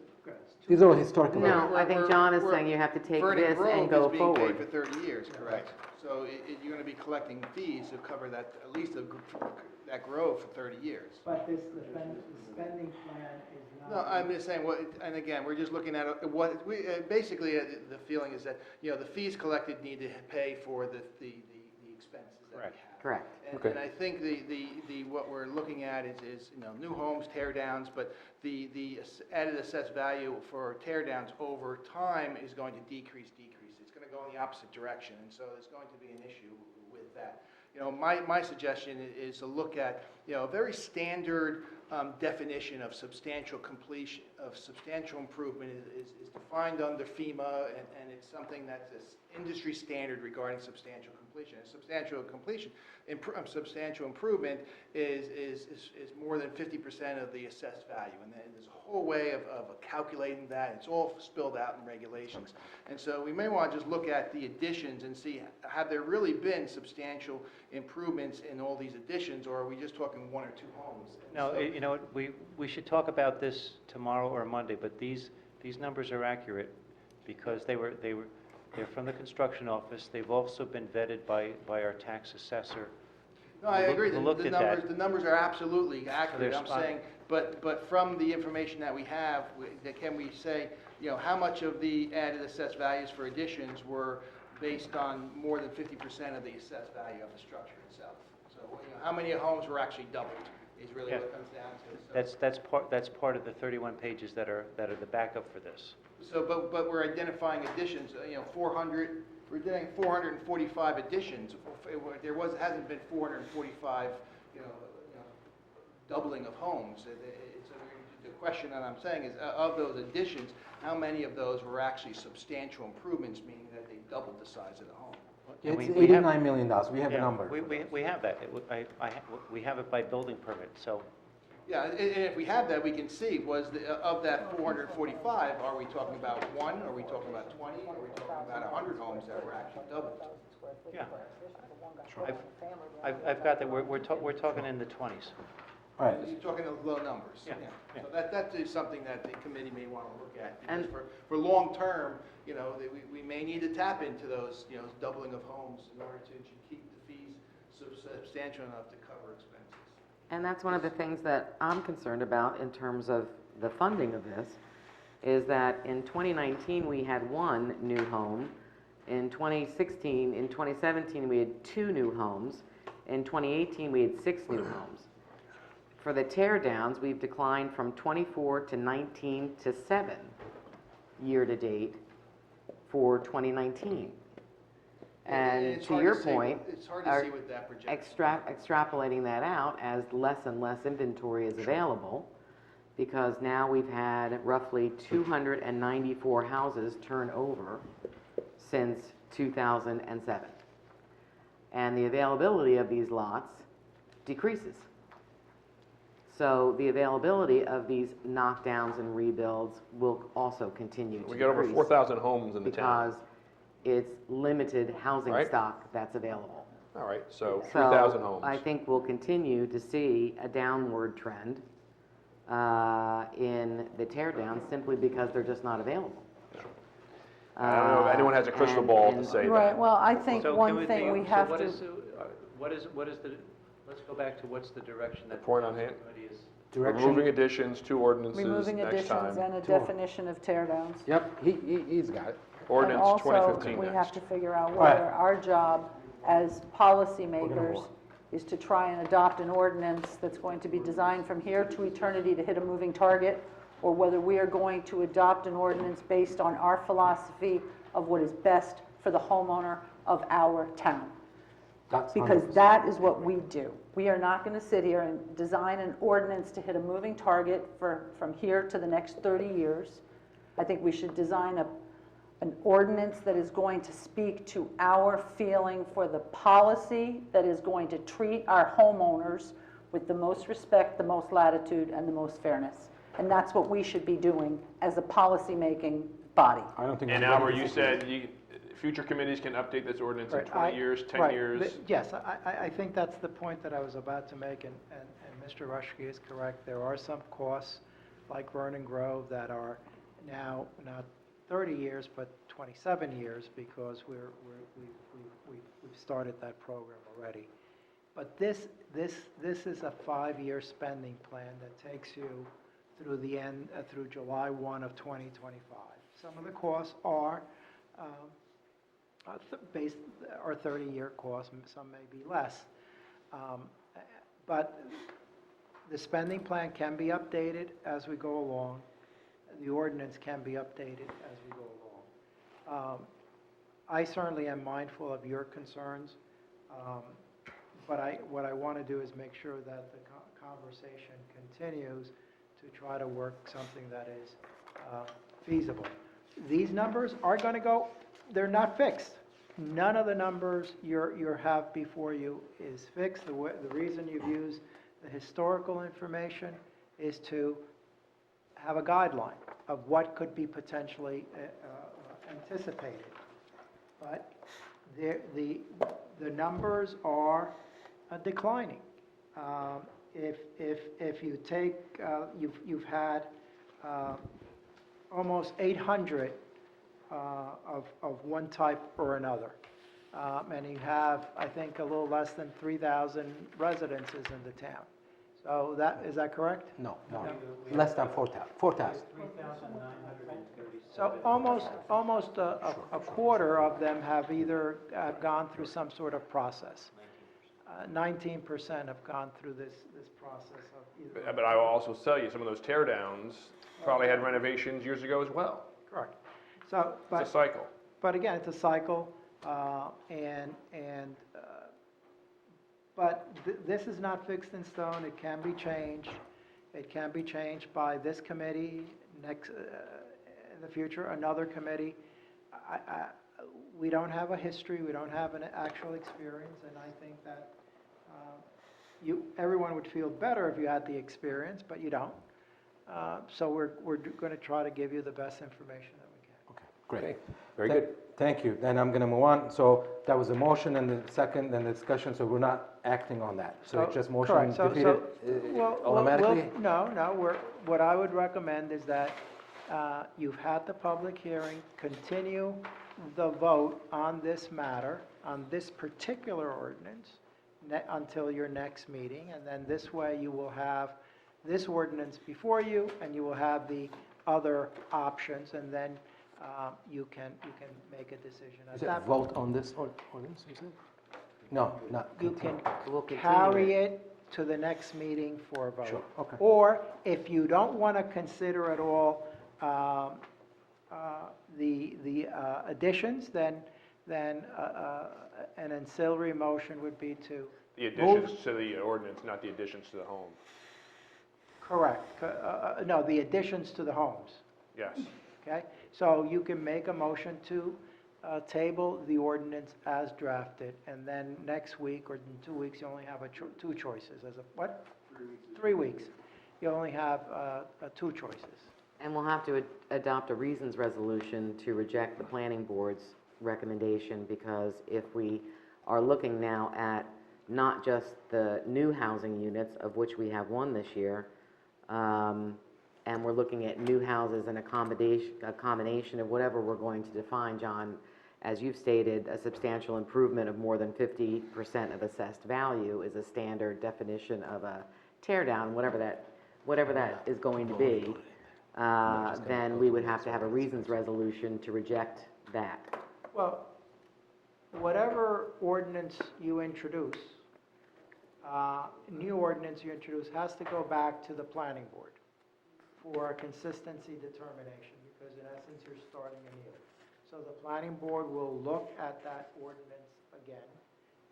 These are all historical. No, I think John is saying you have to take Vernon this Grove and go is being forward. paid for 30 years, correct? So you're going to be collecting fees to cover that, at least that grove for 30 years. But the spending plan is not. No, I'm just saying, and again, we're just looking at what, basically, the feeling is that, the fees collected need to pay for the expenses that we have. Correct. And I think what we're looking at is new homes, tear downs, but the added assessed value for tear downs over time is going to decrease. It's going to go in the opposite direction, and so there's going to be an issue with that. My suggestion is to look at, a very standard definition of substantial completion, of substantial improvement is defined under FEMA, and it's something that's this industry standard regarding substantial completion. And substantial improvement is more than 50% of the assessed value, and then there's a whole way of calculating that. It's all spelled out in regulations, and so we may want to just look at the additions and see, have there really been substantial improvements in all these additions, or are we just talking one or two homes? And No, so- you know what, we should talk about this tomorrow or Monday, but these numbers are accurate because they're from the construction office. They've also been vetted by our tax assessor. No, I agree. Who looked at that. The numbers are absolutely accurate. they're I'm spot- saying, but from the information that we have, can we say, how much of the added assessed values for additions were based on more than 50% of the assessed value of the structure itself? So, how many homes were actually doubled is really what it comes down to. So- That's part of the 31 pages that are the backup for this. So, but we're identifying additions, 400, we're doing 445 additions. Hasn't been 445, doubling of homes. The question that I'm saying is, of those additions, how many of those were actually substantial improvements, meaning that they doubled the size of the home? It's we $89 million. We have a number. We have that. We have it by building permit, so. Yeah, and if we have that, we can see, of that 445, are we talking about 1, are we talking about 20, are we talking about 100 homes that were actually doubled? Yeah. I've got that, we're talking in the 20s. All right. You're talking of low numbers. Yeah. So that is something that the committee may want to look at. And- Because for long-term, we may need to tap into those, doubling of homes in order to keep the fees substantial enough to cover expenses. And that's one of the things that I'm concerned about in terms of the funding of this, is that in 2019, we had 1 new home. In 2017, we had 2 new homes. In 2018, we had 6 new homes. For the tear downs, we've declined from 24 to 19 to 7 year-to-date for 2019. And it's to hard your to say point, it's hard to our see what that projects. extrapolating that out as less and less inventory is available, because now we've had roughly 294 houses turn over since 2007. And the availability of these lots decreases. So the availability of these knockdowns and rebuilds will also continue to decrease. We got over 4,000 homes in the town. Because it's limited housing Right. stock that's available. All right, so 3,000 So homes. I think we'll continue to see a downward trend in the tear downs simply because they're just not available. I don't know if anyone has a crystal ball to say Right, that. well, I think So one thing we have what to. is, what is the, let's go back to what's the direction that. Point on hand. Committee is. Removing additions, 2 ordinances Removing next additions time. and a definition of tear downs. Yep, he's got it. Ordinance And 2015 also, we have next. to figure out Right. whether our job as policymakers work. is to try and adopt an ordinance that's going to be designed from here to eternity to hit a moving target, or whether we are going to adopt an ordinance based on our philosophy of what is best for the homeowner of our town. That's Because 100%. that is what we do. We are not going to sit here and design an ordinance to hit a moving target from here to the next 30 years. I think we should design an ordinance that is going to speak to our feeling for the policy that is going to treat our homeowners with the most respect, the most latitude, and the most fairness. And that's what we should be doing as a policy-making body. I don't think. And anybody Albert, you disagrees. said future committees can update this ordinance in Right, 20 years, 10 right. years. Yes, I think that's the point that I was about to make, and Mr. Rushke is correct. There are some costs, like Vernon Grove, that are now not 30 years, but 27 years, because we've started that program already. But this is a 5-year spending plan that takes you through the end, through July 1 of 2025. Some of the costs are based, are 30-year costs, some may be less. But the spending plan can be updated as we go along. The ordinance can be updated as we go along. I certainly am mindful of your concerns, but what I want to do is make sure that the conversation continues to try to work something that is feasible. These numbers are going to go, they're not fixed. None of the numbers you have before you is fixed. The reason you've used the historical information is to have a guideline of what could be potentially anticipated. But the numbers are declining. If you take, you've had almost 800 of one type or another. And you have, I think, a little less than 3,000 residences in the town. So is that correct? No, less than 4,000. So almost a quarter of them have either gone through some sort of process. 19% have gone through this process of either. But I will also tell you, some of those tear downs probably had renovations years ago as well. Correct. So, It's a cycle. But again, it's a cycle, but this is not fixed in stone. It can be changed. It can be changed by this committee, next, in the future, another committee. We don't have a history. We don't have an actual experience, and I think that everyone would feel better if you had the experience, but you don't. So we're going to try to give you the best information that we can. Okay, great. Okay, very good. Thank you. Then I'm going to move on. So that was a motion and the second and the discussion, so we're not acting on that. So it's just motion Correct. defeated automatically? No. What I would recommend is that you've had the public hearing, continue the vote on this matter, on this particular ordinance, until your next meeting, and then this way you will have this ordinance before you, and you will have the other options, and then you can make a decision. Is it a vote on this ordinance, you said? No, not. You can We'll continue carry it to the next meeting for a vote. Sure, okay. Or if you don't want to consider at all the additions, then an ancillary motion would be to The additions to the ordinance, not the additions to the home. correct. No, the additions to the homes. Yes. Okay? So you can make a motion to table the ordinance as drafted, and then next week or in 2 weeks, you only have two choices. As a what? 3 weeks. You only have 2 choices. And we'll have to adopt a reasons resolution to reject the planning board's recommendation, because if we are looking now at not just the new housing units, of which we have 1 this year, and we're looking at new houses and a combination of whatever we're going to define, John, as you've stated, a substantial improvement of more than 50% of assessed value is a standard definition of a tear down, whatever that is going to be. Then we would have to have a reasons resolution to reject that. Well, whatever ordinance you introduce, new ordinance you introduce has to go back to the planning board for a consistency determination, because in essence, you're starting anew. So the planning board will look at that ordinance again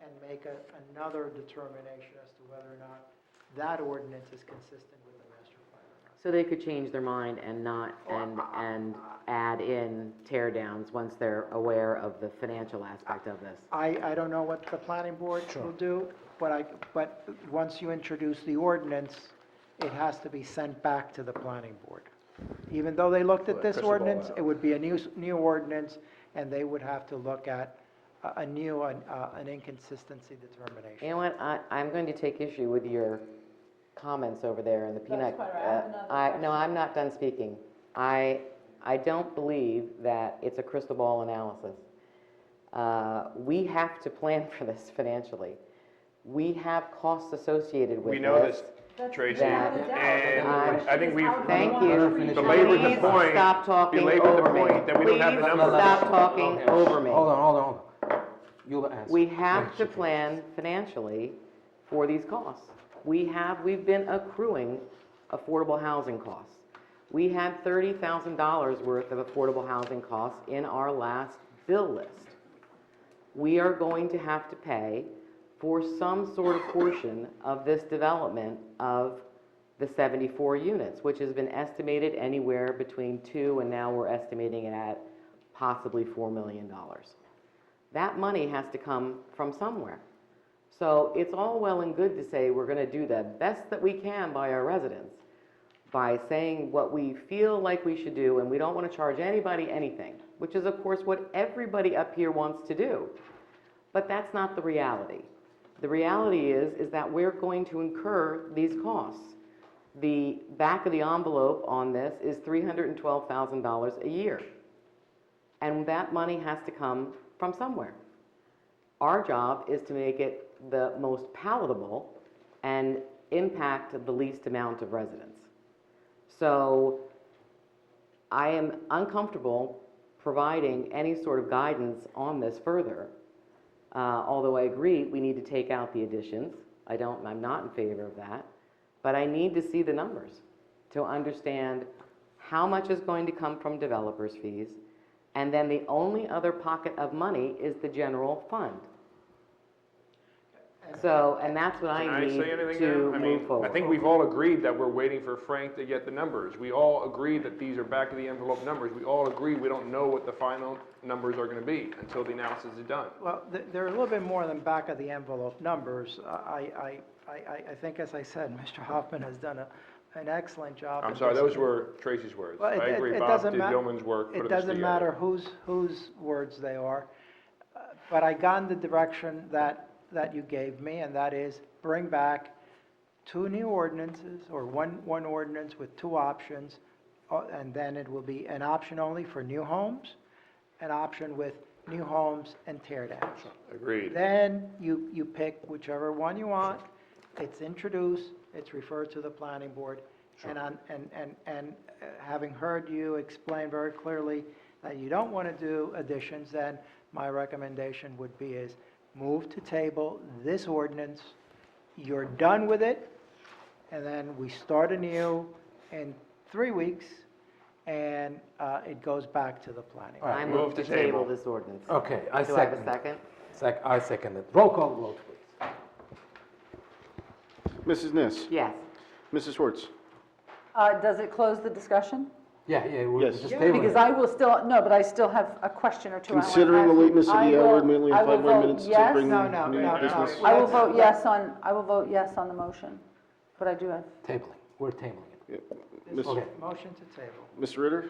and make another determination as to whether or not that ordinance is consistent with the master plan or not. So they could change their mind and not, and add in tear downs once they're aware of the financial aspect of this. I don't know what the planning board will do, but once you introduce the ordinance, it has to be sent back to the planning board. Even though they looked at this Crystal ball ordinance, out. it would be a new ordinance, and they would have to look at an inconsistency determination. You know what, I'm going to take issue with your comments over there in the peanut. That's quite all right. I have another No, I'm not done speaking. I I don't believe that it's a crystal ball analysis. We have to plan for this financially. We have costs associated with this. We know this, Tracy, that- and I think we've Thank you. belabored the Please point. stop talking Belabored the over me. point that we don't have the Please numbers. stop talking over me. Hold on. You'll answer. We have to plan financially for these costs. We've been accruing affordable housing costs. We had $30,000 worth of affordable housing costs in our last bill list. We are going to have to pay for some sort of portion of this development of the 74 units, which has been estimated anywhere between 2 and now we're estimating it at possibly $4 million. That money has to come from somewhere. So it's all well and good to say we're going to do the best that we can by our residents, by saying what we feel like we should do, and we don't want to charge anybody anything, which is of course what everybody up here wants to do. But that's not the reality. The reality is that we're going to incur these costs. The back of the envelope on this is $312,000 a year. And that money has to come from somewhere. Our job is to make it the most palatable and impact the least amount of residents. So I am uncomfortable providing any sort of guidance on this further. Although I agree we need to take out the additions. I'm not in favor of that. But I need to see the numbers to understand how much is going to come from developers' fees. And then the only other pocket of money is the general fund. So, and that's what Can I I need say anything to now? move forward. I think we've all agreed that we're waiting for Frank to get the numbers. We all agree that these are back of the envelope numbers. We all agree we don't know what the final numbers are going to be until the analysis is done. Well, they're a little bit more than back of the envelope numbers. I think, as I said, Mr. Hoffman has done an excellent job. I'm in sorry, this. those were Tracy's words. Well, I agree, it Bob doesn't did ma- yeoman's work putting It this doesn't together. matter whose words they are, but I got in the direction that you gave me, and that is bring back 2 new ordinances, or one ordinance with 2 options, and then it will be an option only for new homes, an option with new homes and tear downs. Agreed. Then you pick whichever one you want, it's introduced, it's referred to the planning board. Sure. And having heard you explain very clearly that you don't want to do additions, then my recommendation would be is move to table this ordinance, you're done with it, and then we start anew in 3 weeks, and it goes back to the planning. I move to table this ordinance. Okay, I Do I have second. a second? I second it. Roll call vote, please. Mrs. Nis? Yes. Mrs. Schwartz? Does it close the discussion? Yeah, we're Yes. just tabling Because it. I will still, no, but I still have a question or two. I wanna Considering the ask you. lateness of I the hour, will- may only I have will 5 more vote minutes to yes. bring No, new no. business. I will vote yes on the motion, but I do have, Tabling, we're tabling it. Miss- Okay. Motion to table. Mr. Ritter?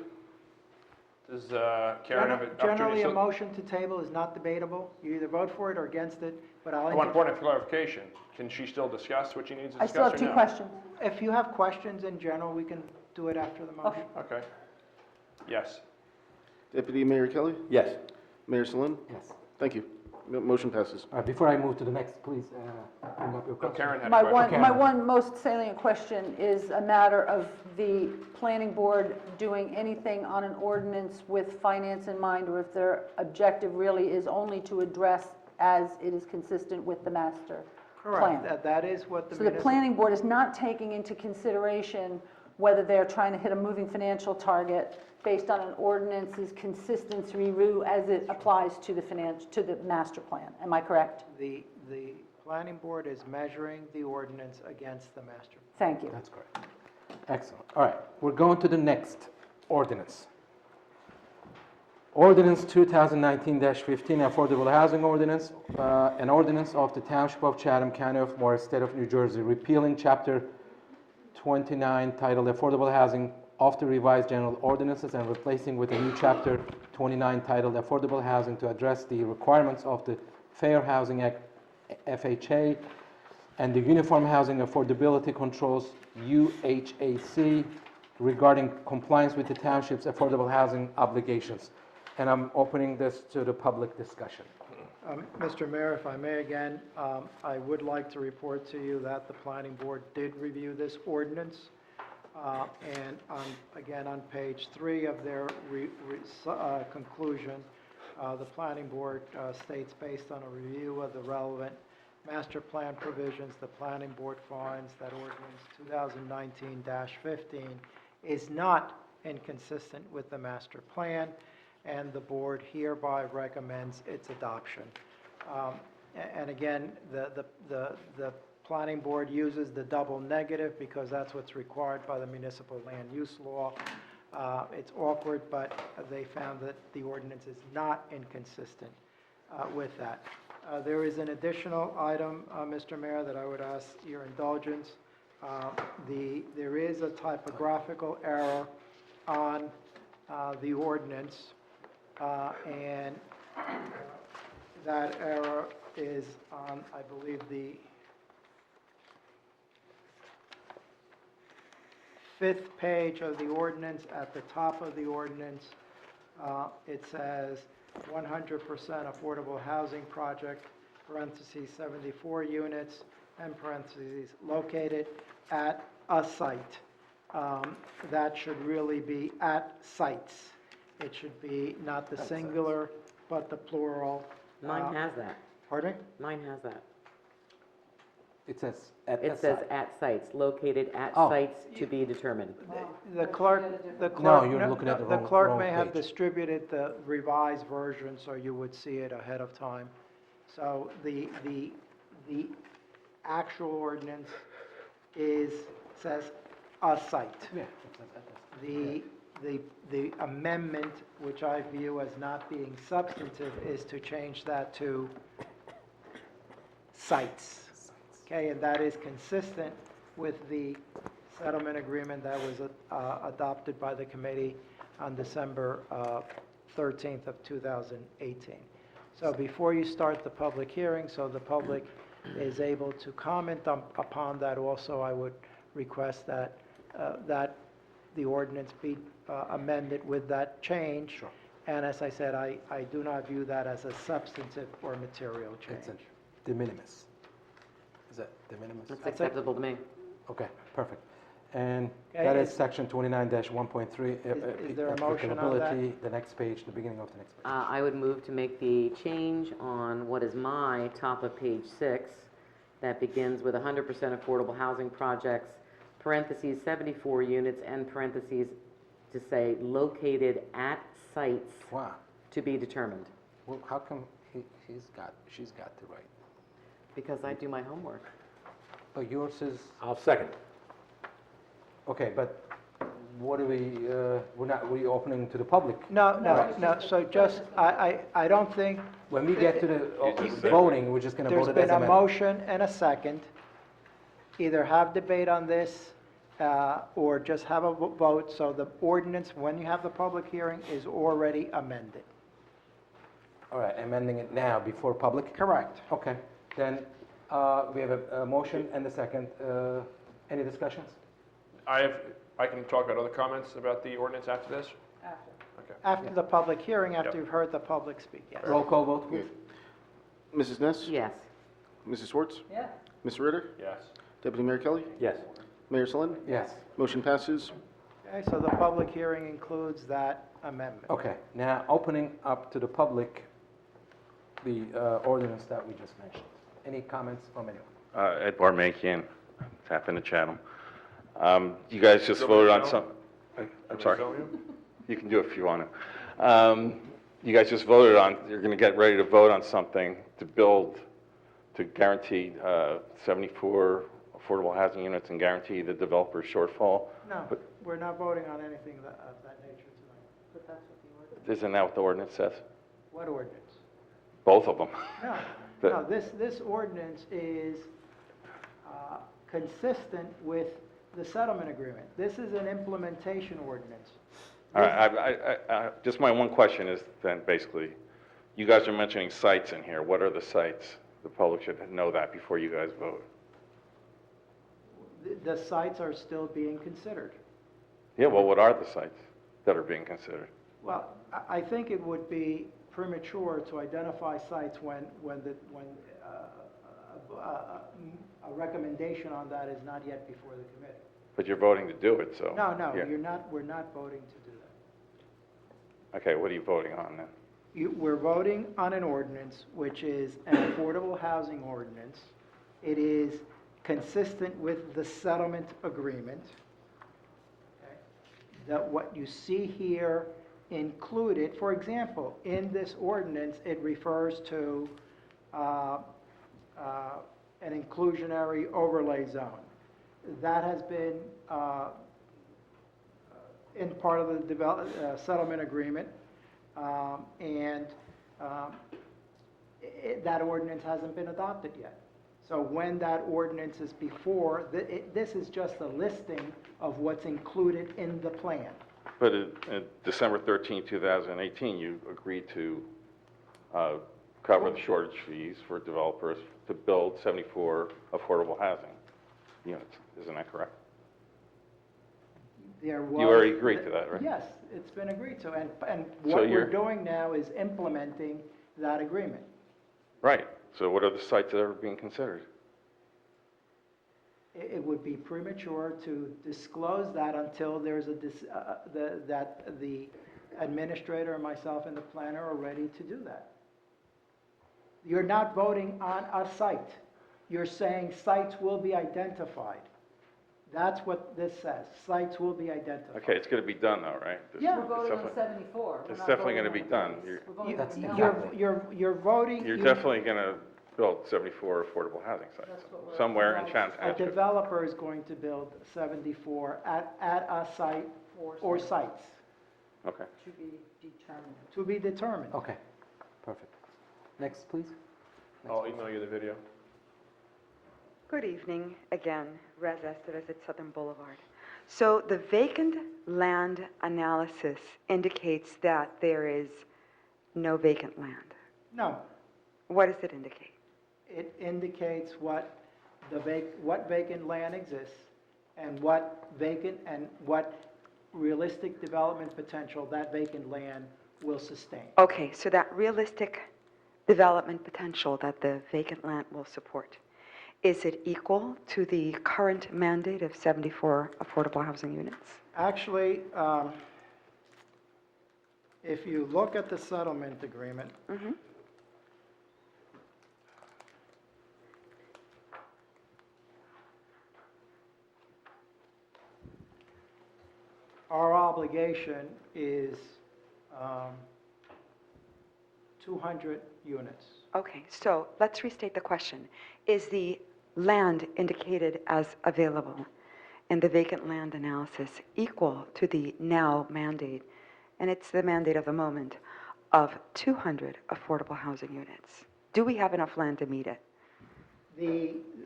Does Karen have an opportunity? Generally, a to- motion to table is not debatable. You either vote for it or against it, but I want a point of clarification. Can she still discuss what she needs to I discuss still have or 2 no? questions. If you have questions in general, we can do it after the motion. Okay. Yes. Deputy Mayor Kelly? Yes. Mayor Salim? Yes. Thank you. Motion passes. All right, before I move to the next, please bring up your Oh, question. Karen had a My question. one most salient question is a matter of the planning board doing anything on an ordinance with finance in mind, or if their objective really is only to address as it is consistent with the master plan. Correct. That is what the So the municipal... planning board is not taking into consideration whether they're trying to hit a moving financial target based on an ordinance's consistency review as it applies to the master plan. Am I correct? The planning board is measuring the ordinance against the master. Thank you. That's correct. Excellent. All right, we're going to the next ordinance. Ordinance 2019-15, Affordable Housing Ordinance, an ordinance of the Township of Chatham, County of Morris, State of New Jersey, repealing Chapter 29 titled Affordable Housing of the Revised General Ordinances and replacing with a new Chapter 29 titled Affordable Housing to address the requirements of the Fair Housing Act, FHA, and the Uniform Housing Affordability Controls, UHAC, regarding compliance with the township's affordable housing obligations. And I'm opening this to the public discussion. Mr. Mayor, if I may again, I would like to report to you that the planning board did review this ordinance. And again, on page 3 of their conclusion, the planning board states, based on a review of the relevant master plan provisions, the planning board finds that ordinance 2019-15 is not inconsistent with the master plan, and the board hereby recommends its adoption. And again, the planning board uses the double negative because that's what's required by the municipal land use law. It's awkward, but they found that the ordinance is not inconsistent with that. There is an additional item, Mr. Mayor, that I would ask your indulgence. There is a typographical error on the ordinance, and that error is on, I believe, the 5th page of the ordinance. At the top of the ordinance, it says 100% affordable housing project, parentheses, 74 units, and parentheses, located at a site. That should really be at sites. It should be not the singular, but the plural. Mine has that. Pardon me? Mine has that. It says at It says at sites, located at Oh. sites to be determined. The clerk, No, you're looking at the the wrong- clerk wrong may have page. distributed the revised version, so you would see it ahead of time. So the actual ordinance says a site. Yeah. The amendment, which I view as not being substantive, is to change that to sites. Okay, and that is consistent with the settlement agreement that was adopted by the committee on December 13th of 2018. So before you start the public hearing, so the public is able to comment upon that also, I would request that the ordinance be amended with that change. Sure. And as I said, I do not view that as a substantive or material It's a change. de minimis. Is that de minimis? That's That's it. acceptable to me. Okay, perfect. And Okay, that is is- section 29-1.3. Is there a motion on that? applicability, the next page, the beginning of the next page. I would move to make the change on what is my top of page 6, that begins with 100% affordable housing projects, parentheses, 74 units, and parentheses, to say located at sites Wow. to be determined, Well, how come she's got the right? because I do my homework. But yours is, I'll second. okay, but what do we're not reopening to the public? No, so just, I don't think, When we get to the voting, we're just going to there's vote it as been a amended. motion and a second. Either have debate on this, or just have a vote, so the ordinance, when you have the public hearing, is already amended. All right, amending it now before public? Correct. Okay, then we have a motion and a second. Any discussions? I can talk about other comments about the ordinance after this? Okay. After the public hearing, after Yep. you've heard the public speak, yes. Roll call vote, please. Mrs. Ness? Yes. Mrs. Schwartz? Yes. Mr. Ritter? Yes. Deputy Mayor Kelly? Yes. Mayor Selin? Yes. Motion passes. Okay, so the public hearing includes that amendment. Okay, now opening up to the public the ordinance that we just mentioned. Any comments from anyone? Ed Barmakian, tap into Chatham. You guys just voted on some, I'm sorry. You can do it if you want to. You guys just voted on, you're going to get ready to vote on something to build, to guarantee 74 affordable housing units and guarantee the developer's shortfall. No, we're not voting on anything of that nature tonight, but that's what the ordinance, Isn't that what the ordinance says? what ordinance? Both of them. No, The- no, this ordinance is consistent with the settlement agreement. This is an implementation ordinance. All right, just my one question is then basically, you guys are mentioning sites in here. What are the sites? The public should know that before you guys vote. The sites are still being considered. Yeah, well, what are the sites that are being considered? Well, I think it would be premature to identify sites when a recommendation on that is not yet before the committee. But you're voting to do it, so. No, no, yeah. we're not voting to do that. Okay, what are you voting on then? We're voting on an ordinance, which is an affordable housing ordinance. It is consistent with the settlement agreement. Okay? That what you see here included, for example, in this ordinance, it refers to an inclusionary overlay zone. That has been in part of the settlement agreement, that ordinance hasn't been adopted yet. So when that ordinance is before, this is just a listing of what's included in the plan. But in December 13, 2018, you agreed to cover the shortage fees for developers to build 74 affordable housing units. Isn't that correct? There was, You already agreed to that, right? Yes, it's been agreed to, and So what you're- we're doing now is implementing that agreement. Right. So what are the sites that are being considered? It would be premature to disclose that until there's that the administrator and myself and the planner are ready to do that. You're not voting on a site. You're saying sites will be identified. That's what this says. Sites will be identified. Okay, it's going to be done though, right? Yeah. We're voting on definitely- 74. We're It's not definitely voting going to be on done. this. You're- We're voting That's on exactly- You're voting. You're definitely going to build 74 affordable housing sites somewhere in Chatham A Township. developer is going to build 74 at a site or sites, Okay. To be determined. to be determined. Okay, perfect. Next, please. I'll email you the video. Good evening, again, Rez Estevez at Southern Boulevard. So the vacant land analysis indicates that there is no vacant land. No, What does it indicate? it indicates what what vacant land exists and what realistic development potential that vacant land will sustain. Okay, so that realistic development potential that the vacant land will support, is it equal to the current mandate of 74 affordable housing units? Actually, if you look at the settlement agreement, Mhm. our obligation is 200 units. Okay, so let's restate the question. Is the land indicated as available in the vacant land analysis equal to the now mandate, and it's the mandate of the moment, of 200 affordable housing units? Do we have enough land to meet it?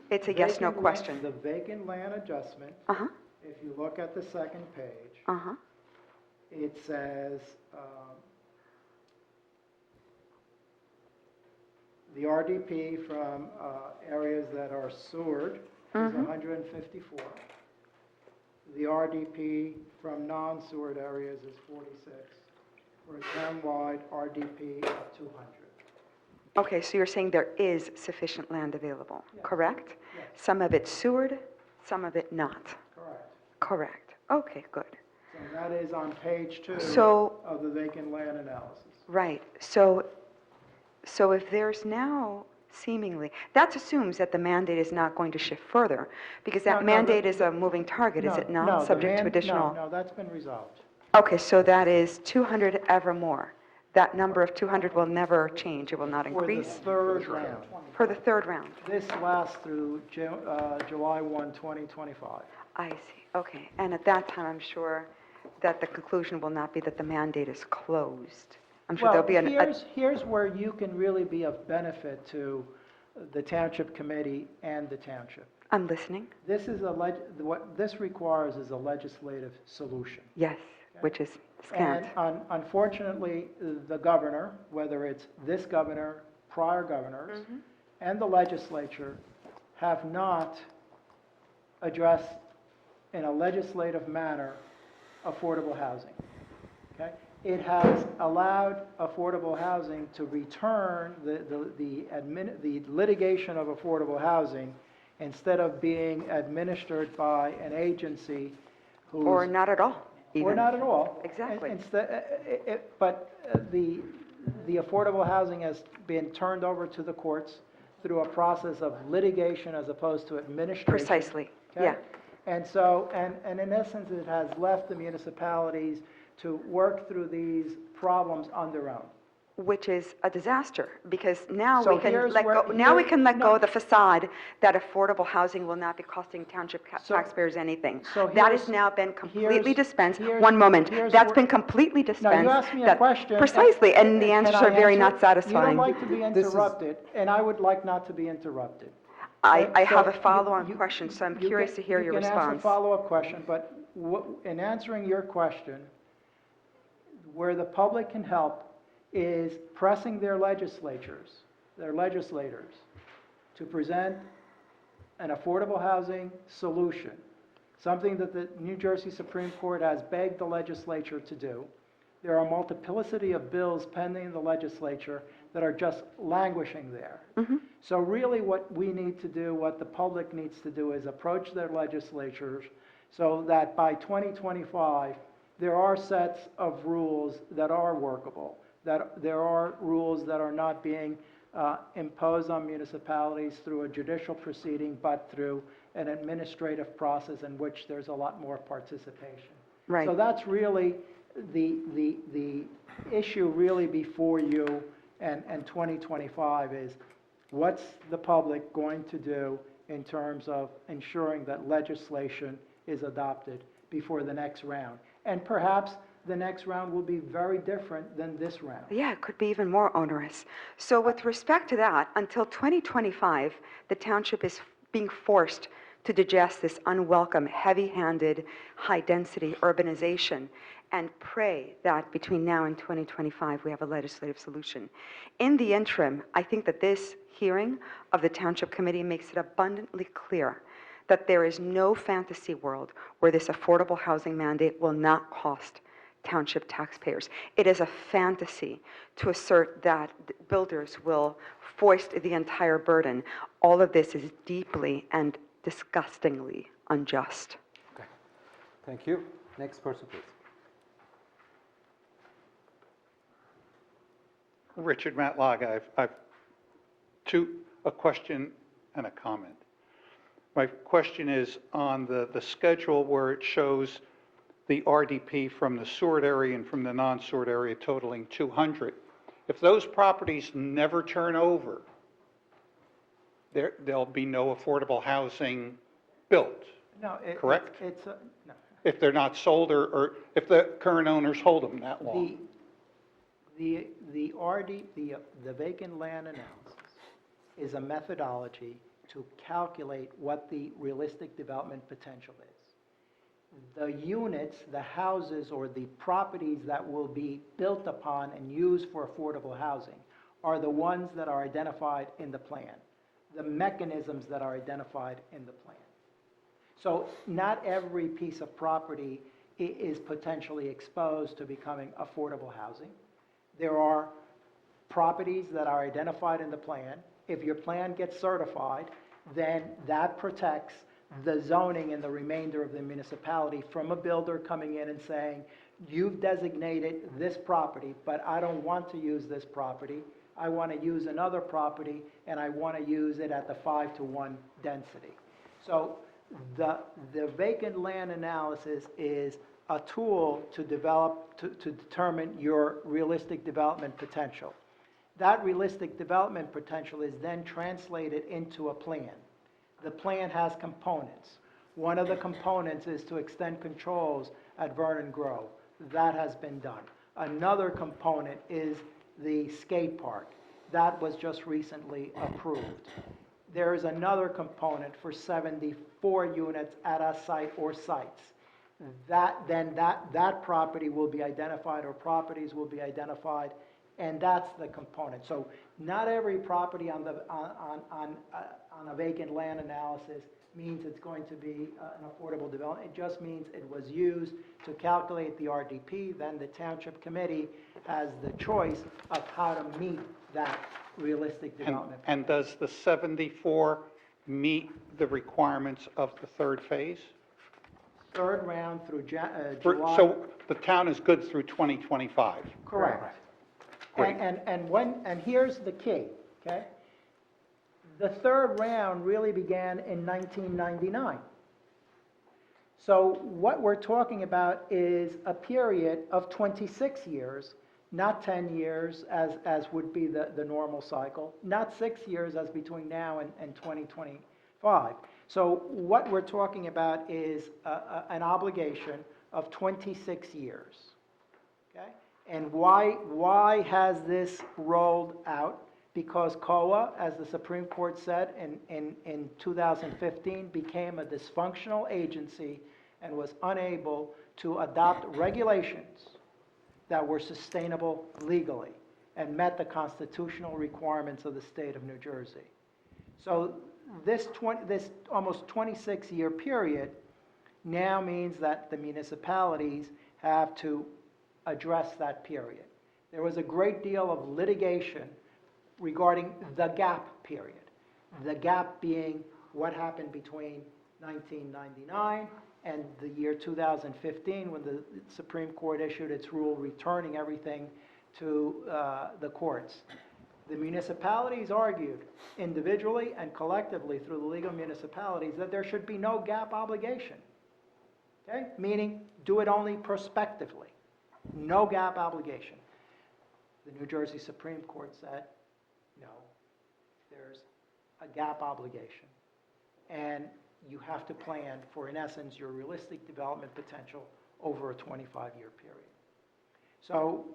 It's a yes/no vacant question. The vacant land adjustment, Uh-huh, if you look at the second page, uh-huh. it says, the RDP from areas that are sewered is 154. The RDP from non-sewered areas is 46, for a town-wide RDP of 200. Okay, so you're saying there is sufficient land available, correct? Yes. Some of it sewered, some of it not. Correct. Correct. Okay, good. So that is on page 2 So- of the vacant land analysis. Right, so if there's now seemingly, that assumes that the mandate is not going to shift further, because that No, mandate is a moving target, is it No, not? the Subject to additional? No, that's been resolved. Okay, so that is 200 evermore. That number of 200 will never change, it will not For the increase? third round. For the third round? This lasts through July 1, 2025. I see, okay. And at that time, I'm sure that the conclusion will not be that the mandate is closed. I'm sure Well, there'll be here's where you can really be of benefit to the Township Committee and the Township. I'm listening, This is what this requires is a legislative solution. yes, which is scant. And unfortunately, the governor, whether it's this governor, prior governors, and the legislature, have not addressed in a legislative manner affordable housing. Okay? It has allowed affordable housing to return the litigation of affordable housing instead of being administered by an agency who's... Or not at all, even. Or not at all. Exactly. The affordable housing has been turned over to the courts through a process of litigation as opposed to administration. Precisely, Okay? yeah. And so, and in essence, it has left the municipalities to work through these problems on their own. Which is a disaster, because now So we can here's let where- go, now we here- can let no. go of the facade that affordable housing will not be costing township taxpayers anything. So That here's- has now been completely here's- dispensed. here's- One moment, here's that's where- been completely Now, dispensed. you asked me a That- question. Precisely, and the can answers I are very answer? not You satisfying. don't like to be interrupted, and I would like not to be interrupted. I have So a follow-on you- question, so I'm you curious can- to hear your You can ask a response. follow-up question, but in answering your question, where the public can help is pressing their legislators to present an affordable housing solution, something that the New Jersey Supreme Court has begged the legislature to do. There are a multiplicity of bills pending in the legislature that are just languishing there. So really what we need to do, what the public needs to do, is approach their legislatures so that by 2025, there are sets of rules that are workable, that there are rules that are not being imposed on municipalities through a judicial proceeding, but through an administrative process in which there's a lot more participation. Right. So that's really the issue really before you and 2025 is what's the public going to do in terms of ensuring that legislation is adopted before the next round. And perhaps the next round will be very different than this round. Yeah, it could be even more onerous. So with respect to that, until 2025, the township is being forced to digest this unwelcome, heavy-handed, high-density urbanization and pray that between now and 2025, we have a legislative solution. In the interim, I think that this hearing of the Township Committee makes it abundantly clear that there is no fantasy world where this affordable housing mandate will not cost township taxpayers. It is a fantasy to assert that builders will foist the entire burden. All of this is deeply and disgustingly unjust. Okay. Thank you. Next person, please. Richard Matlaga, I've a question and a comment. My question is on the schedule where it shows the RDP from the sewered area and from the non-sewered area totaling 200. If those properties never turn over, there'll be no affordable housing built, No, correct? no. If they're not sold or if the current owners hold them that long. The vacant land analysis is a methodology to calculate what the realistic development potential is. The units, the houses, or the properties that will be built upon and used for affordable housing are the ones that are identified in the plan, the mechanisms that are identified in the plan. So not every piece of property is potentially exposed to becoming affordable housing. There are properties that are identified in the plan. If your plan gets certified, then that protects the zoning in the remainder of the municipality from a builder coming in and saying, you've designated this property, but I don't want to use this property. I want to use another property, and I want to use it at the 5-to-1 density. So the vacant land analysis is a tool to develop, to determine your realistic development potential. That realistic development potential is then translated into a plan. The plan has components. One of the components is to extend controls at Vernon Grove. That has been done. Another component is the skate park. That was just recently approved. There is another component for 74 units at a site or sites. That property will be identified, or properties will be identified, and that's the component. So not every property on a vacant land analysis means it's going to be an affordable development. It just means it was used to calculate the RDP. Then the Township Committee has the choice of how to meet that realistic development. And does the 74 meet the requirements of the third phase? Third round through July. So the town is good through 2025? Correct. Great. And here's the key, okay? The third round really began in 1999. So what we're talking about is a period of 26 years, not 10 years as would be the normal cycle, not 6 years as between now and 2025. So what we're talking about is an obligation of 26 years, okay? And why has this rolled out? Because COA, as the Supreme Court said in 2015, became a dysfunctional agency and was unable to adopt regulations that were sustainable legally and met the constitutional requirements of the state of New Jersey. So this almost 26-year period now means that the municipalities have to address that period. There was a great deal of litigation regarding the gap period. The gap being what happened between 1999 and the year 2015 when the Supreme Court issued its rule returning everything to the courts. The municipalities argued individually and collectively through the League of Municipalities that there should be no gap obligation, okay? Meaning do it only prospectively, no gap obligation. The New Jersey Supreme Court said, no, there's a gap obligation. And you have to plan for, in essence, your realistic development potential over a 25-year period. So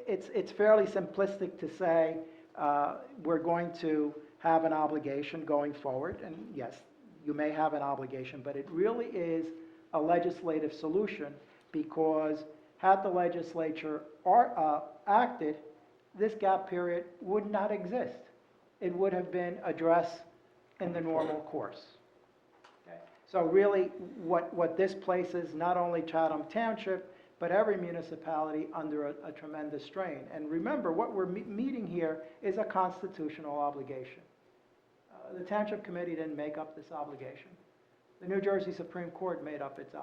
it's fairly simplistic to say we're going to have an obligation going forward. And yes, you may have an obligation, but it really is a legislative solution because had the legislature acted, this gap period would not exist. It would have been addressed in the normal course. Okay? So really, what this places not only Chatham Township, but every municipality under a tremendous strain. And remember, what we're meeting here is a constitutional obligation. The Township Committee didn't make up this obligation. The New Jersey Supreme Court made up this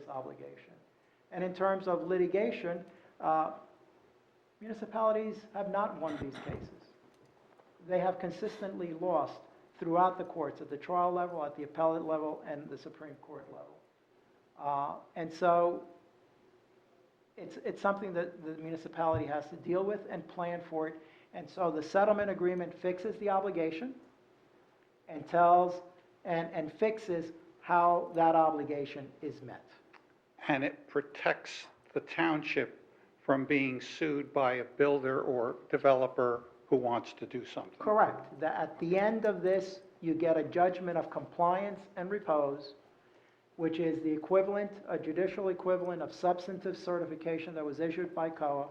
obligation. And in terms of litigation, municipalities have not won these cases. They have consistently lost throughout the courts, at the trial level, at the appellate level, and the Supreme Court level. And so it's something that the municipality has to deal with and plan for it. And so the settlement agreement fixes the obligation and and fixes how that obligation is met. And it protects the township from being sued by a builder or developer who wants to do something. Correct. At the end of this, you get a judgment of compliance and repose, which is the equivalent, a judicial equivalent of substantive certification that was issued by COA,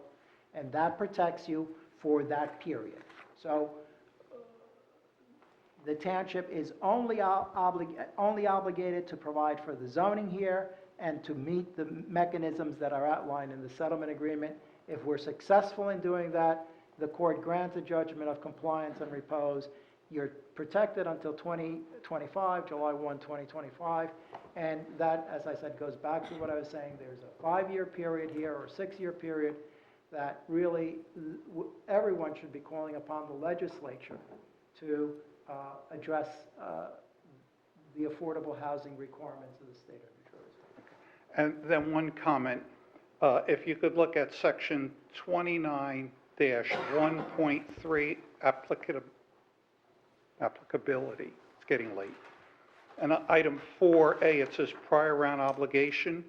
and that protects you for that period. So the township is only obligated to provide for the zoning here and to meet the mechanisms that are outlined in the settlement agreement. If we're successful in doing that, the court grants a judgment of compliance and repose. You're protected until 2025, July 1, 2025. And that, as I said, goes back to what I was saying. There's a 5-year period here or a 6-year period that really everyone should be calling upon the legislature to address the affordable housing requirements of the state of New Jersey. And then one comment, if you could look at section 29-1.3, applicability, it's getting late. And item 4A, it says prior round obligation.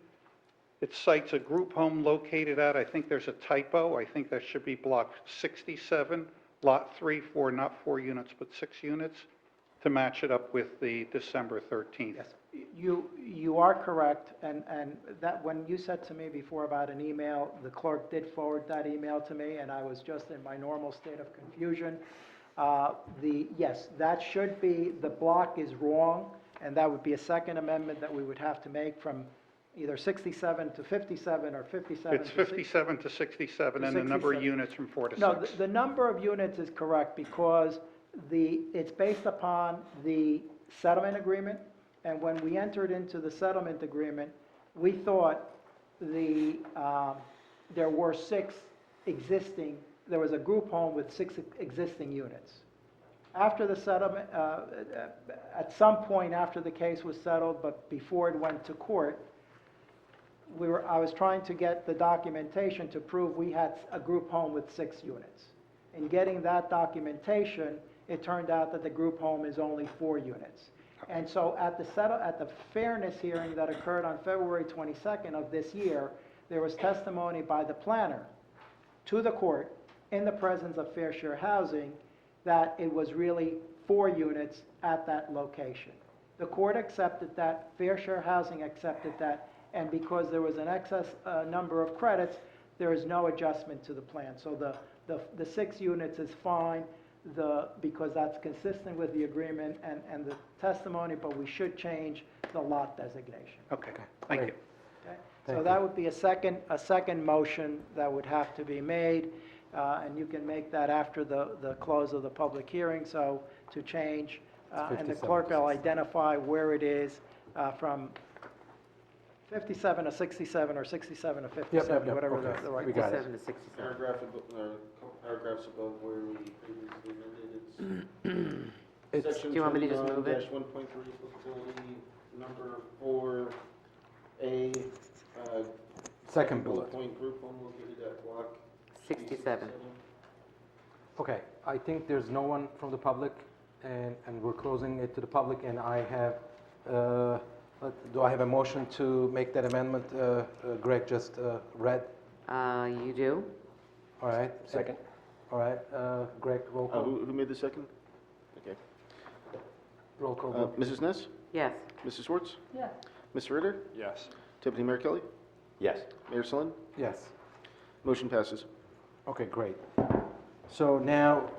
It cites a group home located at, I think there's a typo, I think that should be block 67, lot 3 for not 4 units, but 6 units, to match it up with the December 13th. Yes, you are correct, and that when you said to me before about an email, the clerk did forward that email to me, and I was just in my normal state of confusion. Yes, that should be, the block is wrong. And that would be a second amendment that we would have to make from either 67 to 57 or 57 It's to 57 to 67, and the number of 67. units from 4 to 6. No, the number of units is correct because it's based upon the settlement agreement. And when we entered into the settlement agreement, we thought there were 6 existing, there was a group home with 6 existing units. After the settlement, at some point after the case was settled, but before it went to court, I was trying to get the documentation to prove we had a group home with 6 units. In getting that documentation, it turned out that the group home is only 4 units. And so at the fairness hearing that occurred on February 22nd of this year, there was testimony by the planner to the court in the presence of Fair Share Housing that it was really 4 units at that location. The court accepted that, Fair Share Housing accepted that, and because there was an excess number of credits, there is no adjustment to the plan. So the 6 units is fine because that's consistent with the agreement and the testimony, but we should change the lot designation. Okay, thank you. Okay? Thank So you. that would be a second motion that would have to be made, and you can make that after the close of the public hearing, so to change, and the 57 clerk to will identify where it is from 57 to 67 or 67 to 57, yep, whatever okay. the right We got it. 57 to 67. Paragraphs above where we previously amended, it's It's, section Do you want me to just move it? 29-1.3 applicability, number 4A. Second bullet. Point group home located at block 67. okay, I think there's no one from the public, and we're closing it to the public, and I have, do I have a motion to make that amendment Greg just read? You do? All right. Second. All right, Greg, roll call. Who made the second? Okay. Roll call vote. Mrs. Ness? Yes. Mrs. Schwartz? Yes. Mr. Ritter? Yes. Deputy Mayor Kelly? Yes. Mayor Sullivan? Yes. Motion passes. Okay, great. So now,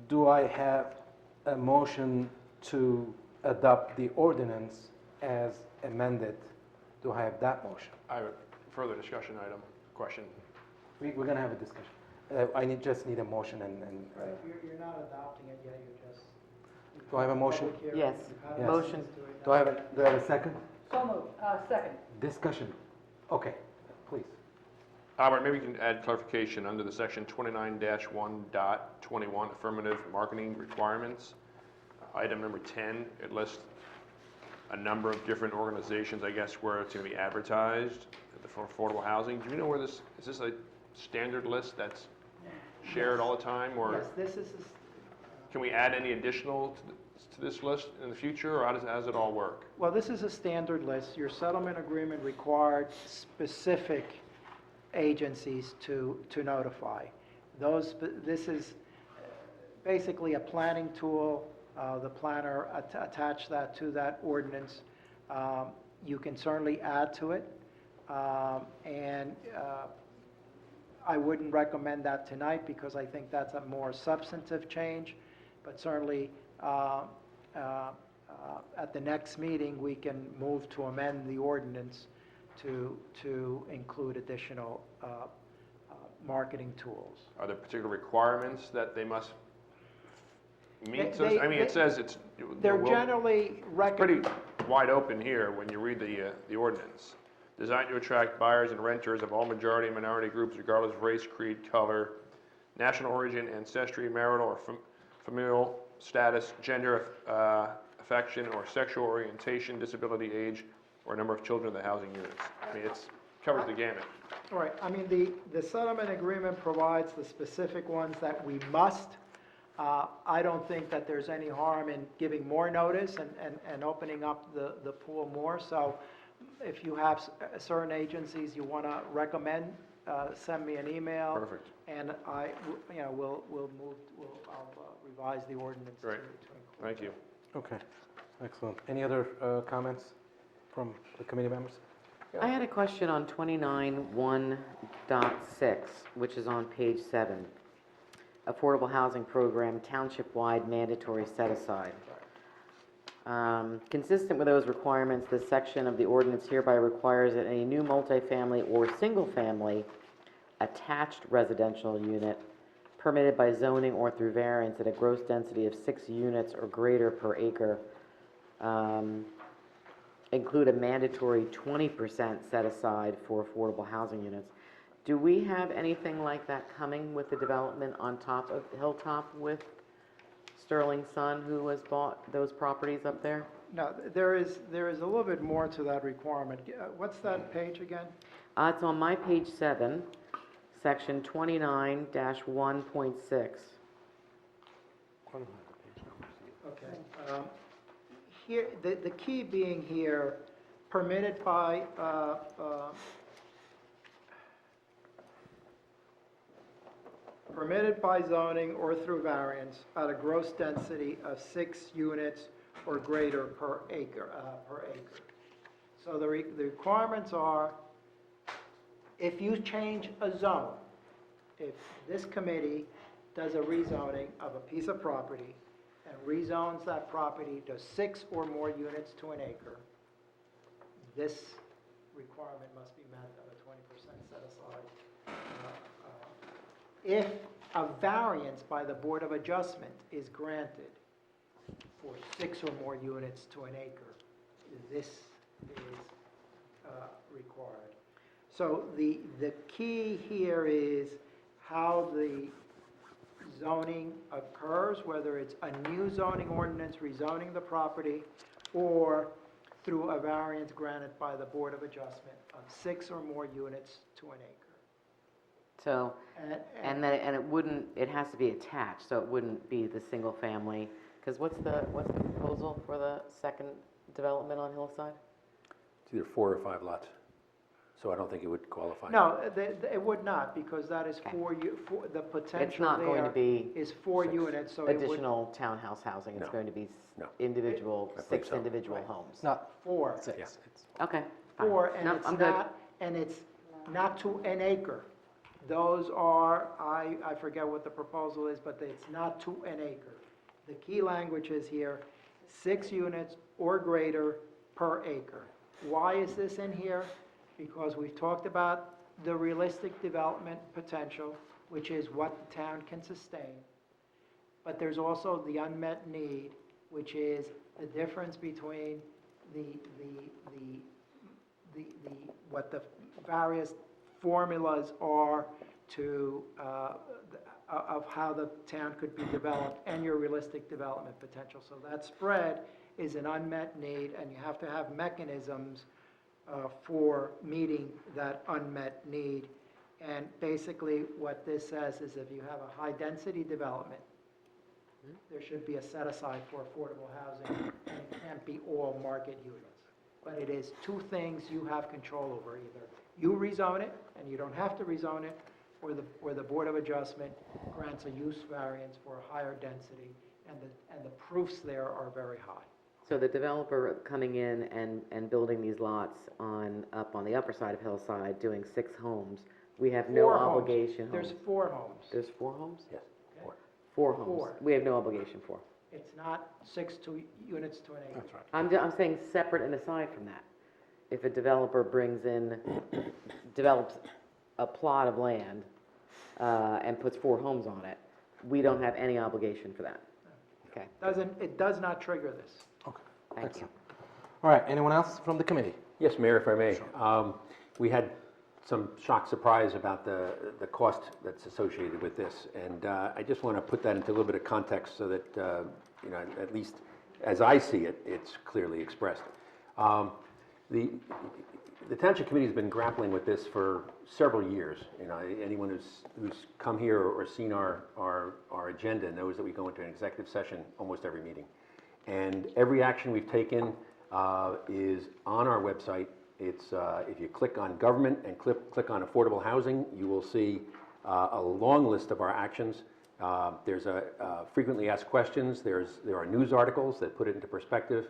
do I have a motion to adopt the ordinance as amended? Do I have that motion? I have a further discussion item, question. We're gonna have a discussion. Just need a motion and. You're not adopting it yet, you're just. Do I have a motion? Yes. Yes. Motion. Do I have a second? So moved. Second. Discussion. Okay, please. Albert, maybe you can add clarification under the section 29-1.21 affirmative marketing requirements. Item number 10, it lists a number of different organizations, I guess, where it's going to be advertised for affordable housing. Do you know where is this a standard list that's shared all the time, or Yes, this is, can we add any additional to this list in the future, or how does it all work? well, this is a standard list. Your settlement agreement required specific agencies to notify. This is basically a planning tool. The planner attached that to that ordinance. You can certainly add to it. And I wouldn't recommend that tonight because I think that's a more substantive change. But certainly, at the next meeting, we can move to amend the ordinance to include additional marketing tools. Are there particular requirements that they must meet? They- I mean, it says it's. They're will- generally Pretty wide open here when you read the ordinance. Designed to attract buyers and renters of all majority and minority groups regardless of race, creed, color, national origin, ancestry, marital or familial status, gender, affection, or sexual orientation, disability, age, or number of children in the housing units. I mean, it covers the gamut. All right, I mean, the settlement agreement provides the specific ones that we must. I don't think that there's any harm in giving more notice and opening up the pool more. So if you have certain agencies you want to recommend, send me an email. Perfect. And I'll revise the ordinance to Great. include. Thank you. Okay, excellent. Any other comments from the committee members? I had a question on 29-1.6, which is on page 7. Affordable Housing Program, Township-wide mandatory set-aside. Consistent with those requirements, this section of the ordinance hereby requires that any new multifamily or single-family attached residential unit permitted by zoning or through variance at a gross density of 6 units or greater per acre include a mandatory 20% set aside for affordable housing units. Do we have anything like that coming with the development on top of Hilltop with Sterling Sun, who has bought those properties up there? No, there is a little bit more to that requirement. What's that page again? It's on my page 7, section 29-1.6. Okay. Here, the key being here, permitted by, permitted by zoning or through variance at a gross density of 6 units or greater per acre. So the requirements are, if you change a zone, if this committee does a rezoning of a piece of property and rezones that property to 6 or more units to an acre, this requirement must be met of a 20% set aside. If a variance by the Board of Adjustment is granted for 6 or more units to an acre, this is required. So the key here is how the zoning occurs, whether it's a new zoning ordinance rezoning the property or through a variance granted by the Board of Adjustment of 6 or more units to an acre. So, and it wouldn't, it has to be attached, so it wouldn't be the single family, because what's the proposal for the second development on Hillside? It's either 4 or 5 lots, so I don't think it would qualify. No, it would not, because that is for the potential It's not going to be is 4 units, so it would. additional townhouse housing, it's No. going to be No. individual, I believe 6 so. individual homes. Not 4. 6. Yeah. Okay, fine. 4, and No, it's I'm good. not, and it's not to an acre. Those are, I forget what the proposal is, but it's not to an acre. The key language is here, 6 units or greater per acre. Why is this in here? Because we've talked about the realistic development potential, which is what the town can sustain. But there's also the unmet need, which is the difference between what the various formulas are to, of how the town could be developed and your realistic development potential. So that spread is an unmet need, and you have to have mechanisms for meeting that unmet need. And basically what this says is if you have a high-density development, there should be a set-aside for affordable housing, and it can't be all market units. But it is 2 things you have control over. Either you rezone it, and you don't have to rezone it, or the Board of Adjustment grants a use variance for a higher density, and the proofs there are very high. So the developer coming in and building these lots up on the upper side of Hillside, doing 6 homes, we have no 4 homes. obligation. There's 4 homes. There's 4 homes? Yes. 4 homes. 4. We have no obligation for. It's not 6 units to an acre. That's right. I'm saying separate and aside from that. If a developer develops a plot of land and puts 4 homes on it, we don't have any obligation for that. Okay, It does not trigger this. thank you. All right, anyone else from the committee? Yes, Mayor, if I may. We had some shock surprise about the cost that's associated with this, and I just want to put that into a little bit of context so that, at least as I see it, it's clearly expressed. The Township Committee has been grappling with this for several years. Anyone who's come here or seen our agenda knows that we go into an executive session almost every meeting. And every action we've taken is on our website. It's if you click on government and click on affordable housing, you will see a long list of our actions. There's frequently asked questions. There are news articles that put it into perspective.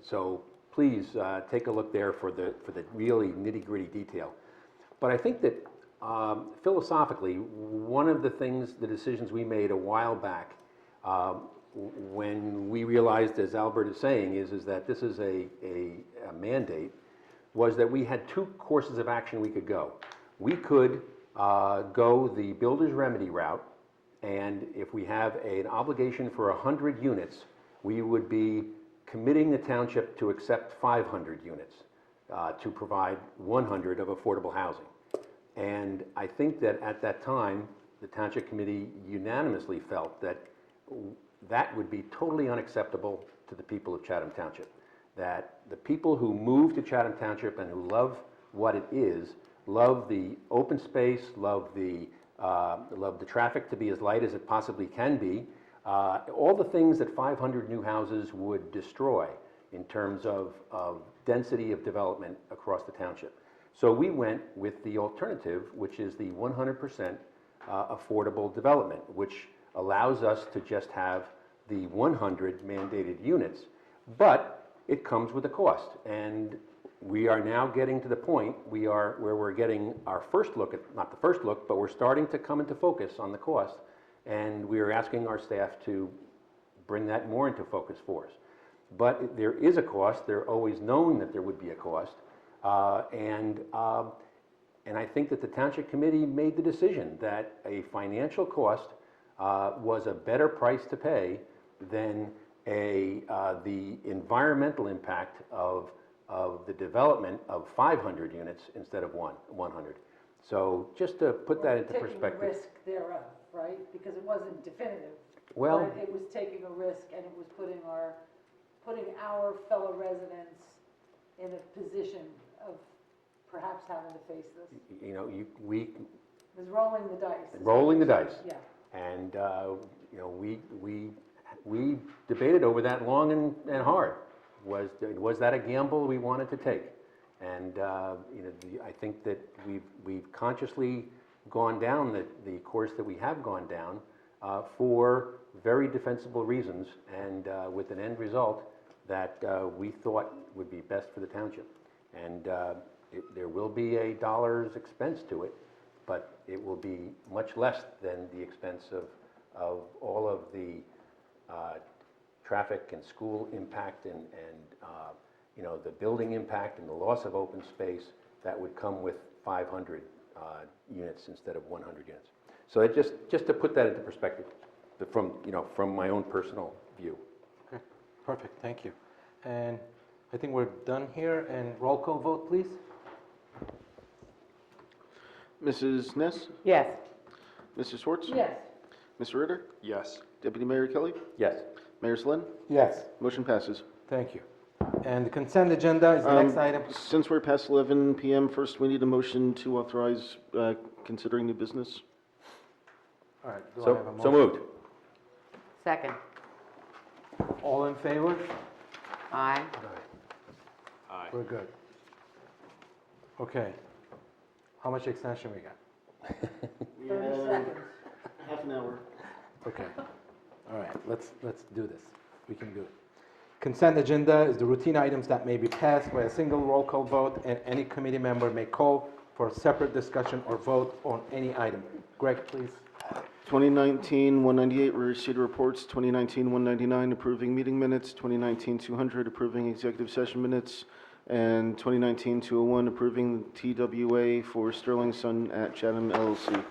So please take a look there for the really nitty-gritty detail. But I think that philosophically, one of the decisions we made a while back when we realized, as Albert is saying, is that this is a mandate, was that we had two courses of action we could go. We could go the builder's remedy route, and if we have an obligation for 100 units, we would be committing the township to accept 500 units to provide 100 of affordable housing. And I think that at that time, the Township Committee unanimously felt that that would be totally unacceptable to the people of Chatham Township. That the people who move to Chatham Township and who love what it is, love the open space, love the traffic to be as light as it possibly can be, all the things that 500 new houses would destroy in terms of density of development across the township. So we went with the alternative, which is the 100% affordable development, which allows us to just have the 100 mandated units, but it comes with a cost. And we are now getting to the point where we're getting our first look at, not the first look, but we're starting to come into focus on the cost. And we are asking our staff to bring that more into focus for us. But there is a cost. They're always known that there would be a cost. And I think that the Township Committee made the decision that a financial cost was a better price to pay than the environmental impact of the development of 500 units instead of 100. So just to put that into perspective. Taking a risk thereof, right? Because it wasn't definitive. Well, but it was taking a risk, and it was putting our fellow residents in a position of perhaps having to face this. you know, It was rolling the dice. rolling the dice. Yeah. And, you know, we debated over that long and hard. Was that a gamble we wanted to take? And, you know, I think that we've consciously gone down the course that we have gone down for very defensible reasons, and with an end result that we thought would be best for the township. And there will be a dollar's expense to it, but it will be much less than the expense of all of the traffic and school impact and you know, the building impact and the loss of open space that would come with 500 units instead of 100 units. So it just to put that into perspective from my own personal view. Okay, perfect, thank you. And I think we're done here, and roll call vote, please. Mrs. Ness? Yes. Mr. Schwartz? Yes. Mr. Ritter? Yes. Deputy Mayor Kelly? Yes. Mayor Slin? Yes. Motion passes. Thank you. And the consent agenda is the next item. Since we're past 11 p.m., first we need a motion to authorize considering new business. All right, do I have a So motion? moved. Second. All in favor? Aye. Aye. We're good. Okay. How much extension we got? 30 seconds. Half an hour. Okay. All right, let's do this. We can do it. Consent agenda is the routine items that may be passed by a single roll call vote, and any committee member may call for a separate discussion or vote on any item. Greg, please. 2019-198, we received reports. 2019-199, approving meeting minutes. 2019-200, approving executive session minutes. And 2019-201, approving TWA for Sterling Sun at Chatham LLC.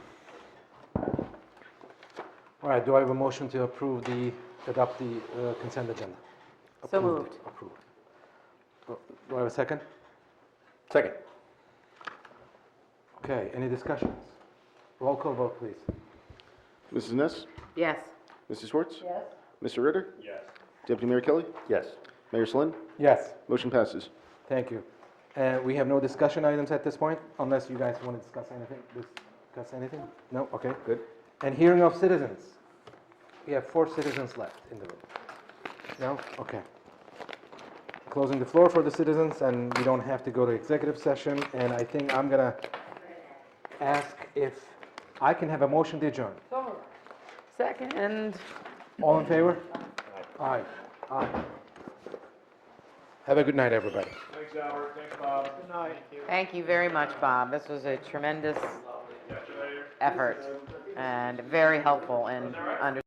All right, do I have a motion to adopt the consent agenda? So Approved. moved. Approved. Do I have a second? Second. Okay, any discussions? Roll call vote, please. Mrs. Ness? Yes. Mrs. Schwartz? Yes. Mr. Ritter? Yes. Deputy Mayor Kelly? Yes. Mayor Slin? Yes. Motion passes. Thank you. We have no discussion items at this point, unless you guys want to discuss anything? No? Okay, good. And hearing of citizens. We have 4 citizens left in the room. No? Okay. Closing the floor for the citizens, and we don't have to go to executive session, and I think I'm gonna ask if I can have a motion to adjourn. Second. All in favor? Aye. Aye. Have a good night, everybody. Thanks, Albert. Thanks, Bob. Good night. Thank you very much, Bob. This was a tremendous Catch you later. effort and very helpful in understanding